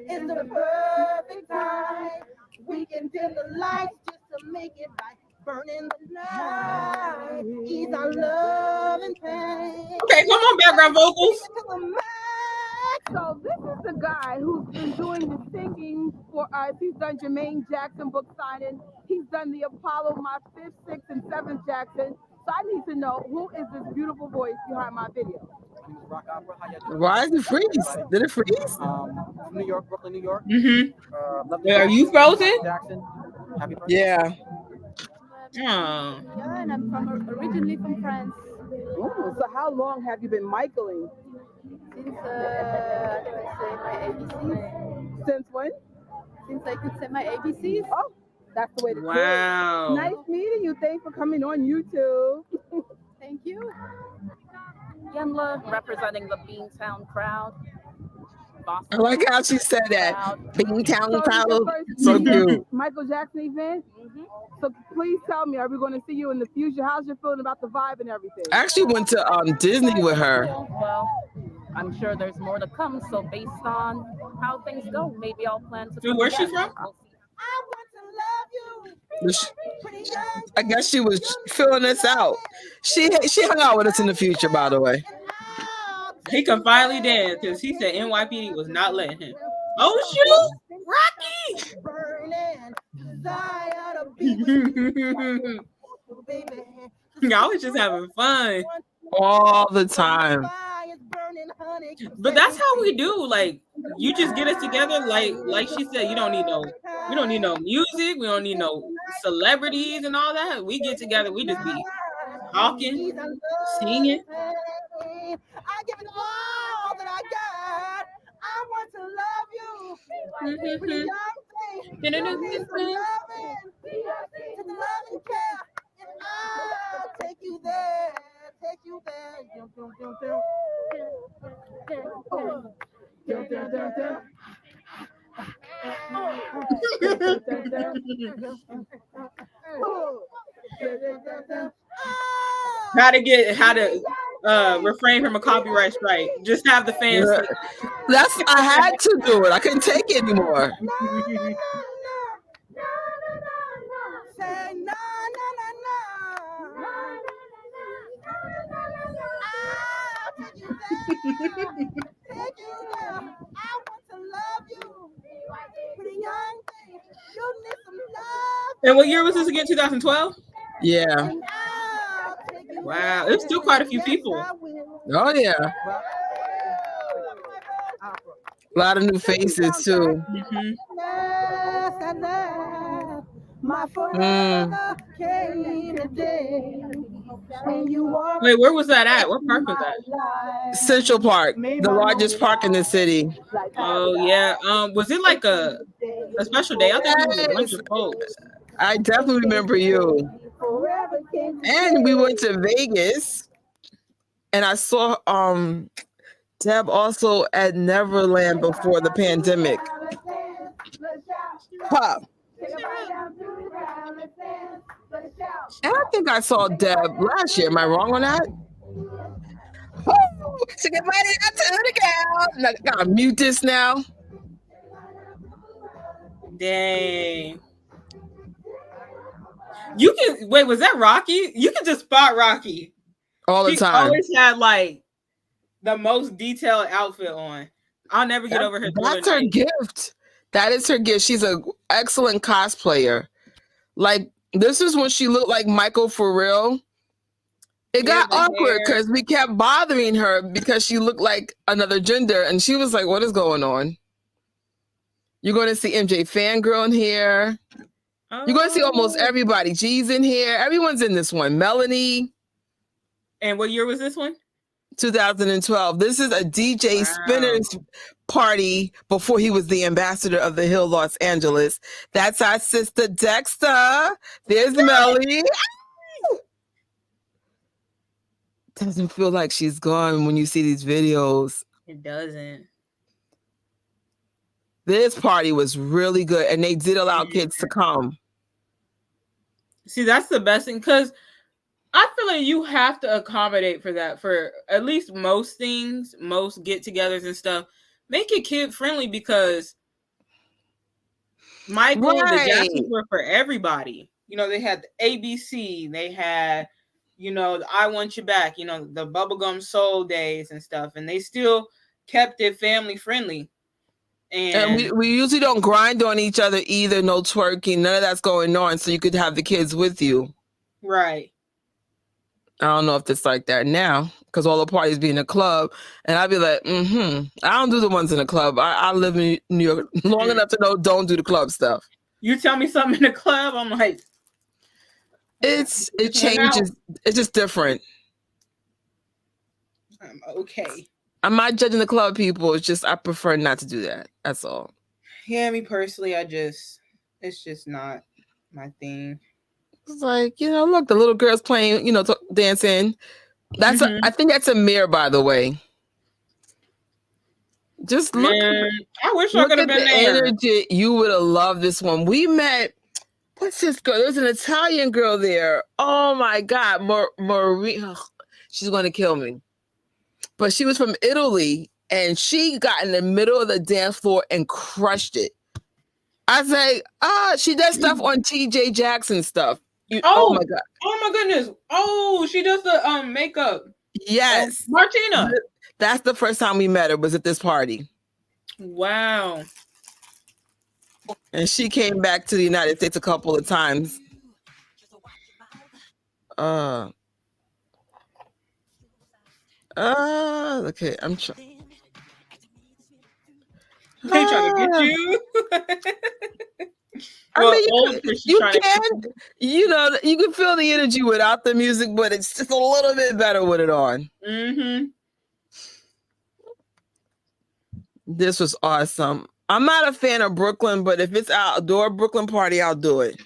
It's the perfect time. We can dim the lights just to make it right. Burning the night. Ease our love and pain. Okay, come on, background vocals. So this is the guy who's been doing the singing for us. He's done Jermaine Jackson book signing. He's done the Apollo, my 5th, 6th, and 7th Jackson. So I need to know, who is this beautiful voice behind my video? Why is it freeze? Did it freeze? From New York, Brooklyn, New York. Are you frozen? Jackson. Happy birthday. Yeah. Yeah, and I'm originally from France. Ooh, so how long have you been Michaeling? Since how do I say my ABCs? Since when? Since I could say my ABCs. Oh, that's the way to do it. Wow. Nice meeting you. Thanks for coming on YouTube. Thank you. Yenla, representing the Beantown crowd. Boston. I like how she said that. Beantown So crowd. this your first So cute. Michael Jackson event? So please tell me, are we going to see you in the future? How's your feeling about the vibe and everything? I actually went to Disney with her. Well, I'm sure there's more to come. So based on how things go, maybe I'll plan to. Dude, where's she from? We'll see. I guess she was filling us out. She hung out with us in the future, by the way. He can finally dance because he said NYPD was not letting him. Oh shoot, Rocky! Y'all was just having fun all the time. But that's how we do. Like, you just get us together. Like she said, we don't need no music. We don't need no celebrities and all that. We get together. We just be talking, singing. I give it all that I got. I want to love you. Pretty young thing. You need some loving. Just love and care. And I'll take you there. Take you there. Dum, dum, dum, dum. Dum, dum, dum, dum. How to refrain from a copyright strike. Just have the fans. Yeah. I had to do it. I couldn't take it anymore. Say no, no, no, no. I'll take you there. Take you there. I want to love you. Pretty young thing. You need some love. And what year was this again? 2012? Yeah. Wow, there's still quite a few people. Oh yeah. A lot of new faces too. Wait, where was that at? What park was that? Central Park, the largest park in the city. Oh yeah. Was it like a special day? I think it was a bunch of folks. I definitely remember you. And we went to Vegas, and I saw Deb also at Neverland before the pandemic. Pop. And I think I saw Deb last year. Am I wrong on that? Oh, she get ready to the girl. I gotta mute this now. Dang. You can wait. Was that Rocky? You can just spot Rocky all the she time. Always had like the most detailed outfit on. I'll never get over her. That's her gift. That is her gift. She's an excellent cosplayer. Like, this is when she looked like Michael for real. It got awkward because we kept bothering her because she looked like another gender, and she was like, "What is going on?" You're going to see MJ Fangirl in here. You're going to see almost everybody. G's in here. Everyone's in this one. Melanie. And what year was this one? 2012. This is a DJ Spinner's party before he was the ambassador of the Hill, Los Angeles. That's our sister Dexter. There's Melly. Doesn't feel like she's gone when you see these videos. It doesn't. This party was really good, and they did allow kids to come. See, that's the best thing, because I feel like you have to accommodate for that for at least most things, most get-togethers and stuff. Make it kid-friendly, because Michael, the Jacksons were for everybody. You know, they had the ABC, they had, you know, the I Want You Back, you know, the Bubblegum Soul days and stuff, and they still kept it family-friendly. And we usually don't grind on each other either. No twerking, none of that's going on. So you could have the kids with you. Right. I don't know if it's like that now because all the parties be in a club. And I'd be like, I don't do the ones in the club. I live in New York long enough to know don't do the club stuff. You tell me something in the club, I'm like, it changes. It's just different. I'm okay. I'm not judging the club people. It's just I prefer not to do that. That's all. Yeah, me personally, it's just not my thing. It's like, you know, look, the little girl's playing, you know, dancing. That's I think that's a mirror, by the way. Just look. Man, I wish I Look could at have been the there. energy. You would have loved this one. We met. What's this girl? There's an Italian girl there. Oh my God, Marie. She's going to kill me. But she was from Italy, and she got in the middle of the dance floor and crushed it. I say, she does stuff on TJ Jackson stuff. Oh my God. Oh my goodness. Oh, she does the makeup. Yes. Martina. That's the first time we met her, was at this party. Wow. And she came back to the United States a couple of times. Okay, I'm trying. They trying to get you. I mean, you can feel the energy without the music, but it's just a little bit better with it on. Mm-hmm. This was awesome. I'm not a fan of Brooklyn, but if it's outdoor Brooklyn party, I'll do it.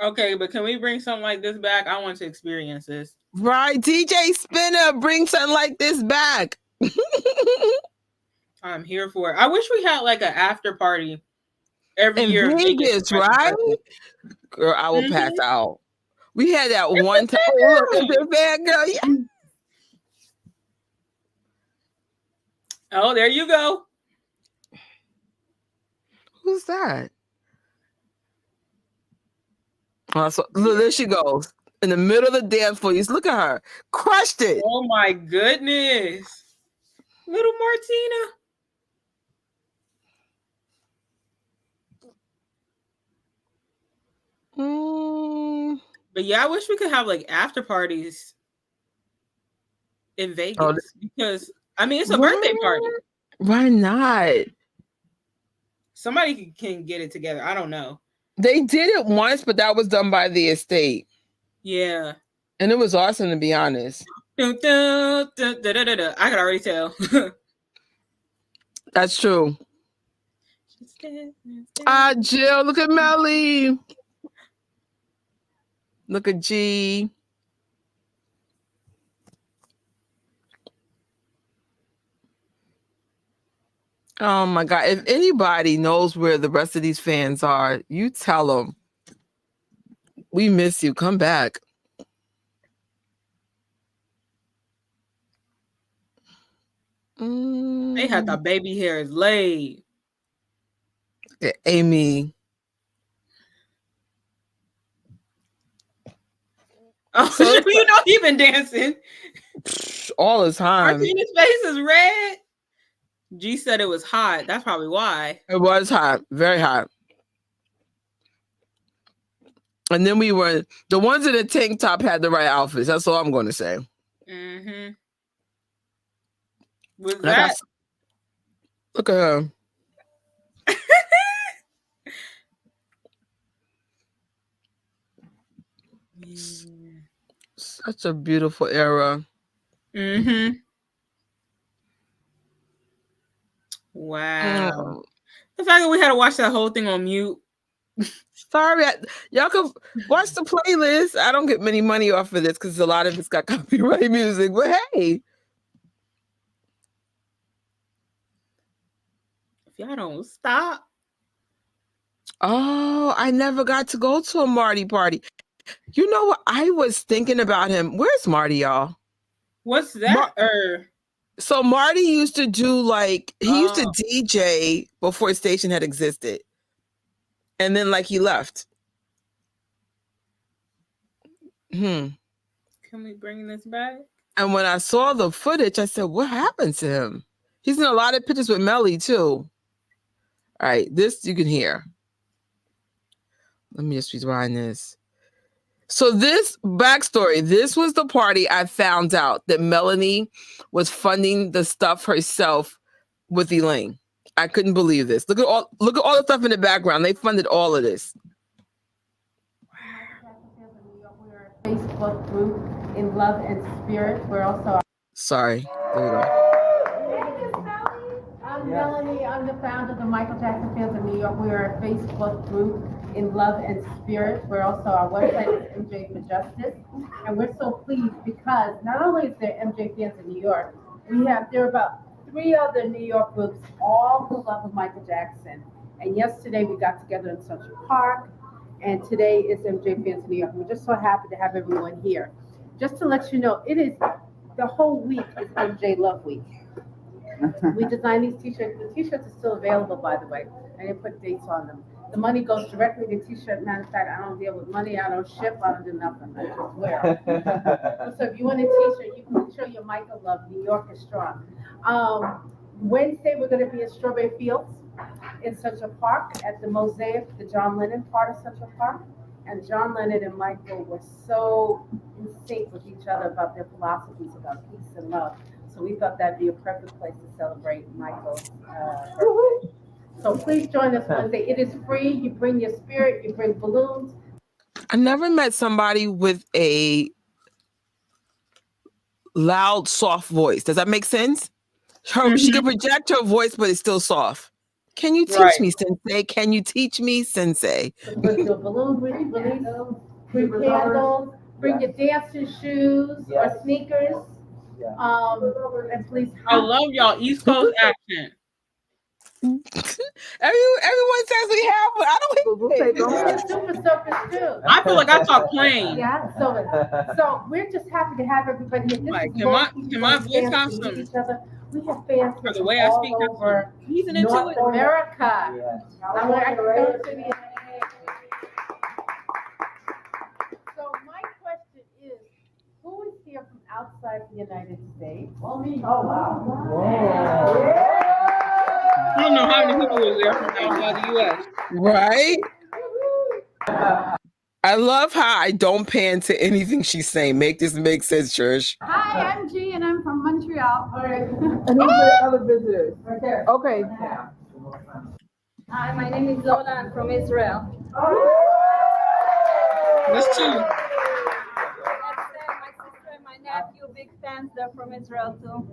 Okay, but can we bring something like this back? I want to experience this. Right, DJ Spinner, bring something like this back. I'm here for it. I wish we had like an after party every year. In Vegas, right? Girl, I will pass out. We had that one time. Look, the bad girl. Yeah. Oh, there you go. Who's that? So look, there she goes. In the middle of the dance floor. Look at her. Crushed it. Oh my goodness. Little Martina. But yeah, I wish we could have like after parties in Vegas because I mean it's a birthday party. Why not? Somebody can get it together. I don't know. They did it once, but that was done by the estate. Yeah. And it was awesome, to be honest. I can already tell. That's true. Jill, look at Mellie. Look at G. Oh my God. If anybody knows where the rest of these fans are, you tell them. We miss you. Come back. They had the baby hairs laid. Look at Amy. Oh, so you know he been dancing all the time. Martina's face is red. G said it was hot. That's probably why. It was hot. Very hot. And then we were, the ones in the tank top had the right outfits. That's all I'm going to say. Mm-hmm. Was that? Look at her. Such a beautiful era. Mm-hmm. Wow. The fact that we had to watch that whole thing on mute. Sorry, y'all can watch the playlist. I don't get many money off of this because a lot of it's got copyright music. But hey, if y'all don't stop. Oh, I never got to go to a Marty party. You know what? I was thinking about him. Where's Marty, y'all? What's that? So Marty used to do he used to DJ before station had existed. And then he left. Can we bring this back? And when I saw the footage, I said, what happened to him? He's in a lot of pictures with Mellie too. All right, this you can hear. Let me just rewind this. So this backstory, this was the party I found out that Melanie was funding the stuff herself with Elaine. I couldn't believe this. Look at all the stuff in the background. They funded all of this. Facebook group in Love and Spirit. We're also. Sorry. There you go. I'm Melanie. I'm the founder of the Michael Jackson Fans of New York. We are a Facebook group in Love and Spirit. We're also, our website is MJ4Justice. And we're so pleased because not only is there MJ Fans in New York, there are about 3 other New York groups, all for love of Michael Jackson. And yesterday we got together in Central Park, and today is MJ Fans New York. We're just so happy to have everyone here. Just to let you know, it is the whole week is MJ Love Week. We designed these t-shirts. The t-shirts are still available, by the way. I didn't put dates on them. The money goes directly to t-shirt manufacturer. I don't deal with money. I don't ship. I don't do nothing. I just wear them. So if you want a t-shirt, you can show your Michael love. New York is strong. Wednesday, we're going to be in Strawberry Fields in Central Park at the Mosaic, the John Lennon part of Central Park. And John Lennon and Michael were so in sync with each other about their philosophies about peace and love. So we thought that'd be a perfect place to celebrate Michael's birthday. So please join us Wednesday. It is free. You bring your spirit. You bring balloons. I never met somebody with a loud, soft voice. Does that make sense? She can project her voice, but it's still soft. Can you teach me, Sensei? Can you teach me, Sensei? Bring your balloons, bring candles, bring your dancing shoes or sneakers. And please. I love y'all East Coast accent. Everyone says we have, but I don't hear it. Super soakers too. I feel like I talk plain. Yeah, so we're just happy to have everybody here. This Like, is can my voice have some? Each other. We have fans For the way I speak, over he's into North it. America. So my question is, who is here from outside the United States? Oh, me. Oh, wow. I don't know how many people was there from outside the U.S. Right? I love how I don't pan to anything she's saying. Make this make sense, Church. Hi, I'm G, and I'm from Montreal. All right. And who's the other visitors? Okay. Hi, my name is Lola. I'm from Israel. That's two. My sister and my nephew, big fans. They're from Israel too.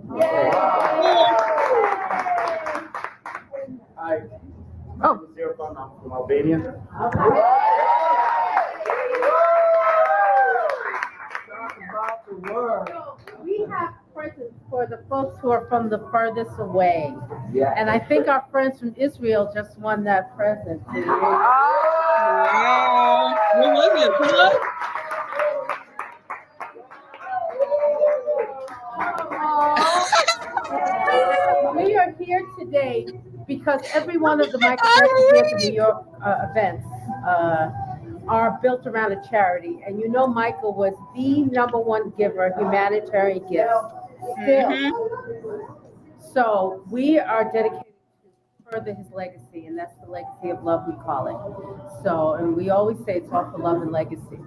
Hi. I'm from Albania. We have presents for the folks who are from the furthest away. Yeah. And I think our friends from Israel just won that present. What was it? We are here today because every one of the Michael Jackson Fans in New York events are built around a charity. And you know Michael was the #1 giver, humanitarian gifts. Still. So we are dedicated to further his legacy, and that's the legacy of love, we call it. So, and we always say it's all for love and legacy.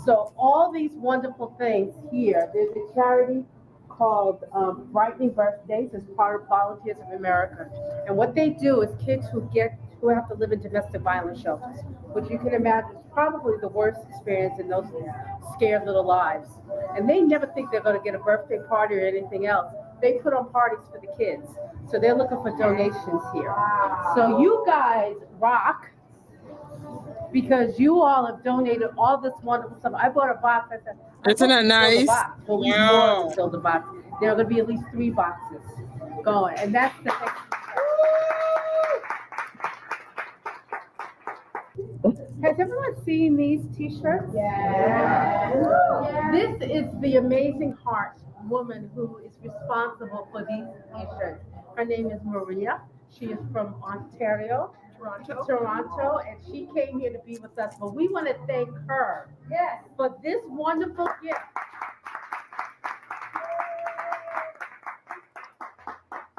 So all these wonderful things here, there's a charity called Brightening Birthdays as part of Volunteers of America. And what they do is kids who have to live in domestic violence shelters, which you can imagine is probably the worst experience in those scared little lives. And they never think they're going to get a birthday party or anything else. They put on parties for the kids. So they're looking for donations here. So you guys rock because you all have donated all this wonderful stuff. I bought a box. I said, isn't that nice? Well, we more to build a box. There are going to be at least 3 boxes going. And that's the thing. Has everyone seen these t-shirts? Yeah. This is the Amazing Heart woman who is responsible for these t-shirts. Her name is Maria. She is from Ontario, Toronto, and she came here to be with us. But we want to thank her for this wonderful gift.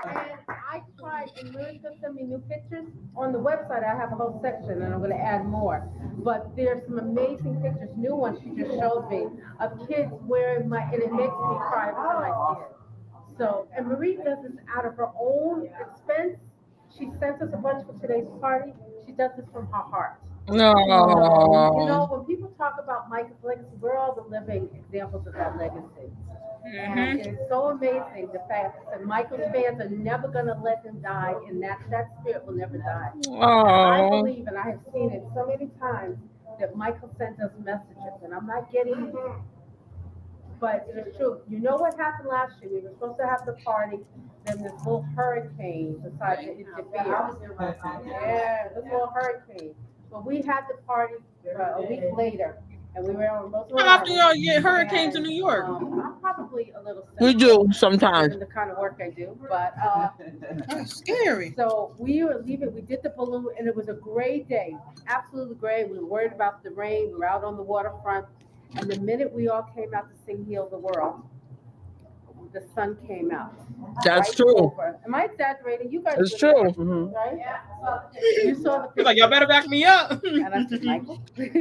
And I tried, and Mary's going to send me new pictures. On the website, I have a whole section, and I'm going to add more. But there's some amazing pictures, new ones she just showed me, of kids wearing and it makes me cry every time I see it. So, and Marie does this out of her own expense. She sent us a bunch for today's party. She does this from her heart. No. You know, when people talk about Michael's legacy, we're all the living examples of that legacy. And it's so amazing the fact that Michael's fans are never going to let him die, and that spirit will never die. I believe, and I have seen it so many times, that Michael sends us messages, and I'm not getting But it's true. You know what happened last year? We were supposed to have the party, then this little hurricane decided to interfere. Yeah, this little hurricane. But we had the party a week later, and we were on Roosevelt How often y'all Island, get hurricanes in New York? I'm probably a little We do sometimes. given the kind of work I do, but That's scary. so we were leaving. We did the balloon, and it was a great day, absolutely great. We were worried about the rain. We were out on the waterfront, and the minute we all came out to sing "Heal the World," the sun came out. That's true. Over. Am I exaggerating? You guys. It's were there, true. right? You saw the. He's like, y'all better back me up. And I said, Michael. Then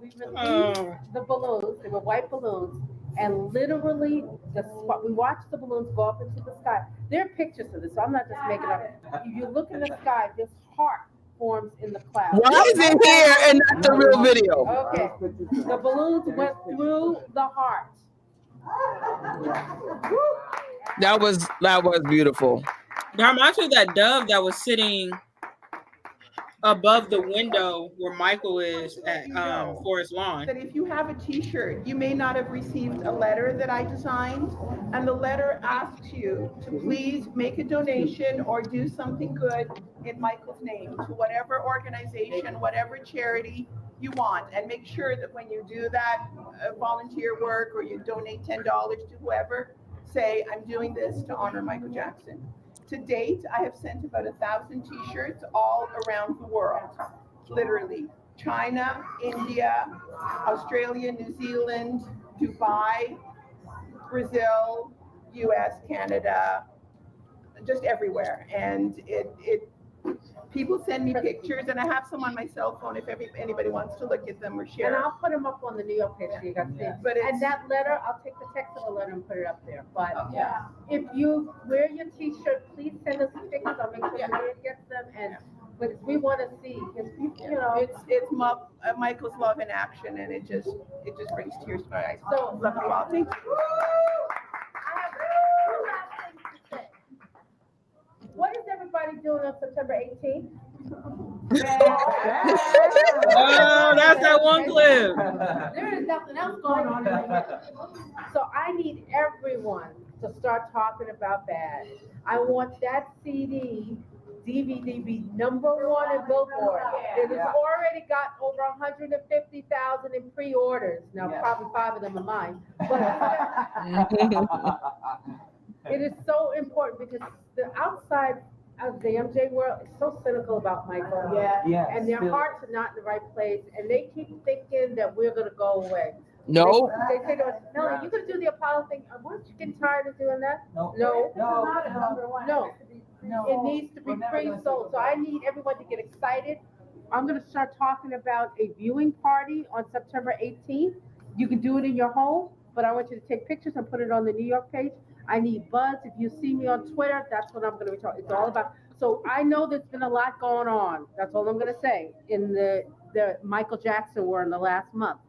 we released the balloons. They were white balloons, and literally we watched the balloons go up into the sky. There are pictures of this, so I'm not just making up. If you look in the sky, this heart forms in the clouds. Why is it here and not the real video? Okay, the balloons went through the heart. That was beautiful. That reminds me of that dove that was sitting above the window where Michael is at Forest Lawn. That if you have a t-shirt, you may not have received a letter that I designed, and the letter asks you to please make a donation or do something good in Michael's name to whatever organization, whatever charity you want, and make sure that when you do that volunteer work or you donate $10 to whoever, say, I'm doing this to honor Michael Jackson. To date, I have sent about 1,000 t-shirts all around the world, literally. China, India, Australia, New Zealand, Dubai, Brazil, US, Canada, just everywhere. And people send me pictures, and I have some on my cell phone if anybody wants to look at them or share. And I'll put them up on the New York page so you guys see. But and that letter, I'll take the text of the letter and put it up there. But if you wear your t-shirt, please send us pictures. I'll make sure Maria gets them, and because we want to see, because people, you know, it's Michael's love in action, and it just brings tears to my eyes. So love you all. Thank you. What is everybody doing on September 18th? Oh, that's that one clip. There is nothing else going on right here. So I need everyone to start talking about bad. I want that CD, DVD be #1 in Billboard. It has already got over 150,000 in pre-orders. Now, probably 5 of them are mine. But it is so important because the outside of the MJ world is so cynical about Michael. And their hearts are not in the right place. And they keep thinking that we're going to go away. No. They say to us, Melanie, you going to do the Apollo thing? Weren't you getting tired of doing that? No. It needs to be pre-sold. So I need everyone to get excited. I'm going to start talking about a viewing party on September 18th. You can do it in your home, but I want you to take pictures and put it on the New York page. I need buzz. If you see me on Twitter, that's what I'm going to be talking. It's all about. So I know there's been a lot going on. That's all I'm going to say in the Michael Jackson war in the last month.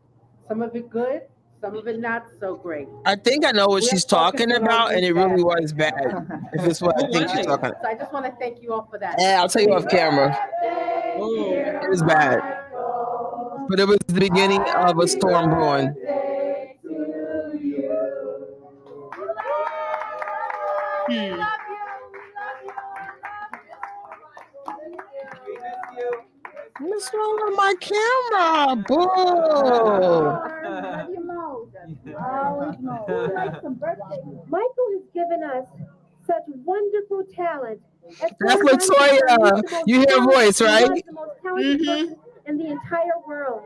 Some of it good, some of it not so great. I think I know what she's talking about, and it really was bad. If it's what I think she's talking about. So I just want to thank you all for that. Yeah, I'll tell you off camera. It was bad. But it was the beginning of a storm brewing. What's wrong with my camera? Boo! Michael has given us such wonderful talent. That's LaToya. You hear her voice, right? The most talented person in the entire world.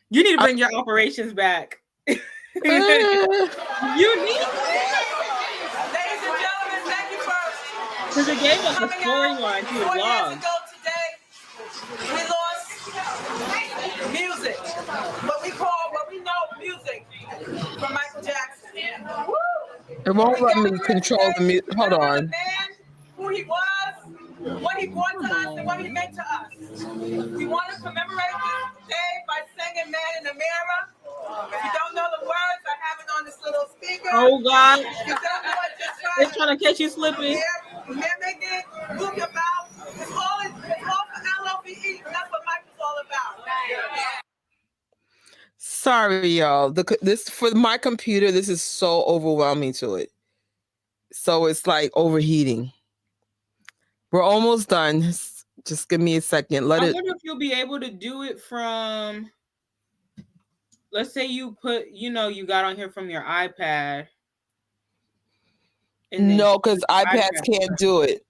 You need to bring your operations back. You need. Ladies and gentlemen, thank you for Because it gave us a storyline to the 4 years vlog. ago today, we lost music. What we know music from Michael Jackson. It won't let me control the music. Hold on. Man, who he was, what he brought to us, and what he meant to us. We want to commemorate this day by singing Man in the Mirror. If you don't know the words, I have it on this little speaker. Oh, God. You don't know what It's trying to catch you slipping. Mimic it, move your mouth. It's all for LOVE. That's what Michael's Sorry, y'all. This for my computer. This is so overwhelming to it. So it's like overheating. We're almost done. Just give me a second. I wonder if you'll be able to do it from. Let's say you put, you got on here from your iPad. No, because iPads can't do it.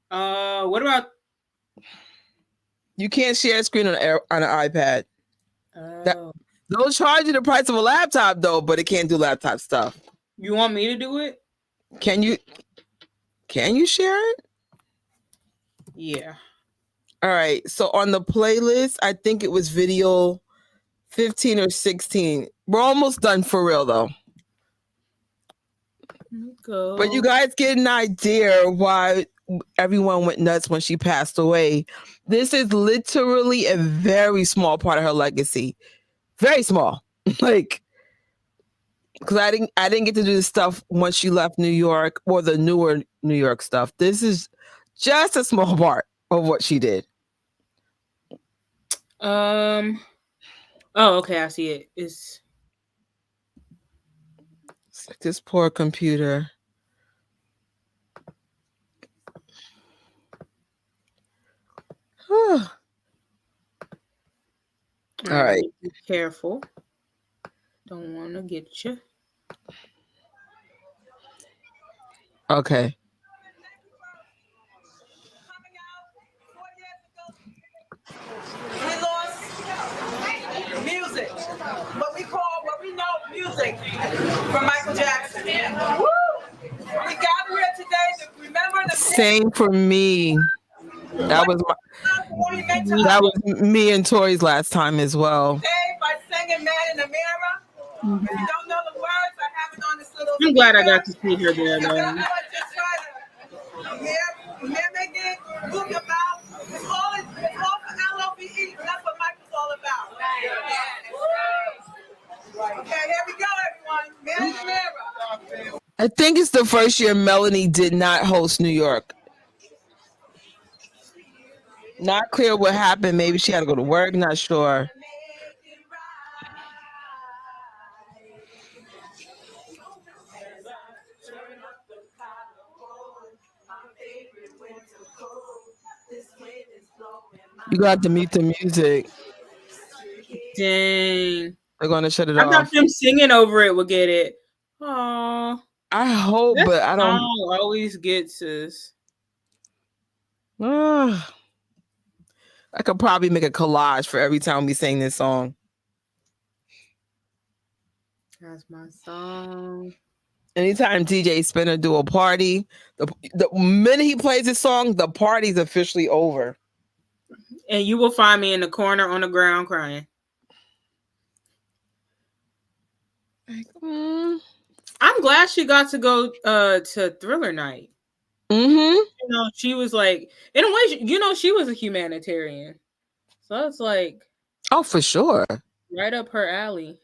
What about? You can't share a screen on an iPad. Oh. They'll charge you the price of a laptop though, but it can't do laptop stuff. You want me to do it? Can you share it? Yeah. All right. So on the playlist, I think it was video 15 or 16. We're almost done for real though. Go. But you guys get an idea why everyone went nuts when she passed away. This is literally a very small part of her legacy. Very small. Like, because I didn't get to do this stuff once she left New York or the newer New York stuff. This is just a small part of what she did. Oh, okay, I see it. It's like this poor computer. All right. Be careful. Don't want to get you. Okay. We lost music, what we know music from Michael Jackson. Woo! We gather here today to remember the Same for me. That was me and Tori's last time as well. By singing Man in the Mirror. If you don't know the words, I have it on this little. I'm glad I got to see her there, though. Just try to making, move your mouth. It's all for LOVE. That's what Michael's all about. Okay, here we go, everyone. Man in the Mirror. I think it's the first year Melanie did not host New York. Not clear what happened. Maybe she had to go to work. Not sure. You got to mute the music. Dang. They're going to shut it I off. thought them singing over it would get it. Aww. I hope, but I don't. Always gets us. I could probably make a collage for every time we sing this song. That's my song. Anytime DJ Spinner do a party, the minute he plays this song, the party's officially over. And you will find me in the corner on the ground crying. I'm glad she got to go to Thriller Night. Mm-hmm. She was like, in a way, she was a humanitarian. So it's like, oh, for sure, right up her alley.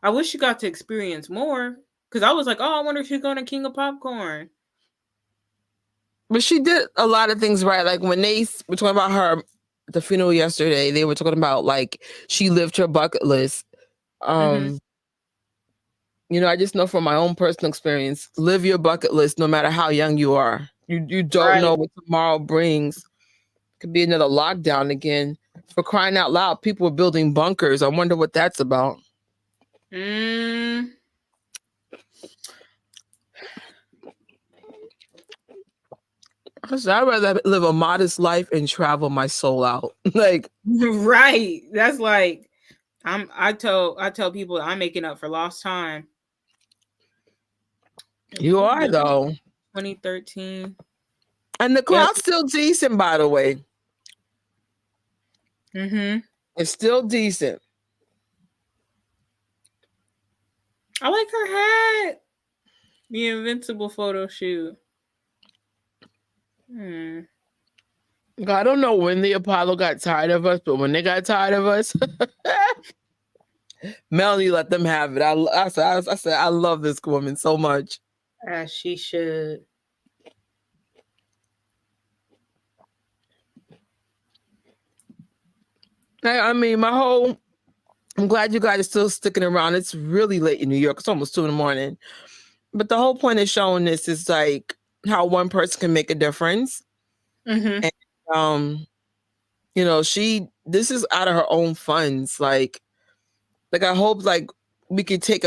I wish she got to experience more, because I was like, oh, I wonder if she's going to King of Popcorn. But she did a lot of things right. Like when they were talking about her at the funeral yesterday, they were talking about like she lived her bucket list. I just know from my own personal experience, live your bucket list no matter how young you are. You don't know what tomorrow brings. Could be another lockdown again. For crying out loud, people are building bunkers. I wonder what that's about. I'd rather live a modest life and travel my soul out. Like, right. That's like, I tell people I'm making up for lost time. You are though. 2013. And the crowd's still decent, by the way. Mm-hmm. It's still decent. I like her hat. The Invincible photo shoot. I don't know when the Apollo got tired of us, but when they got tired of us, Melanie let them have it. I said, I love this woman so much. As she should. I mean, my whole I'm glad you guys are still sticking around. It's really late in New York. It's almost 2 a.m. But the whole point of showing this is like how one person can make a difference. Mm-hmm. And you know, this is out of her own funds. Like I hope like we could take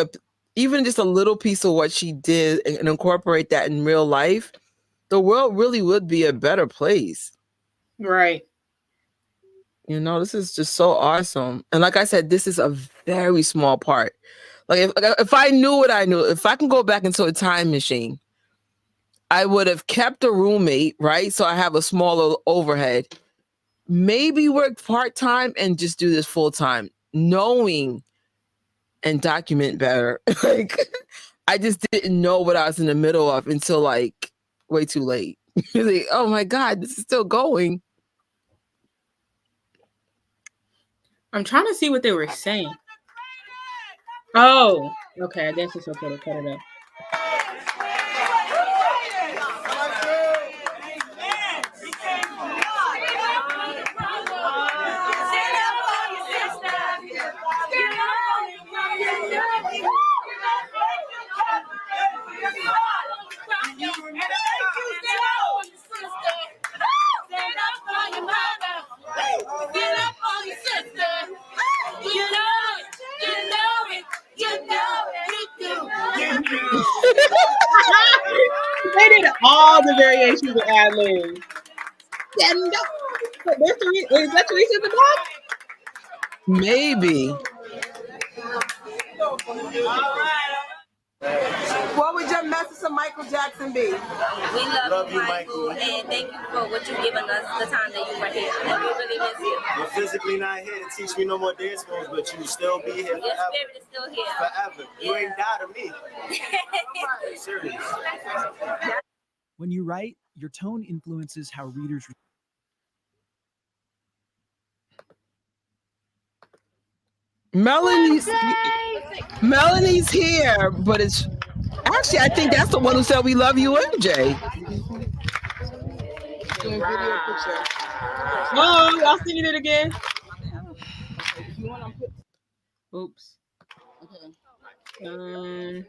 even just a little piece of what she did and incorporate that in real life. The world really would be a better place. Right. You know, this is just so awesome. And like I said, this is a very small part. Like if I knew what I knew, if I can go back into a time machine, I would have kept a roommate, right? So I have a smaller overhead. Maybe work part-time and just do this full-time, knowing and document better. Like I just didn't know what I was in the middle of until like way too late. Like, oh my God, this is still going. I'm trying to see what they were saying. Oh, okay. I guess it's okay to cut it up. They did all the variations of ad-libs. Is that Teresa in the box? Maybe. What would your message to Michael Jackson be? We love you, Michael, and thank you for what you've given us, the time that you were here. And we really miss you. You're physically not here to teach me no more dance moves, but you will still be here forever. Your spirit is still here. Forever. Yeah. You ain't died to me. Serious. When you write, your tone influences how readers. Melanie's here, but it's actually I think that's the one who said we love you, MJ. Oh, y'all singing it again? Oops. You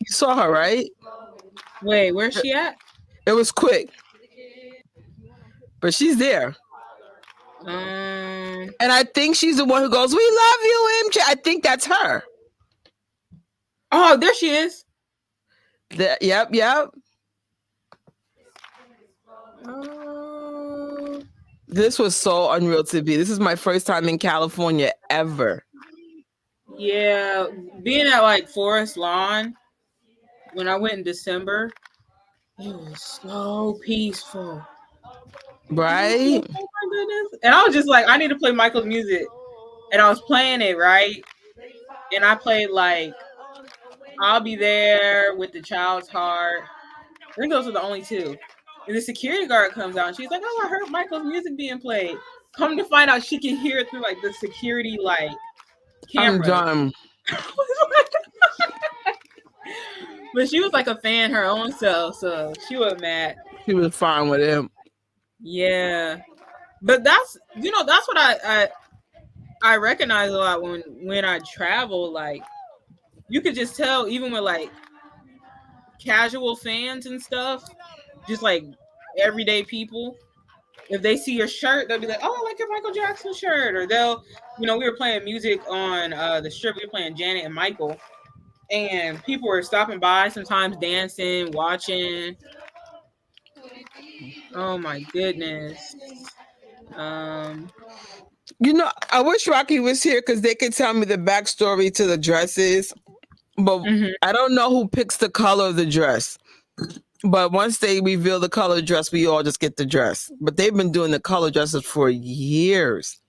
saw her, right? Wait, where's she at? It was quick, but she's there. And I think she's the one who goes, "We love you, MJ." I think that's her. Oh, there she is. Yep. This was so unreal to be. This is my first time in California ever. Yeah, being at like Forest Lawn when I went in December, it was so peaceful. Right? Oh my goodness. And I was just like, I need to play Michael's music. And I was playing it, right? And I played like I'll Be There with the Child's Heart. I think those are the only two. And the security guard comes out and she's like, "Oh, I heard Michael's music being played." Come to find out she can hear it through like the security like camera. I'm done. But she was like a fan her own self, so she wasn't mad. She was fine with him. Yeah. But that's what I recognize a lot when I travel. Like you could just tell even with like casual fans and stuff, just like everyday people, if they see your shirt, they'll be like, "Oh, I like your Michael Jackson shirt." Or they'll, we were playing music on the strip. We were playing Janet and Michael, and people were stopping by sometimes, dancing, watching. Oh my goodness. I wish Rocky was here because they could tell me the backstory to the dresses, but I don't know who picks the color of the dress. But once they reveal the color dress, we all just get the dress. But they've been doing the color dresses for years.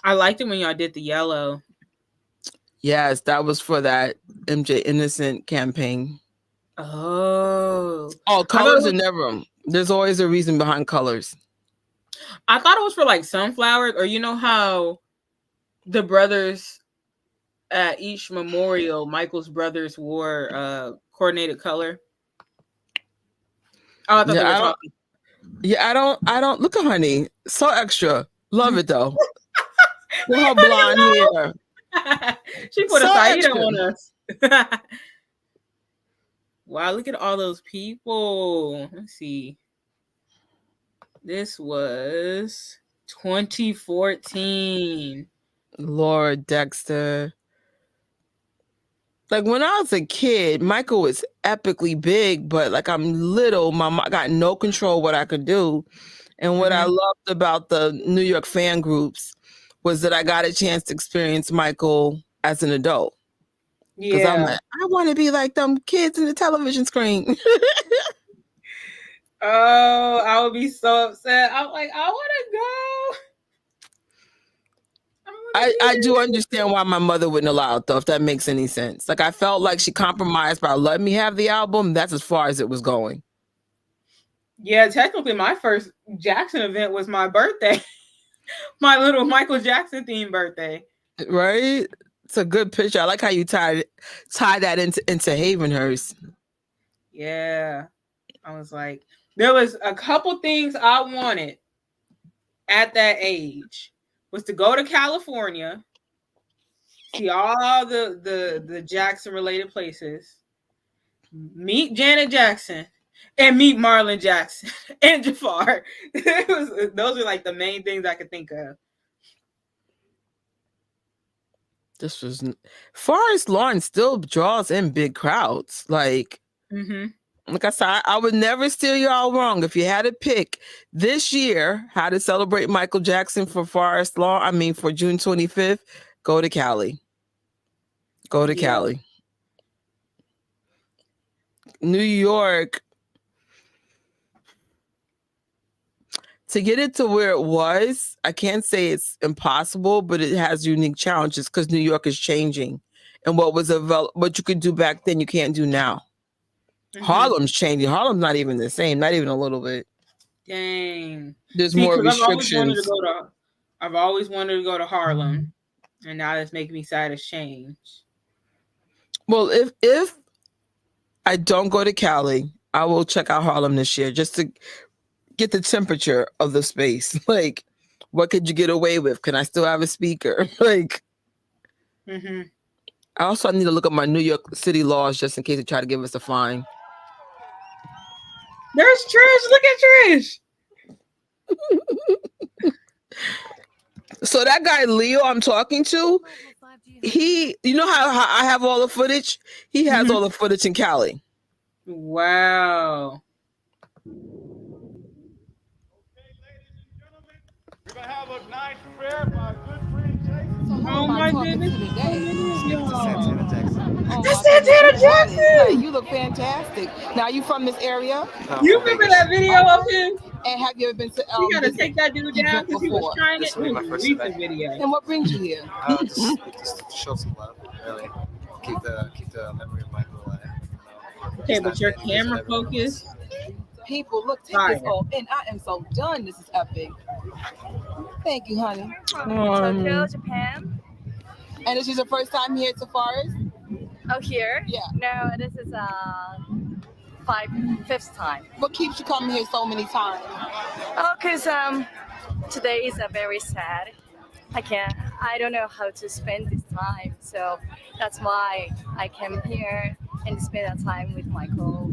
I liked it when y'all did the yellow. Yes, that was for that MJ Innocent campaign. Oh, colors are never. There's always a reason behind colors. I thought it was for like sunflowers, or you know how the brothers at each memorial, Michael's brothers wore coordinated color. Oh, I thought they were talking. Yeah, I don't look at honey. So extra. Love it though. With her blonde hair. She put So a Saida extra. on us. Wow, look at all those people. Let's see. This was 2014. Lord Dexter. Like when I was a kid, Michael was epically big, but like I'm little, I got no control what I could do. And what I loved about the New York fan groups was that I got a chance to experience Michael as an adult. Because I'm like, I want to be like them kids in the television screen. Oh, I would be so upset. I'm like, I want to go. I do understand why my mother wouldn't allow it, though, if that makes any sense. Like, I felt like she compromised by letting me have the album. That's as far as it was going. Yeah, technically, my first Jackson event was my birthday. My little Michael Jackson themed birthday. Right? It's a good picture. I like how you tie that into Havenhurst. Yeah. I was like, there was a couple things I wanted at that age was to go to California, see all the Jackson related places, meet Janet Jackson, and meet Marlon Jackson and Jafar. Those are like the main things I could think of. This was Forest Lawn still draws in big crowds. Like, like I said, I would never steer you all wrong. If you had to pick this year how to celebrate Michael Jackson for Forest Lawn, I mean for June 25th, go to Cali. Go to Cali. New York, to get it to where it was, I can't say it's impossible, but it has unique challenges because New York is changing. And what you could do back then, you can't do now. Harlem's changing. Harlem's not even the same, not even a little bit. Dang. There's more restrictions. I've always wanted to go to Harlem, and now that's making me sad as change. Well, if I don't go to Cali, I will check out Harlem this year just to get the temperature of the space. Like, what could you get away with? Can I still have a speaker? Like, I also need to look up my New York City laws just in case they try to give us a fine. There's Trish. Look at Trish. So that guy Leo I'm talking to, you know how I have all the footage? He has all the footage in Cali. Wow. We're gonna have a nice prayer by a good friend Jason. Oh my goodness. That's Santana Jackson. You look fantastic. Now, you from this area? You remember that video of him? And have you ever been to? You gotta take that dude down because he was trying it. It was a recent video. And what brings you here? Just to show some love, really. Keep the memory of Michael alive. Okay, but your camera focus. People, look, take this off. And I am so done. This is epic. Thank you, honey. Tokyo, Japan. And this is your first time here to Forest? Oh, here? Yeah. No, this is fifth time. What keeps you coming here so many times? Oh, because today is a very sad. I don't know how to spend this time. So that's why I came here and spend that time with Michael.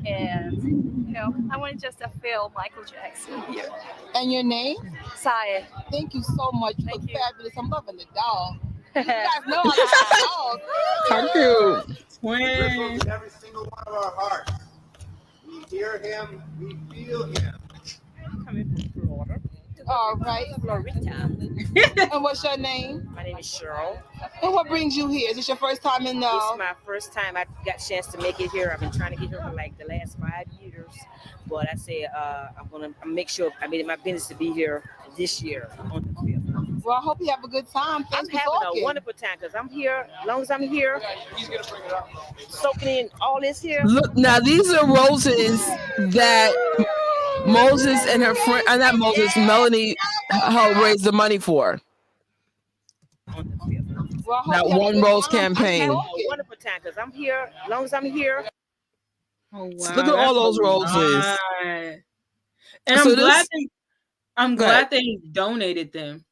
And, I want to just feel Michael Jackson here. And your name? Saya. Thank you so much. You look fabulous. I'm loving the dog. You guys know I love the dog. How cute. Twin. Every single one of our hearts. We hear him, we feel him. Coming from Florida. All right. Florida. And what's your name? My name is Cheryl. And what brings you here? Is this your first time in This is my first time I got a chance to make it here. I've been trying to get here for like the last 5 years. But I said I'm going to make sure I made it my business to be here this year on the 5th. Well, I hope you have a good time. I'm having a wonderful time because I'm here. As long as I'm here, soaking in all this here. Look, now these are roses that Moses and her friend, not Moses, Melanie raised the money for. Well, that One Rose campaign. I'm having a wonderful time because I'm here. As long as I'm here. Oh, wow. Look at all those roses. And So I'm glad they donated them.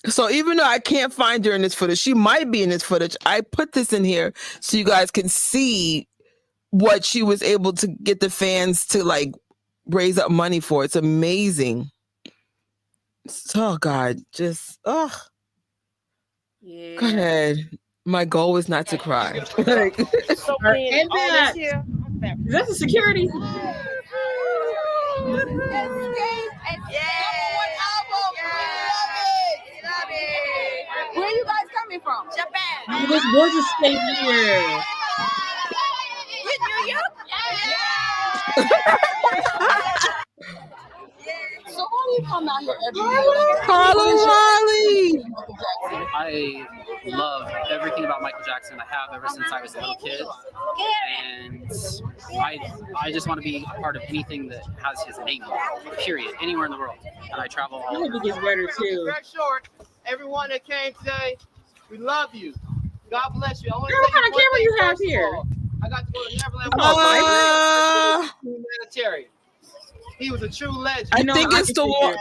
So even though I can't find her in this footage, she might be in this footage. I put this in here so you guys can see what she was able to get the fans to like raise up money for. It's amazing. Oh God, just Yeah. Go ahead. My goal is not to cry. Like, So and that, that's a security. Where are you guys coming from? Oh, this gorgeous state here. So why do you come out here every year? Harlem, I love everything about Michael Jackson. I have ever since I was a little kid, and I just want to be a part of anything that has his name on it, period, anywhere in the world. And I travel all over. I think it gets better too. Very short. Everyone that came today, we love you. God bless you. I want to What kind of camera you have here? I got to go to Neverland. Humanitarian. He was a true legend. I think it's the one.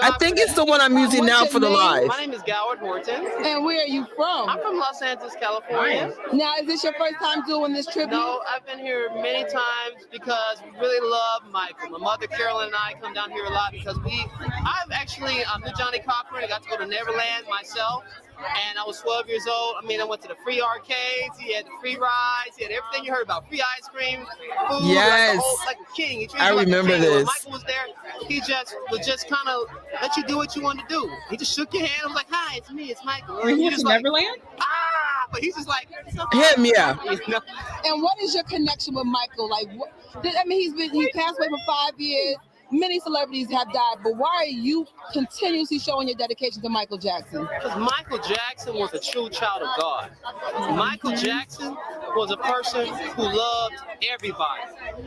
I think it's the one I'm using now for the live. My name is Goward Horton. And where are you from? I'm from Los Angeles, California. Now, is this your first time doing this tribute? No, I've been here many times because we really love Michael. My mother, Carolyn, and I come down here a lot because I'm the Johnny Cochran. I got to go to Neverland myself. And I was 12 years old. I mean, I went to the free arcades. He had the free rides. He had everything you heard about. Free ice cream, food. Yes. Like a king. I remember this. When Michael was there, he would just kind of let you do what you wanted to do. He just shook your hand. I was like, hi, it's me. It's Michael. And he was in Neverland? But he's just like, him, yeah. You know? And what is your connection with Michael? Like, he passed away for 5 years. Many celebrities have died, but why are you continuously showing your dedication to Michael Jackson? Because Michael Jackson was a true child of God. Michael Jackson was a person who loved everybody,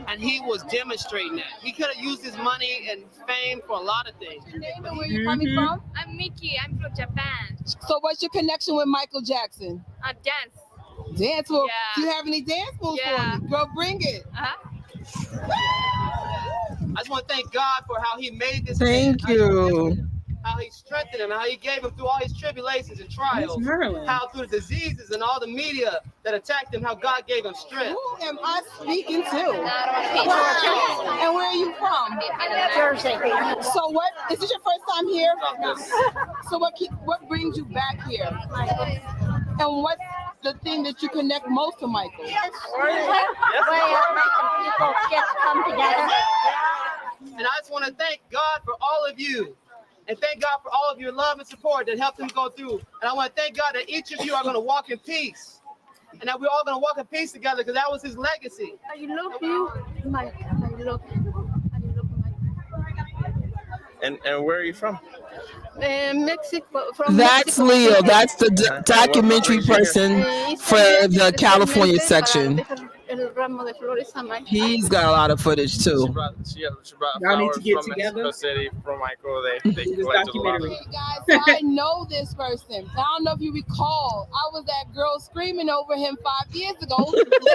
and he was demonstrating that. He could have used his money and fame for a lot of things. Where are you coming from? I'm Mickey. I'm from Japan. So what's your connection with Michael Jackson? Dance. Dance move? Yeah. Do you have any dance moves for me? Girl, bring it. I just want to thank God for how he made this. Thank you. How he strengthened him, how he gave him through all his tribulations and trials. How through the diseases and all the media that attacked him, how God gave him strength. Who am I speaking to? And where are you from? Jersey. So what, is this your first time here? So what brings you back here? And what's the thing that you connect most to Michael? Way of making people just come together. And I just want to thank God for all of you. And thank God for all of your love and support that helped him go through. And I want to thank God that each of you are going to walk in peace. And that we're all going to walk in peace together because that was his legacy. I love you, Mike. I love you. And where are you from? Mexico. That's Leo. That's the documentary person for the California section. He's got a lot of footage too. She brought Y'all need flowers to get from together. Mexico City from Michael. They collected a lot. Hey guys, so I know this person. I don't know if you recall. I was that girl screaming over him 5 years ago.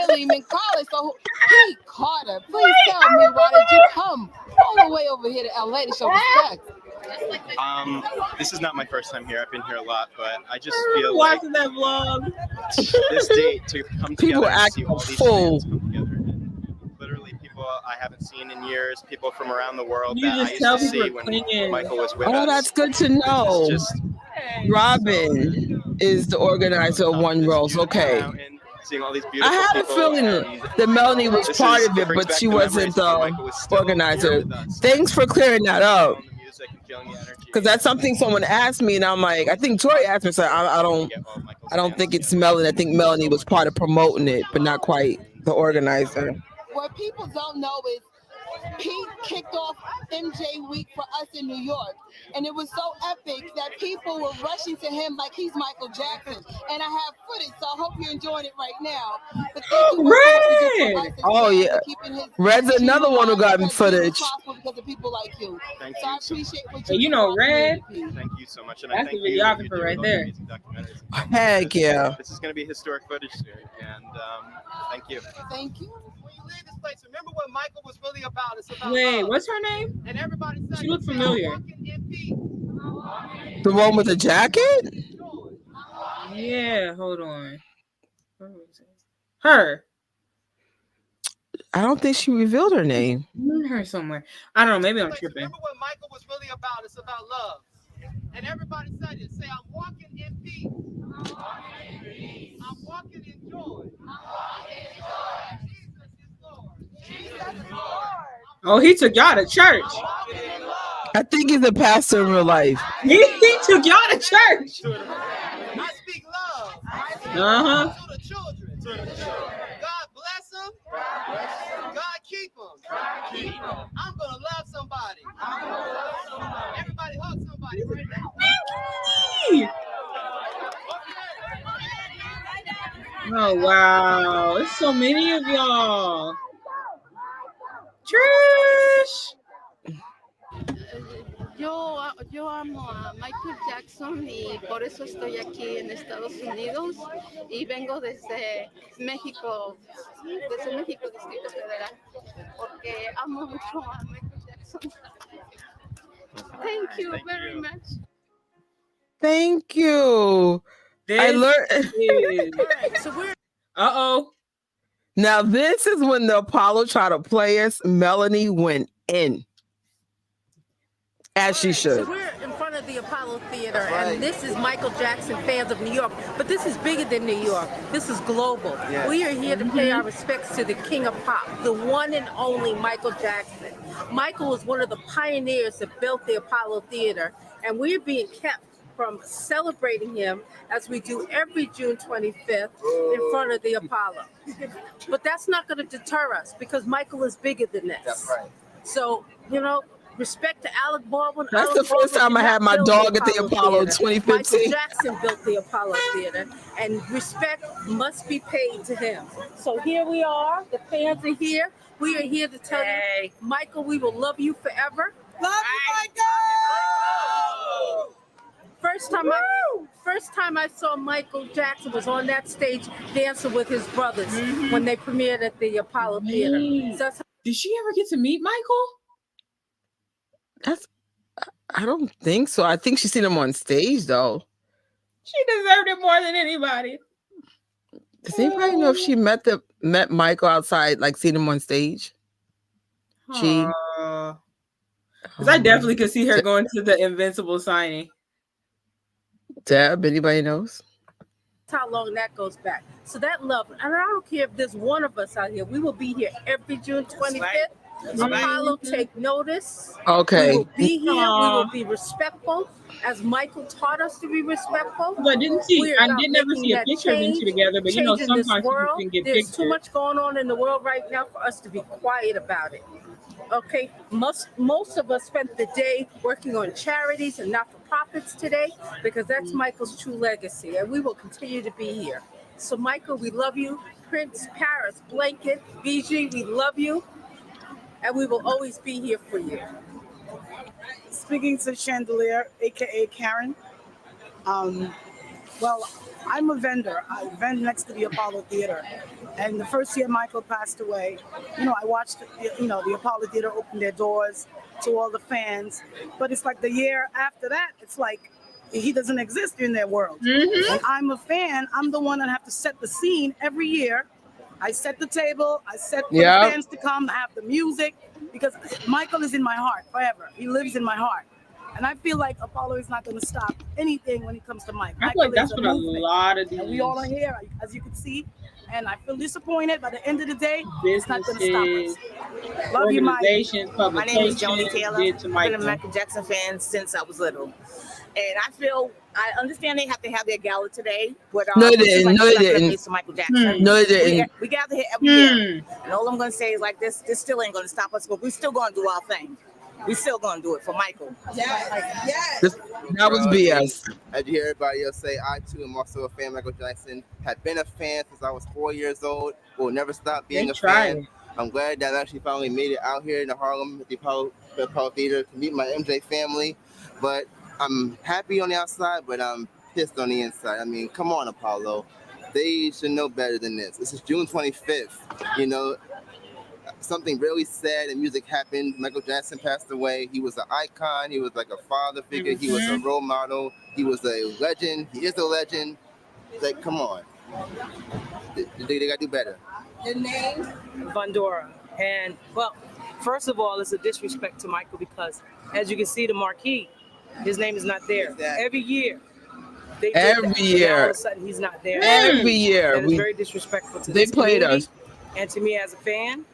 Lily in college. So Pete Carter, please tell me why did you come all the way over here to LA to show respect? This is not my first time here. I've been here a lot, but I just feel watching that vlog. This date to come People together and act see all these full. fans come together. And literally, people I haven't seen in years, people from around the world You that I just used tell to people see we're when clinging. Michael was with us. Oh, that's good to know. It's just Robin is the organizer of One Rose. Okay. seeing all these I beautiful had a people. feeling and that Melanie was this part is- of it, brings but back she the wasn't memories when the Michael was still organizer. here with us. Thanks for clearing that up. The music and feeling the energy. Because that's something someone asked me, and I'm like, I think Tori asked me, so I don't think it's Melanie. I think Melanie was part of promoting it, but not quite the organizer. What people don't know is Pete kicked off MJ Week for us in New York, and it was so epic that people were rushing to him like he's Michael Jackson. And I have footage, so I hope you're enjoying it right now. But thank you for what you do for us as Oh fans yeah, and keeping his Red's another one who got me footage. possible because of people like you. Thank So I you so appreciate what Hey, you you do know, for our Red. community. Thank you so much. And That's I thank the you for what you videographer do right with all there. the amazing documentaries. Heck yeah. This is going to be historic footage soon, and thank you. Thank you. When you leave this place, remember what Michael was really about. It's about Wait, love. what's her name? And everybody said, She looked familiar. walking in peace. The one with the jacket? Yeah, hold on. Where was it? Her. I don't think she revealed her name. Her somewhere. I don't know. Maybe I'm tripping. Remember what Michael was really about? It's about love. And everybody said it. Say, I'm walking in peace. I'm walking in joy. Jesus is Lord. Oh, he took y'all to church. I think he's a pastor in real life. He took y'all to church. I speak love. Uh-huh. To the children. God bless them. God keep them. I'm going to love somebody. Everybody hug somebody right now. Oh, wow. There's so many of y'all. Trish. Yo amo a Michael Jackson y por eso estoy aquí en Estados Unidos y vengo desde México, Distrito Federal, porque amo mucho a Michael Jackson. Thank you very much. Thank you. I learned. Uh-oh. Now this is when the Apollo tried to play us. Melanie went in. As she should. So we're in front of the Apollo Theater, and this is Michael Jackson fans of New York. But this is bigger than New York. This is global. Yes. We are here to pay our respects to the king of pop, the one and only Michael Jackson. Michael was one of the pioneers that built the Apollo Theater, and we're being kept from celebrating him as we do every June 25th in front of the Apollo. But that's not going to deter us because Michael is bigger than this. That's right. So, you know, respect to Alec Baldwin. That's the first time I had my dog at the Apollo 2015. Michael Jackson built the Apollo Theater, and respect must be paid to him. So here we are. The fans are here. We are here to tell you, Michael, we will love you forever. Love you, Michael! First time I saw Michael Jackson was on that stage dancing with his brothers when they premiered at the Apollo Theater. So did she ever get to meet Michael? I don't think so. I think she's seen him on stage though. She deserved it more than anybody. Does anybody know if she met Michael outside, like seen him on stage? Because I definitely could see her going to the Invincible signing. Deb, anybody knows? That's how long that goes back. So that love, and I don't care if there's one of us out here, we will be here every June 25th. Apollo, take notice. Okay. We will be here. We will be respectful, as Michael taught us to be respectful. I didn't never see a picture of them two together, but you know, sometimes people can get There's pictures. too much going on in the world right now for us to be quiet about it. Okay, most of us spent the day working on charities and not-for-profits today because that's Michael's true legacy, and we will continue to be here. So, Michael, we love you. Prince, Paris, Blanket, BG, we love you, and we will always be here for you. Speaking to Chandelier, aka Karen. Well, I'm a vendor. I vend next to the Apollo Theater. And the first year Michael passed away, I watched, the Apollo Theater open their doors to all the fans. But it's like the year after that, it's like he doesn't exist in their world. And I'm a fan. I'm the one that have to set the scene every year. I set the table. I set for the fans to come. I have the music because Michael is in my heart forever. He lives in my heart. And I feel like Apollo is not going to stop anything when it comes to Mike. I feel like that's what a lot of these. And we all are here, as you can see. And I feel disappointed. By the end of the day, it's not going to stop us. Love you, Mike. My name is Joni Taylor. I've been a Michael Jackson fan since I was little. And I understand they have to have their gala today. But, no, they didn't. No, they didn't. To Michael Jackson. No, they didn't. We gather here every year. And all I'm going to say is like this still ain't going to stop us, but we're still going to do our thing. We still gonna do it for Michael. Yes. That was BS. As you hear everybody else say, I too am also a fan of Michael Jackson. Have been a fan since I was 4 years old. Will never stop being a fan. I'm glad that I actually finally made it out here in the Harlem at the Apollo Theater to meet my MJ family. But I'm happy on the outside, but I'm pissed on the inside. I mean, come on, Apollo. They should know better than this. This is June 25th. something really sad in music happened. Michael Jackson passed away. He was an icon. He was like a father figure. He was a role model. He was a legend. He is a legend. Like, come on. They got to do better. The name? Vondora. And, well, first of all, it's a disrespect to Michael because, as you can see, the marquee, his name is not there. Exactly. Every year. Every year. All of a sudden, he's not there. Every year. And it's very disrespectful to They this played community us. and to me as a fan.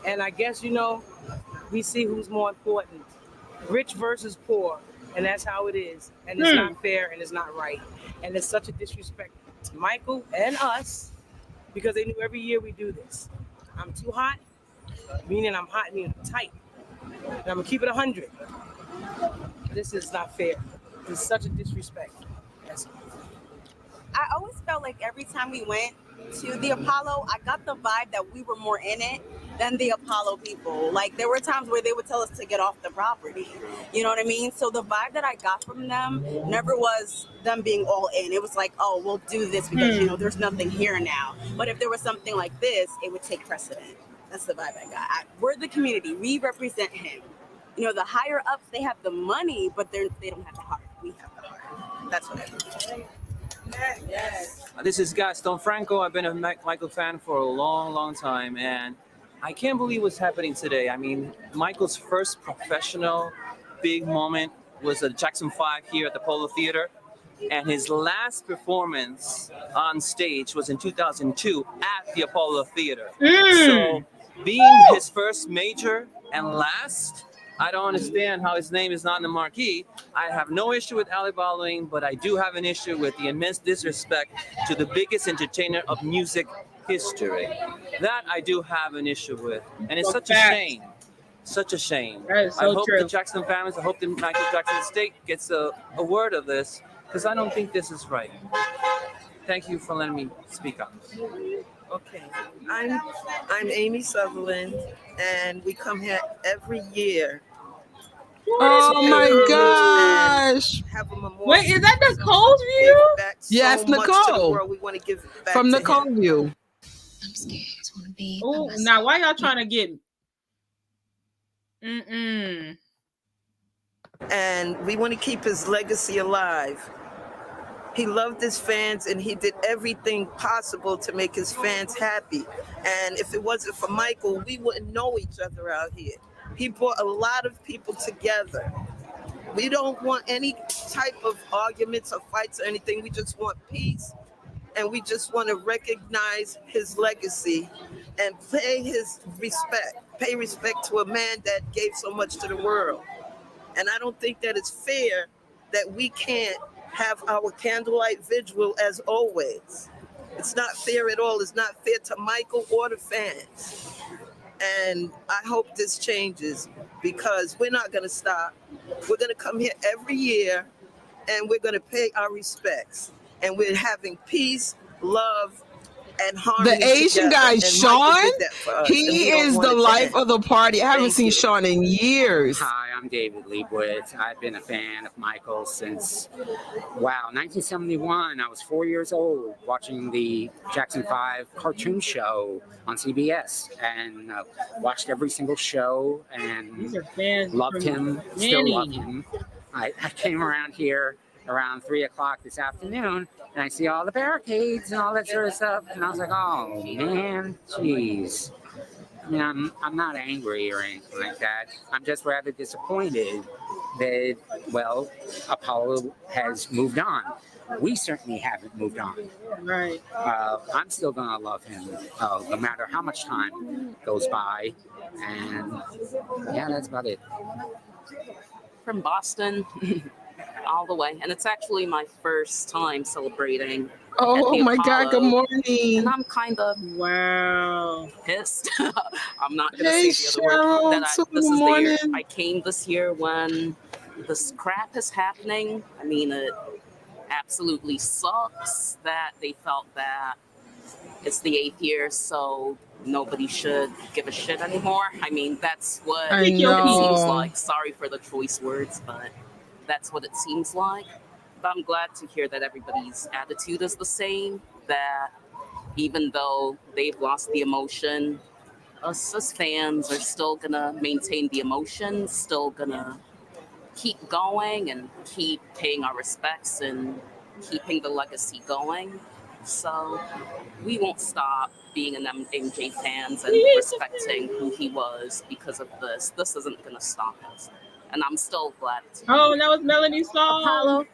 And I guess, you know, we see who's more important. Rich versus poor. And that's how it is. And it's not fair and it's not right. And it's such a disrespect to Michael and us because they knew every year we do this. I'm too hot, meaning I'm hot, meaning I'm tight. And I'm going to keep it 100. This is not fair. It's such a disrespect. Yes. I always felt like every time we went to the Apollo, I got the vibe that we were more in it than the Apollo people. Like, there were times where they would tell us to get off the property. You know what I mean? So the vibe that I got from them never was them being all in. It was like, oh, we'll do this because, you know, there's nothing here now. But if there was something like this, it would take precedent. That's the vibe I got. We're the community. We represent him. You know, the higher ups, they have the money, but they don't have the heart. We have the heart. That's what I think. Yes. This is Gaston Franco. I've been a Michael fan for a long, long time, and I can't believe what's happening today. I mean, Michael's first professional big moment was at Jackson 5 here at the Polo Theater, and his last performance on stage was in 2002 at the Apollo Theater. So being his first major and last, I don't understand how his name is not in the marquee. I have no issue with Ali Baldwin, but I do have an issue with the immense disrespect to the biggest entertainer of music history. That I do have an issue with. And it's such a shame. Such a shame. That is so I hope true. the Jackson families, I hope the Michael Jackson estate gets a word of this, because I don't think this is right. Thank you for letting me speak up. Okay, I'm Amy Sutherland, and we come here every year. Oh my gosh! Have a memorial. Wait, is that Nicole's view? Yes, Nicole. We want to give back From to Nicole him. view. I'm scared. I just want to be. Oh, now why y'all trying to get? And we want to keep his legacy alive. He loved his fans, and he did everything possible to make his fans happy. And if it wasn't for Michael, we wouldn't know each other out here. He brought a lot of people together. We don't want any type of arguments or fights or anything. We just want peace, and we just want to recognize his legacy and pay respect to a man that gave so much to the world. And I don't think that it's fair that we can't have our candlelight vigil as always. It's not fair at all. It's not fair to Michael or the fans. And I hope this changes, because we're not going to stop. We're going to come here every year, and we're going to pay our respects. And we're having peace, love, and harmony. The Asian together. guy, And Sean, Michael did that for us, and he we don't is want the it to life end. of the party. I haven't Thank seen you. Sean in years. Hi, I'm David Leibowitz. I've been a fan of Michael since, 1971. I was 4 years old watching the Jackson 5 cartoon show on CBS, and watched every single show and loved him, still love him. I came around here around 3 o'clock this afternoon, and I see all the barricades and all that sort of stuff, and I was like, oh man, jeez. I mean, I'm not angry or anything like that. I'm just rather disappointed that, well, Apollo has moved on. We certainly haven't moved on. Right. I'm still gonna love him, no matter how much time goes by. And yeah, that's about it. From Boston, all the way. And it's actually my first time celebrating. Oh my God, good morning. And I'm kind of pissed. I'm not gonna Hey, say the other word. That Cheryl, this is the good year morning. I came this year when this crap is happening. I mean, it absolutely sucks that they felt that it's the 8th year, so nobody should give a shit anymore. I mean, that's what I it seems know. like. Sorry for the choice words, but that's what it seems like. But I'm glad to hear that everybody's attitude is the same, that even though they've lost the emotion us as fans are still gonna maintain the emotions, still gonna keep going and keep paying our respects and keeping the legacy going. So we won't stop being MJ fans and respecting who he was because of this. This isn't gonna stop us. And I'm still glad to. Oh, that was Melanie's song. Apollo,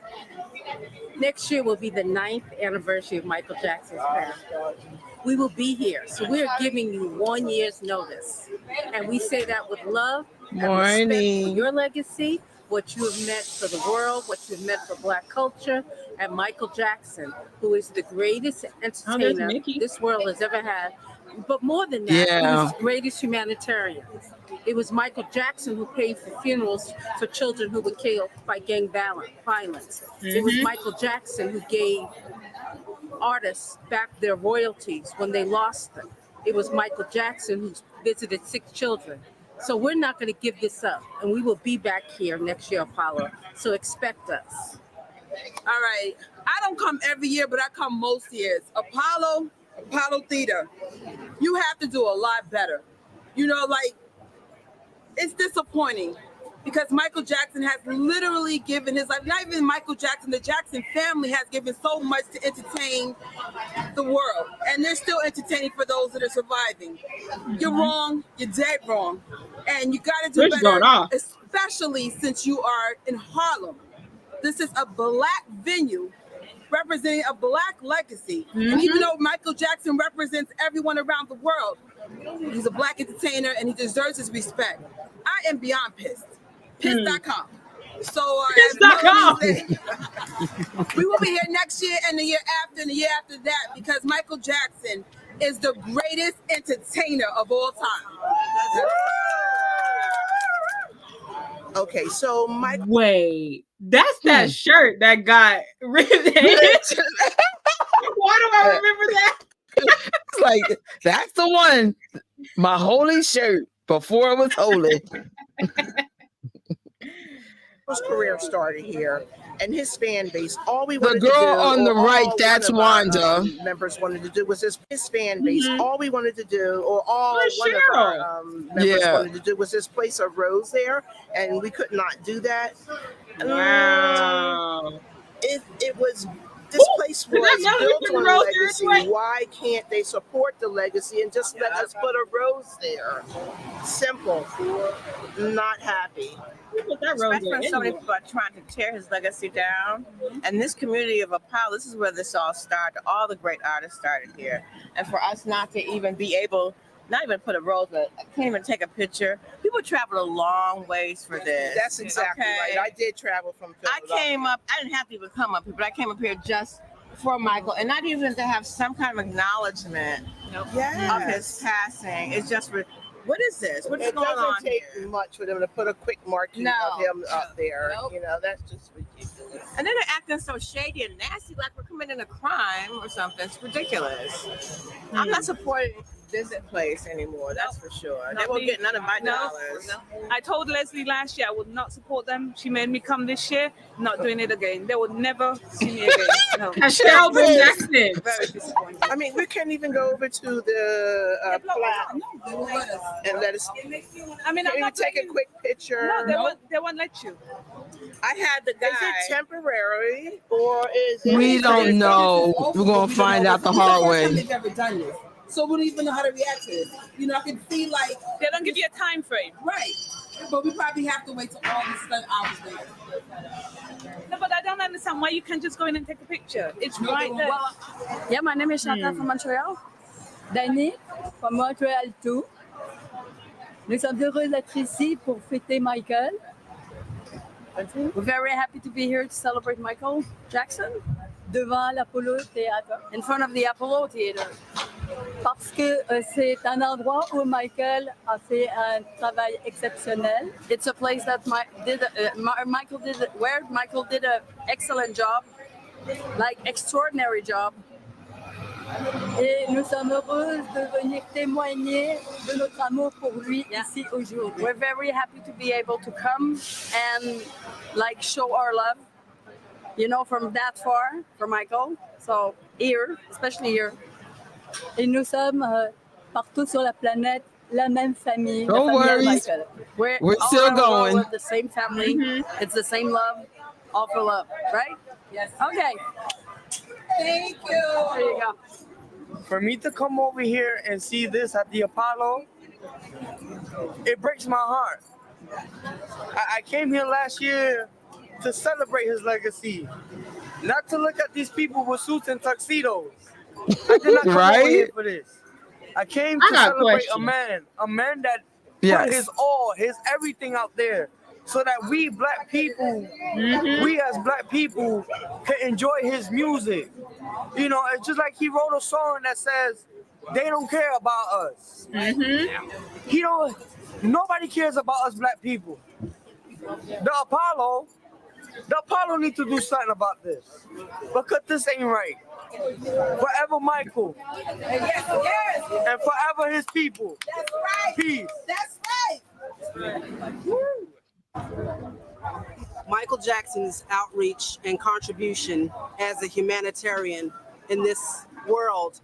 next year will be the 9th anniversary of Michael Jackson's passing. We will be here. So we're giving you 1 year's notice. And we say that with love and respect for your legacy, what you have meant for the world, what you've meant for Black culture, and Michael Jackson, who is the greatest entertainer this world has ever had. But more than that, he was the greatest humanitarian. It was Michael Jackson who paid for funerals for children who were killed by gang violence. It was Michael Jackson who gave artists back their royalties when they lost them. It was Michael Jackson who visited sick children. So we're not going to give this up, and we will be back here next year, Apollo. So expect us. All right. I don't come every year, but I come most years. Apollo Theater, you have to do a lot better. You know, like, it's disappointing because Michael Jackson has literally given his life. Not even Michael Jackson, the Jackson family has given so much to entertain the world. And they're still entertaining for those that are surviving. You're wrong. You're dead wrong. And you got to do better, especially since you are in Harlem. This is a Black venue representing a Black legacy. And even though Michael Jackson represents everyone around the world, he's a Black entertainer and he deserves his respect. I am beyond pissed. Pissed.com. So Pissed.com. We will be here next year and the year after and the year after that because Michael Jackson is the greatest entertainer of all time. Okay, so Wait, that's that shirt that got ripped. Why do I remember that? It's like, that's the one. My holy shirt before it was holy. His career started here, and his fan base. All we The wanted girl to do, on the or right, all that's one of our, Wanda. members wanted to do was his fan base. All we wanted to do, or all one of our members wanted to do, was just place a rose there, and we could not do that. Wow. It was. This place was built on legacy. Why can't they support the legacy and just let us put a rose there? Simple. Not happy. Especially when so many people are trying to tear his legacy down. And this community of Apollo, this is where this all started. All the great artists started here. And for us not to even be able, not even put a rose, but I can't even take a picture. People travel a long ways for this. That's exactly right. I did travel from Philadelphia. I came up, I didn't have to even come up here, but I came up here just for Michael, and not even to have some kind of acknowledgement of his passing. It's just, what is this? What is going on? It doesn't take much for them to put a quick marking of him up there. You know, that's just ridiculous. And then they're acting so shady and nasty, like we're committing a crime or something. It's ridiculous. I'm not supporting Visit Place anymore, that's for sure. They won't get none of my dollars. I told Leslie last year I would not support them. She made me come this year, not doing it again. They would never see me again. No. Jackson. Very disappointing. I mean, we can't even go over to the plaque and let us. I mean, can I'm not take a quick picture. No, they won't let you. I had the guy. Is it temporary or is it? We don't know. We're going to find out the hard way. They've ever done this. So we don't even know how to react to this. You know, I can see like they don't give you a time frame. Right. But we probably have to wait till all this stuff hours later. No, but I don't understand why you can't just go in and take a picture. It's right there. Yeah, my name is Chantal from Montreal. Danny from Montreal too. Nous sommes heureux d'être ici pour fêter Michael. We're very happy to be here to celebrate Michael Jackson. Devant l'Apollo Theater. In front of the Apollo Theater. Parce que c'est un endroit où Michael a fait un travail exceptionnel. It's a place that Michael did an excellent job, like extraordinary job. Et nous sommes heureuses de venir témoigner de notre amour pour lui ici aujourd'hui. We're very happy to be able to come and like show our love, you know, from that far for Michael. So here, especially here. Et nous sommes partout sur la planète la même famille, No la famille worries. Michael. We're all still around the world, going. we're the same family. It's the same love, all for love, right? Yes. Okay. Thank you. There you go. For me to come over here and see this at the Apollo, it breaks my heart. I came here last year to celebrate his legacy, not to look at these people with suits and tuxedos. I did not come over here for this. I came to celebrate a man that put his all, his everything out there, so that we black people, we as black people, can enjoy his music. You know, it's just like he wrote a song that says, "They don't care about us." Nobody cares about us black people. The Apollo need to do something about this, because this ain't right. Forever Michael. Yes. And forever his people. That's right. Peace. That's right. Michael Jackson's outreach and contribution as a humanitarian in this world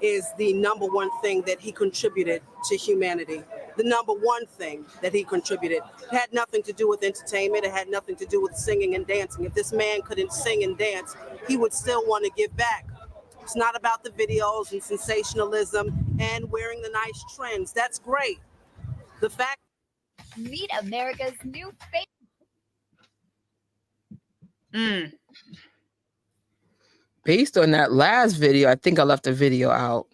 is the number one thing that he contributed to humanity. The number one thing that he contributed. It had nothing to do with entertainment. It had nothing to do with singing and dancing. If this man couldn't sing and dance, he would still want to give back. It's not about the videos and sensationalism and wearing the nice trends. That's great. The fact. Meet America's new favorite. Based on that last video, I think I left a video out,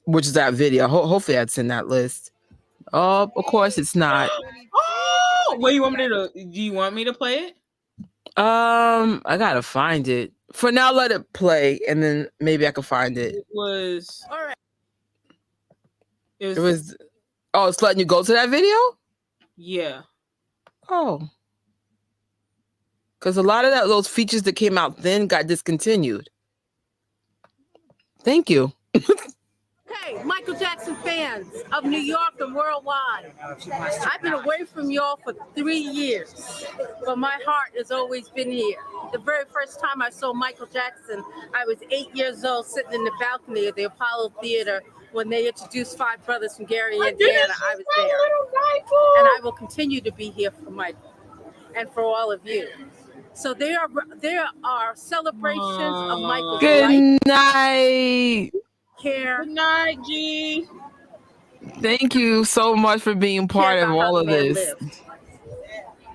which is that video. Hopefully that's in that list. Oh, of course it's not. Oh, what do you want me to do? Do you want me to play it? I gotta find it. For now, let it play, and then maybe I can find it. It was all right. It was. Oh, it's letting you go to that video? Yeah. Oh. Because a lot of those features that came out then got discontinued. Thank you. Okay, Michael Jackson fans of New York and worldwide. I've been away from y'all for 3 years, but my heart has always been here. The very first time I saw Michael Jackson, I was 8 years old, sitting in the balcony of the Apollo Theater when they introduced 5 brothers from Gary, Indiana. I was there. And I will continue to be here for Michael and for all of you. So there are celebrations of Michael's life. Good night. Care. Good night, G. Thank you so much for being part of all of this.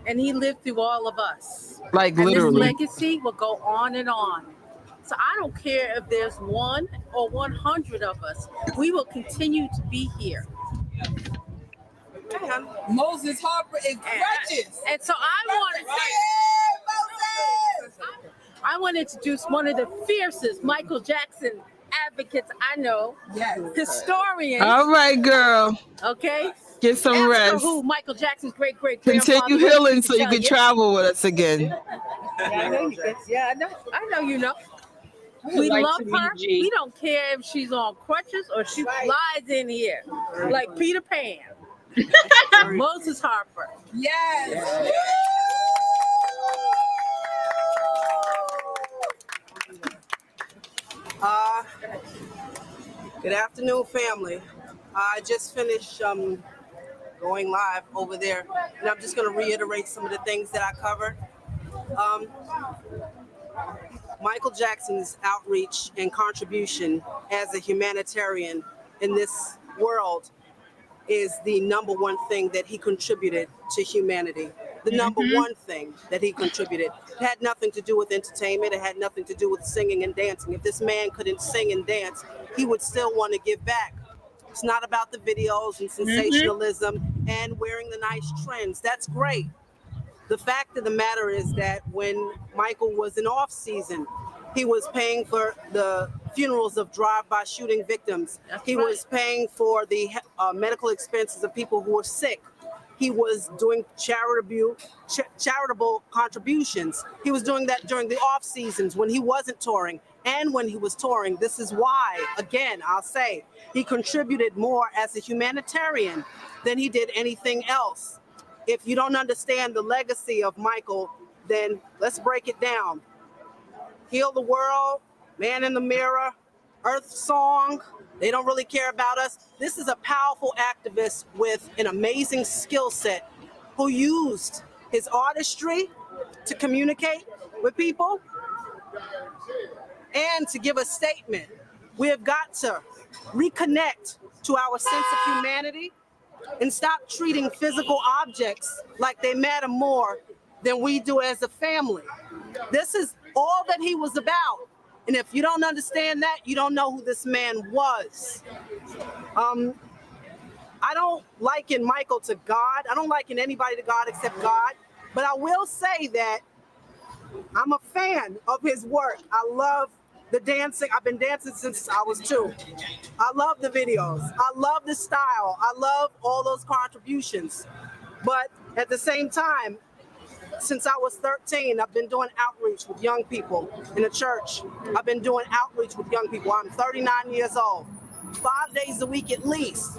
And he lived through all of us. Like and literally. This legacy will go on and on. So I don't care if there's 1 or 100 of us. We will continue to be here. Moses Harper is righteous. And so I want to introduce one of the fiercest Michael Jackson advocates I know. Yes. Historians. All right, girl. Okay. Get some Ask her rest. who Michael Jackson's great-great-grandfather Continue was. healing so you Tell can travel with us again. Yeah, I know you can. Yeah, I know you know. would We like love to meet her. G. We don't care if she's on crutches or she flies in here like Peter Pan. Moses Harper. Yes. Good afternoon, family. I just finished going live over there, and I'm just going to reiterate some of the things that I covered. Michael Jackson's outreach and contribution as a humanitarian in this world is the number one thing that he contributed to humanity. The number one thing that he contributed. It had nothing to do with entertainment. It had nothing to do with singing and dancing. If this man couldn't sing and dance, he would still want to give back. It's not about the videos and sensationalism and wearing the nice trends. That's great. The fact of the matter is that when Michael was in off season, he was paying for the funerals of drive-by shooting victims. He was paying for the medical expenses of people who were sick. He was doing charitable contributions. He was doing that during the off seasons when he wasn't touring. And when he was touring, this is why, again, I'll say, he contributed more as a humanitarian than he did anything else. If you don't understand the legacy of Michael, then let's break it down. Heal the world, man in the mirror, Earth Song. They don't really care about us. This is a powerful activist with an amazing skill set who used his artistry to communicate with people and to give a statement. We have got to reconnect to our sense of humanity and stop treating physical objects like they matter more than we do as a family. This is all that he was about. And if you don't understand that, you don't know who this man was. I don't liken Michael to God. I don't liken anybody to God except God. But I will say that I'm a fan of his work. I love the dancing. I've been dancing since I was 2. I love the videos. I love the style. I love all those contributions. But at the same time, since I was 13, I've been doing outreach with young people in the church. I've been doing outreach with young people. I'm 39 years old, 5 days a week at least.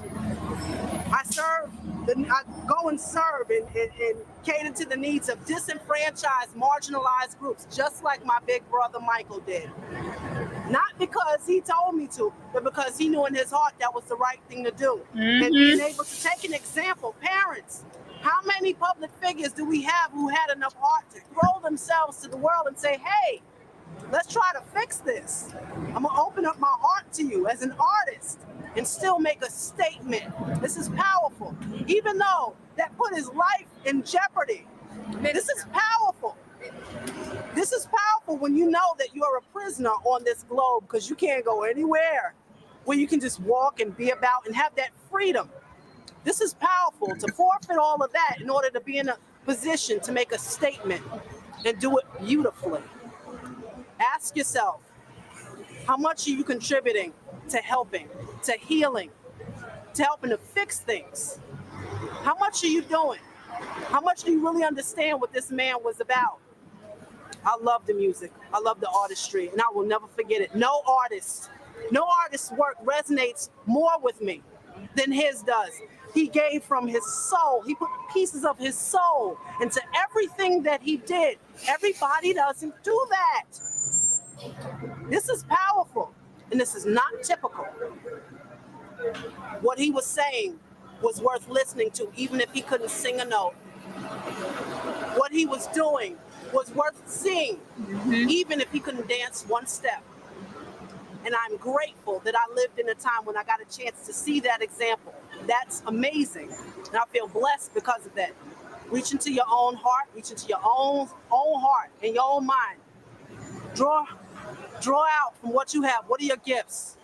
I go and serve and cater to the needs of disenfranchised, marginalized groups, just like my big brother Michael did. Not because he told me to, but because he knew in his heart that was the right thing to do. And being able to take an example, parents, how many public figures do we have who had enough heart to throw themselves to the world and say, hey, let's try to fix this. I'm gonna open up my heart to you as an artist and still make a statement. This is powerful. Even though that put his life in jeopardy, this is powerful. This is powerful when you know that you are a prisoner on this globe because you can't go anywhere where you can just walk and be about and have that freedom. This is powerful to forfeit all of that in order to be in a position to make a statement and do it beautifully. Ask yourself, how much are you contributing to helping, to healing, to helping to fix things? How much are you doing? How much do you really understand what this man was about? I love the music. I love the artistry, and I will never forget it. No artist's work resonates more with me than his does. He gave from his soul. He put pieces of his soul into everything that he did. Everybody doesn't do that. This is powerful, and this is not typical. What he was saying was worth listening to, even if he couldn't sing a note. What he was doing was worth seeing, even if he couldn't dance one step. And I'm grateful that I lived in a time when I got a chance to see that example. That's amazing. And I feel blessed because of that. Reach into your own heart, reach into your own heart and your own mind. Draw out from what you have. What are your gifts?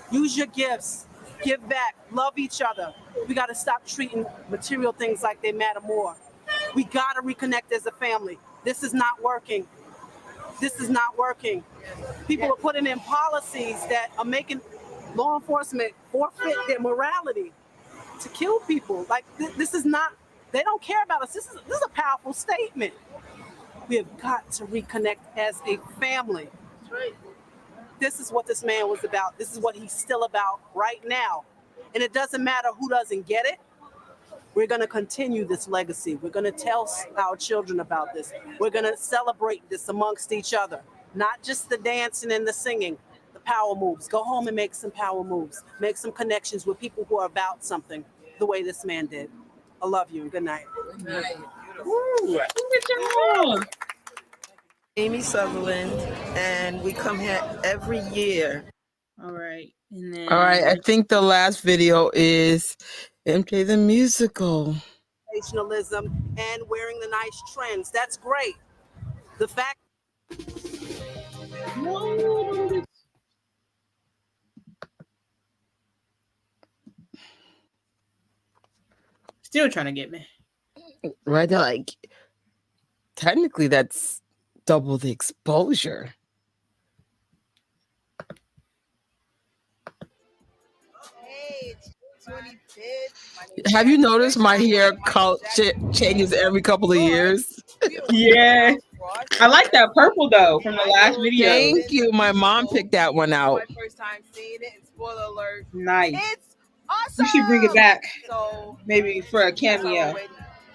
Use your gifts. Give back. Love each other. We got to stop treating material things like they matter more. We got to reconnect as a family. This is not working. This is not working. People are putting in policies that are making law enforcement forfeit their morality to kill people. Like, this is not, they don't care about us. This is a powerful statement. We have got to reconnect as a family. That's right. This is what this man was about. This is what he's still about right now. And it doesn't matter who doesn't get it. We're going to continue this legacy. We're going to tell our children about this. We're going to celebrate this amongst each other. Not just the dancing and the singing, the power moves. Go home and make some power moves. Make some connections with people who are about something the way this man did. I love you and good night. Good night. Woo. Amy Sutherland, and we come here every year. All right. And then all right, I think the last video is MJ the Musical. Sensationalism and wearing the nice trends. That's great. The fact. Still trying to get me. Right? They're like, technically that's double the exposure. Have you noticed my hair color changes every couple of years? Yeah. I like that purple though from the last video. Thank you. My mom picked that one out. My first time seeing it, and spoiler alert. Nice. It's awesome. We should bring it back. So maybe for a cameo.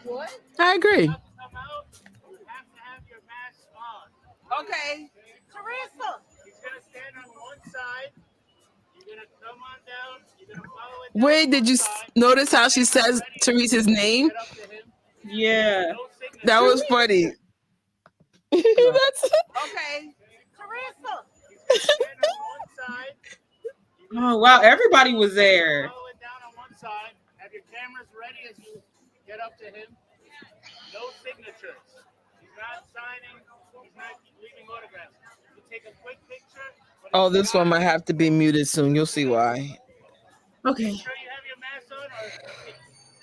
What? I agree. Okay. Teresa. He's gonna stand on one side. Wait, did you notice how she says Teresa's name? Yeah. That was funny. That's Okay. Teresa. Oh wow, everybody was there. Follow it down on one side. Have your cameras ready as you get up to him. No signatures. He's not signing. He's not leaving autographs. You take a quick picture. Oh, this one might have to be muted soon. You'll see why. Okay. Make sure you have your mask on, or he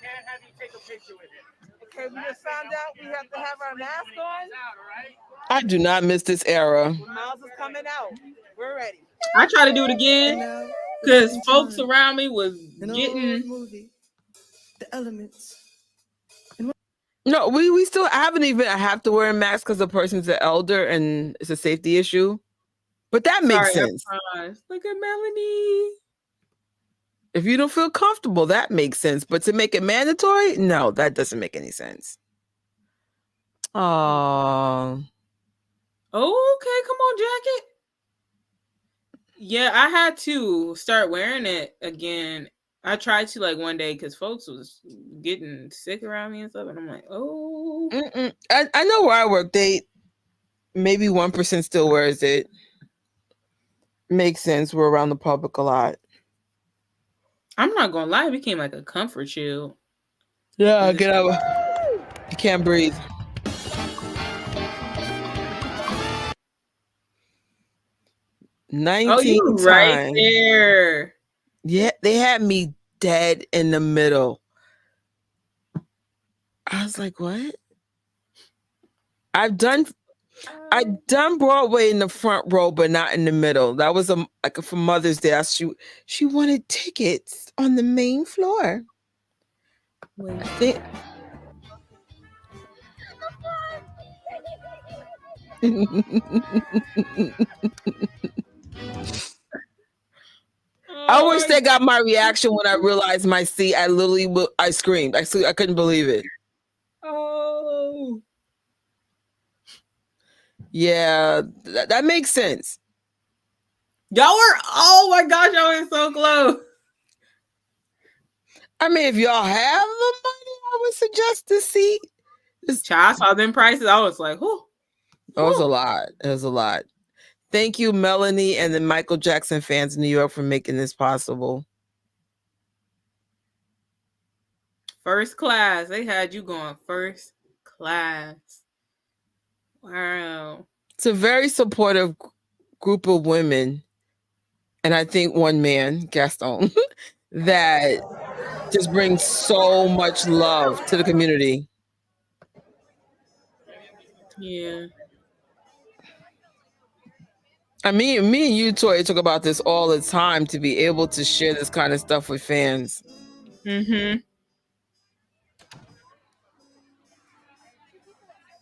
can't have you take a picture with him. Okay, we just found out we have to have our mask on. I do not miss this era. Miles is coming out. We're ready. I try to do it again because folks around me was getting the elements. No, we still haven't even have to wear a mask because the person's an elder and it's a safety issue. But that makes sense. Look at Melanie. If you don't feel comfortable, that makes sense. But to make it mandatory, no, that doesn't make any sense. Oh. Oh, okay, come on, jacket. Yeah, I had to start wearing it again. I tried to like one day because folks was getting sick around me and stuff, and I'm like, oh. I know where I work. Maybe 1% still wears it. Makes sense. We're around the public a lot. I'm not gonna lie, it became like a comfort shield. Yeah, get out. You can't breathe. Oh, you right there. Yeah, they had me dead in the middle. I was like, what? I've done Broadway in the front row, but not in the middle. That was for Mother's Day. She wanted tickets on the main floor. Wait. I think. I wish they got my reaction when I realized my seat. I screamed. I couldn't believe it. Oh. Yeah, that makes sense. Y'all were, oh my gosh, y'all were so close. I mean, if y'all have the money, I would suggest the seat. I saw them prices. I was like, whoo. It was a lot. It was a lot. Thank you, Melanie and the Michael Jackson fans in New York for making this possible. First class. They had you going first class. Wow. It's a very supportive group of women, and I think one man, Gaston, that just brings so much love to the community. Yeah. I mean, me and you, Toy, talk about this all the time, to be able to share this kind of stuff with fans. Mm-hmm.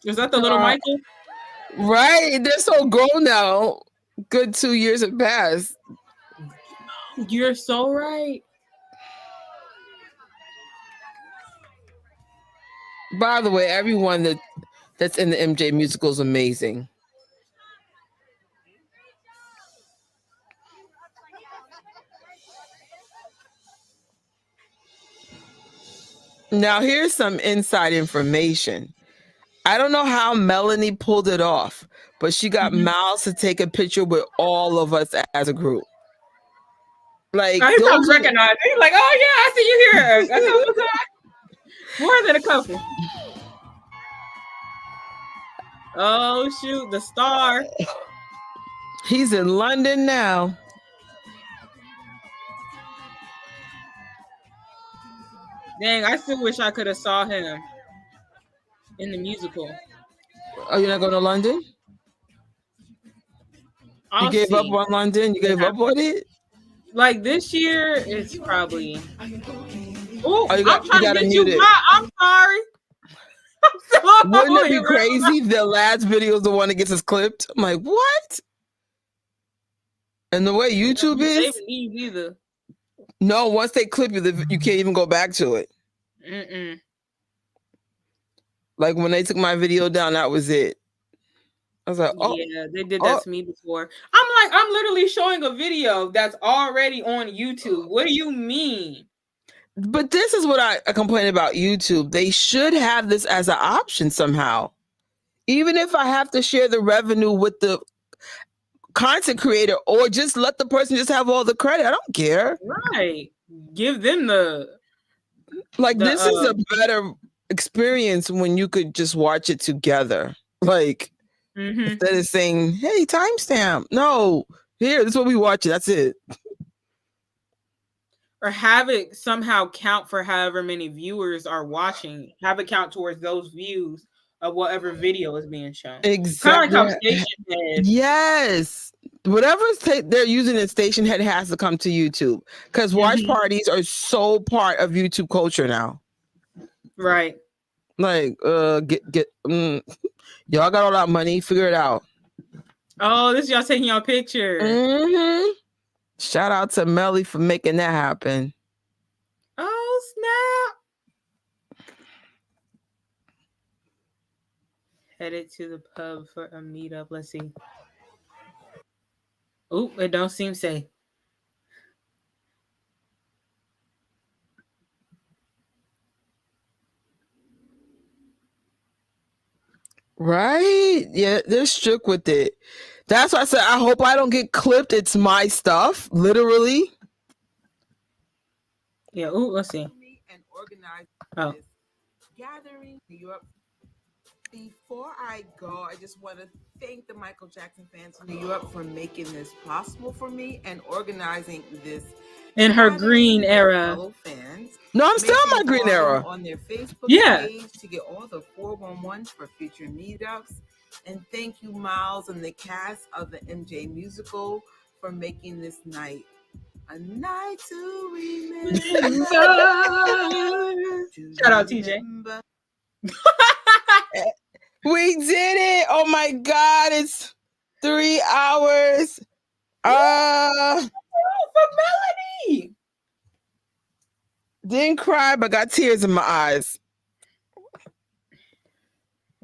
Is that the little Michael? Right. They're so grown now. Good 2 years have passed. You're so right. By the way, everyone that's in the MJ musical is amazing. Now, here's some inside information. I don't know how Melanie pulled it off, but she got Miles to take a picture with all of us as a group. Like, he probably recognized. He's like, oh yeah, I see you here. A couple times. More than a couple. Oh shoot, the star. He's in London now. Dang, I still wish I could have saw him in the musical. Oh, you're not going to London? You gave up on London? You gave up on it? Like this year, it's probably. Oh, you gotta mute it. I'm sorry. Wouldn't it be crazy? The last video is the one that gets us clipped. I'm like, what? And the way YouTube is, either. No, once they clip you, you can't even go back to it. Mm-mm. Like when they took my video down, that was it. I was like, oh, yeah, they did that to me before. I'm literally showing a video that's already on YouTube. What do you mean? But this is what I complain about YouTube. They should have this as an option somehow. Even if I have to share the revenue with the content creator, or just let the person just have all the credit. I don't care. Right. Give them the this is a better experience when you could just watch it together. Like instead of saying, hey, timestamp. No, here, this is what we watch. That's it. Or have it somehow count for however many viewers are watching. Have it count towards those views of whatever video is being shown. Exactly. Kind of like how Station Head. Yes. Whatever they're using at Station Head has to come to YouTube, because watch parties are so part of YouTube culture now. Right. Like, y'all got all that money, figure it out. Oh, this is y'all taking your picture. Mm-hmm. Shout out to Mellie for making that happen. Oh, snap. Headed to the pub for a meetup. Let's see. Oh, it don't seem safe. Right? Yeah, they're strict with it. That's why I said I hope I don't get clipped. It's my stuff, literally. Yeah. Oh, let's see. And organize Oh. this gathering in New York. Before I go, I just want to thank the Michael Jackson fans of New York for making this possible for me and organizing this In her green era. fellow fans. No, I'm still in my green era. On their Facebook page to get all the 411s for future meetups. And thank you, Miles, and the cast of the MJ musical for making this night a night to remember. Shout out, TJ. We did it! Oh my God, it's 3 hours. For Melanie. Didn't cry, but got tears in my eyes.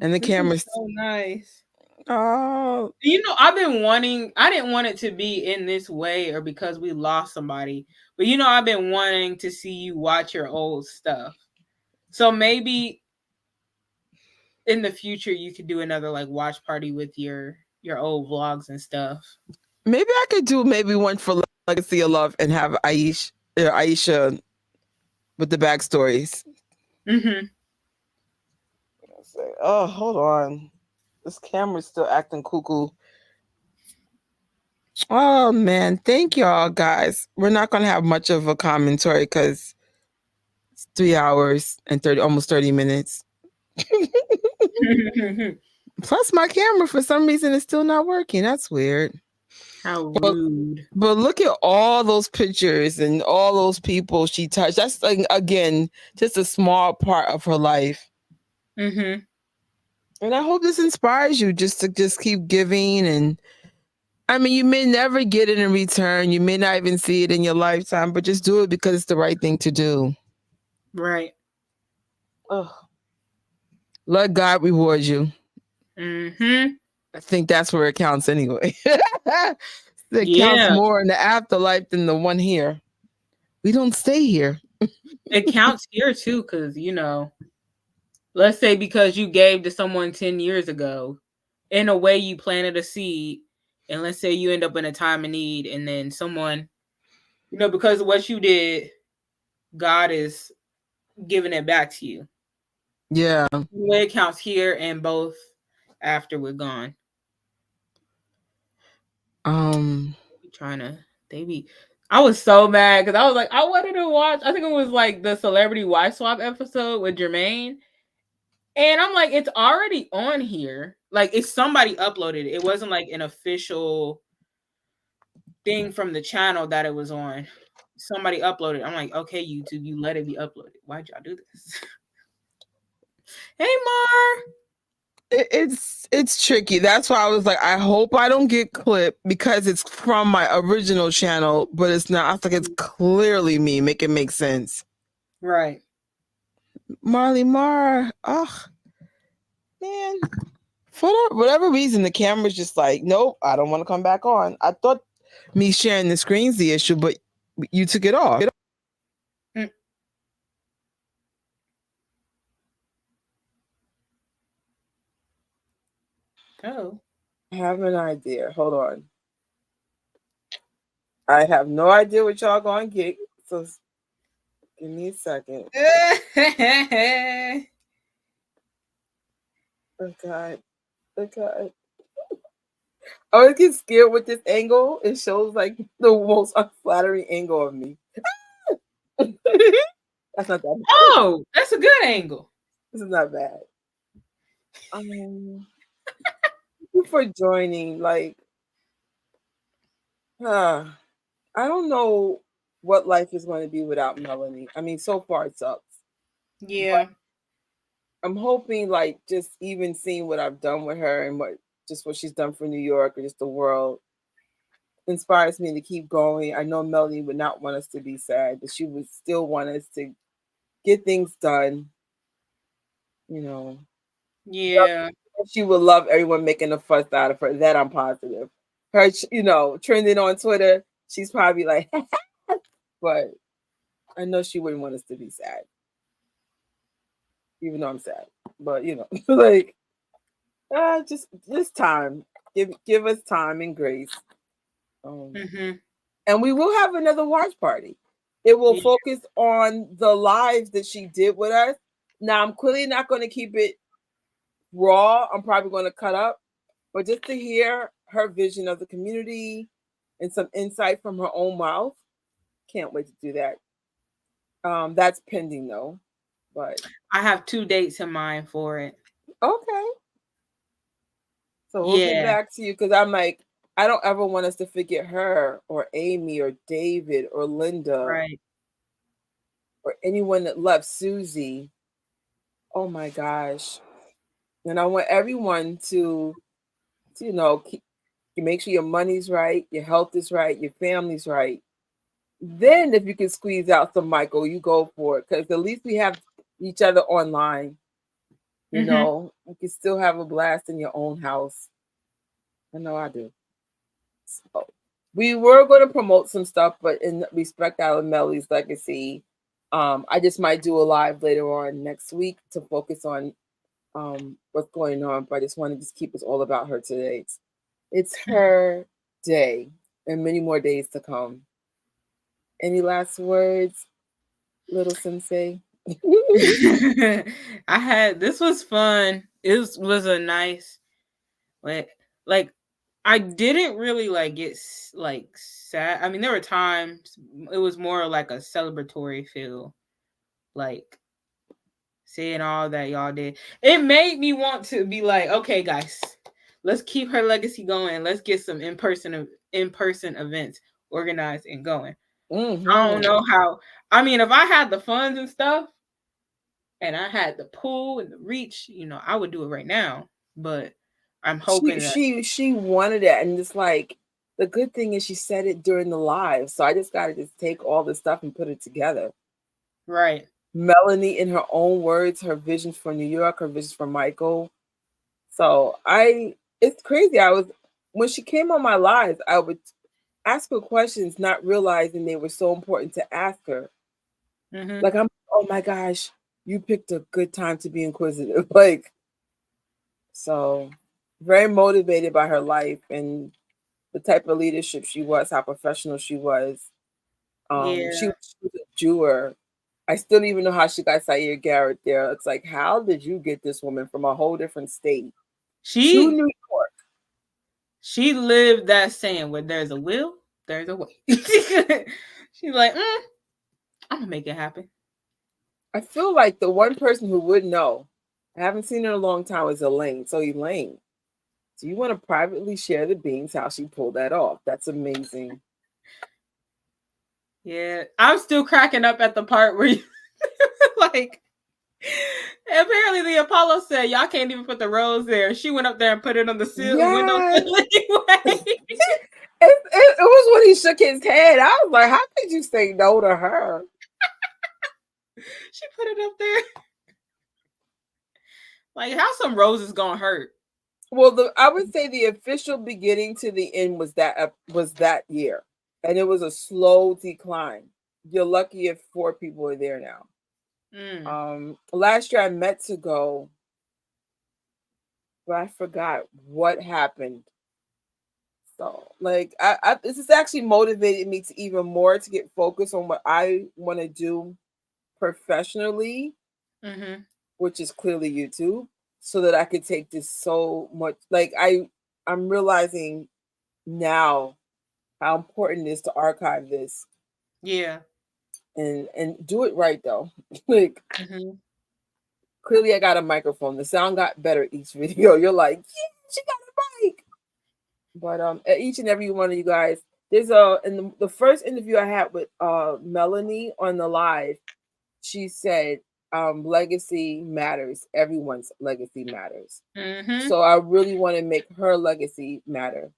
And the camera's so nice. Oh, you know, I didn't want it to be in this way or because we lost somebody, but you know, I've been wanting to see you watch your old stuff. So maybe in the future you could do another like watch party with your old vlogs and stuff. Maybe I could do one for Legacy of Love and have Aisha with the backstories. Mm-hmm. Oh, hold on. This camera's still acting cuckoo. Oh man, thank y'all guys. We're not gonna have much of a commentary because it's 3 hours and almost 30 minutes. Plus my camera for some reason is still not working. That's weird. How rude. But look at all those pictures and all those people she touched. That's like, again, just a small part of her life. Mm-hmm. And I hope this inspires you to keep giving. And I mean, you may never get it in return. You may not even see it in your lifetime, but just do it because it's the right thing to do. Right. Ugh. Let God reward you. Mm-hmm. I think that's where it counts anyway. It counts more in the afterlife than the one here. We don't stay here. It counts here too, because, you know, let's say because you gave to someone 10 years ago, in a way you planted a seed, and let's say you end up in a time of need, and then someone, you know, because of what you did, God is giving it back to you. Yeah. It counts here and both after we're gone. I was so mad because I was like, I wanted to watch, I think it was like the Celebrity Wife Swap episode with Jermaine. And I'm like, it's already on here. Like, it's somebody uploaded it. It wasn't like an official thing from the channel that it was on. Somebody uploaded it. I'm like, okay, YouTube, you let it be uploaded. Why'd y'all do this? Hey, Mar. It's tricky. That's why I was like, I hope I don't get clipped because it's from my original channel, but it's not. I think it's clearly me. Make it make sense. Right. Mar. Oh, man. For whatever reason, the camera's just like, nope, I don't want to come back on. I thought me sharing the screen's the issue, but you took it off. Oh. I have an idea. Hold on. I have no idea what y'all going to get. So give me a second. Okay. Okay. I always get scared with this angle. It shows like the most unflattering angle of me. That's not that bad. Oh, that's a good angle. This is not bad. Thank you for joining. Like, I don't know what life is going to be without Melanie. I mean, so far it sucks. Yeah. But I'm hoping, like, just even seeing what I've done with her and what she's done for New York or just the world inspires me to keep going. I know Melanie would not want us to be sad, but she would still want us to get things done. You know. Yeah. She would love everyone making a fuss out of her. That I'm positive. Her, trending on Twitter, she's probably like, but I know she wouldn't want us to be sad. Even though I'm sad. But, like, just time. Give us time and grace. And we will have another watch party. It will focus on the lives that she did with us. Now, I'm clearly not going to keep it raw. I'm probably going to cut up. But just to hear her vision of the community and some insight from her own mouth, can't wait to do that. That's pending, though. But I have 2 dates in mind for it. Okay. So we'll get back to you because I'm like, I don't ever want us to forget her or Amy or David or Linda. Right. Or anyone that left Susie. Oh my gosh. And I want everyone to make sure your money's right, your health is right, your family's right. Then if you can squeeze out some Michael, you go for it. Because at least we have each other online. You can still have a blast in your own house. I know I do. So, we were going to promote some stuff, but in respect out of Mellie's legacy, I just might do a live later on next week to focus on what's going on. But I just want to just keep it all about her today. It's her day and many more days to come. Any last words, little sensei? This was fun. It was a nice, like I didn't really get sad. I mean, there were times it was more like a celebratory feel, like seeing all that y'all did. It made me want to be like, okay, guys, let's keep her legacy going. Let's get some in-person events organized and going. I don't know how. I mean, if I had the funds and stuff, and I had the pull and the reach, I would do it right now. But I'm hoping she wanted it, and it's like the good thing is she said it during the live, so I just got to just take all this stuff and put it together. Right. Melanie, in her own words, her vision for New York, her vision for Michael. So it's crazy. When she came on my live, I would ask her questions, not realizing they were so important to ask her. Like, oh my gosh, you picked a good time to be inquisitive. So very motivated by her life and the type of leadership she was, how professional she was. She was a doer. I still don't even know how she got Sayer Garrett there. It's like, how did you get this woman from a whole different state to New York? She lived that saying, where there's a will, there's a way. She's like, I'm gonna make it happen. I feel like the one person who would know, I haven't seen her in a long time, is Elaine. So Elaine, do you want to privately share the beans how she pulled that off? That's amazing. Yeah, I'm still cracking up at the part where you apparently the Apollo said y'all can't even put the rose there. She went up there and put it on the window anyway. It was when he shook his head. I was like, how could you say no to her? She put it up there. Like, how some roses gonna hurt? Well, I would say the official beginning to the end was that year, and it was a slow decline. You're lucky if 4 people are there now. Last year I meant to go, but I forgot what happened. So, like, this has actually motivated me to even more to get focused on what I want to do professionally, which is clearly YouTube, so that I could take this so much. Like, I'm realizing now how important it is to archive this. Yeah. And do it right though. Like, clearly I got a microphone. The sound got better each video. You're like, yeah, she got a mic. But each and every one of you guys, there's in the first interview I had with Melanie on the live, she said legacy matters. Everyone's legacy matters. So I really want to make her legacy matter,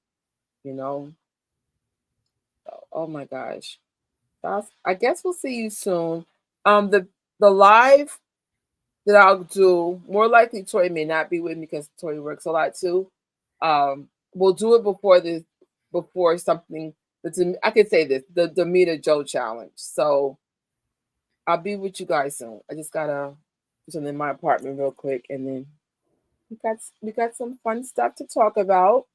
you know. Oh my gosh. I guess we'll see you soon. The live that I'll do, more likely Tori may not be with me because Tori works a lot too. We'll do it before something. I could say this, the Demita Joe challenge. So I'll be with you guys soon. I just gotta do something in my apartment real quick, and then we got some fun stuff to talk about.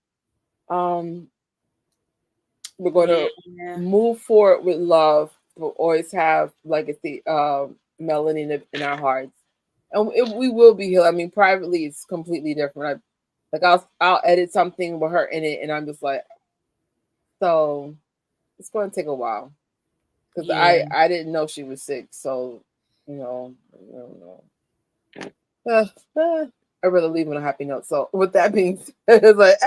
We're going to move forward with love. We'll always have legacy, Melanie in our hearts, and we will be healed. I mean, privately, it's completely different. I'll edit something with her in it, and I'm just like, so it's going to take a while because I didn't know she was sick. So, you know, I'd rather leave on a happy note. So, with that being said, it's like,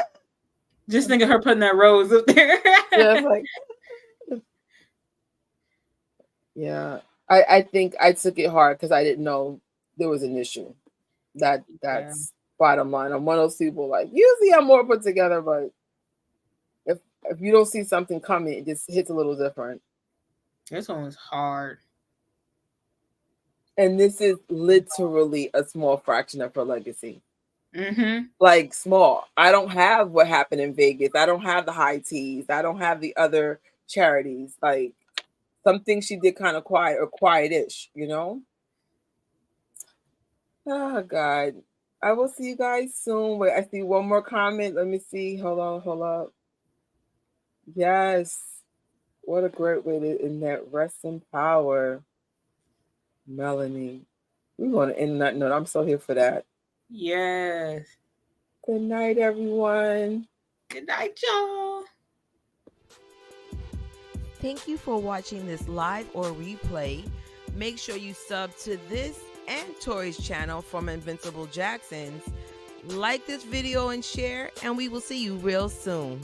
just think of her putting that rose up there. Yeah, it's like, yeah. I think I took it hard because I didn't know there was an issue. That's bottom line. I'm one of those people, like, usually I'm more put together, but if you don't see something coming, it just hits a little different. This one was hard. And this is literally a small fraction of her legacy. Like, small. I don't have what happened in Vegas. I don't have the high teas. I don't have the other charities. Like, something she did kind of quiet or quietish, you know? Oh, God. I will see you guys soon. Wait, I see one more comment. Let me see. Hold up. Yes. What a great way to end that. Rest in power, Melanie. We're going to end that note. I'm so here for that. Yes. Good night, everyone. Good night, y'all. Thank you for watching this live or replay. Make sure you sub to this and Tori's channel from Invincible Jacksons. Like this video and share, and we will see you real soon.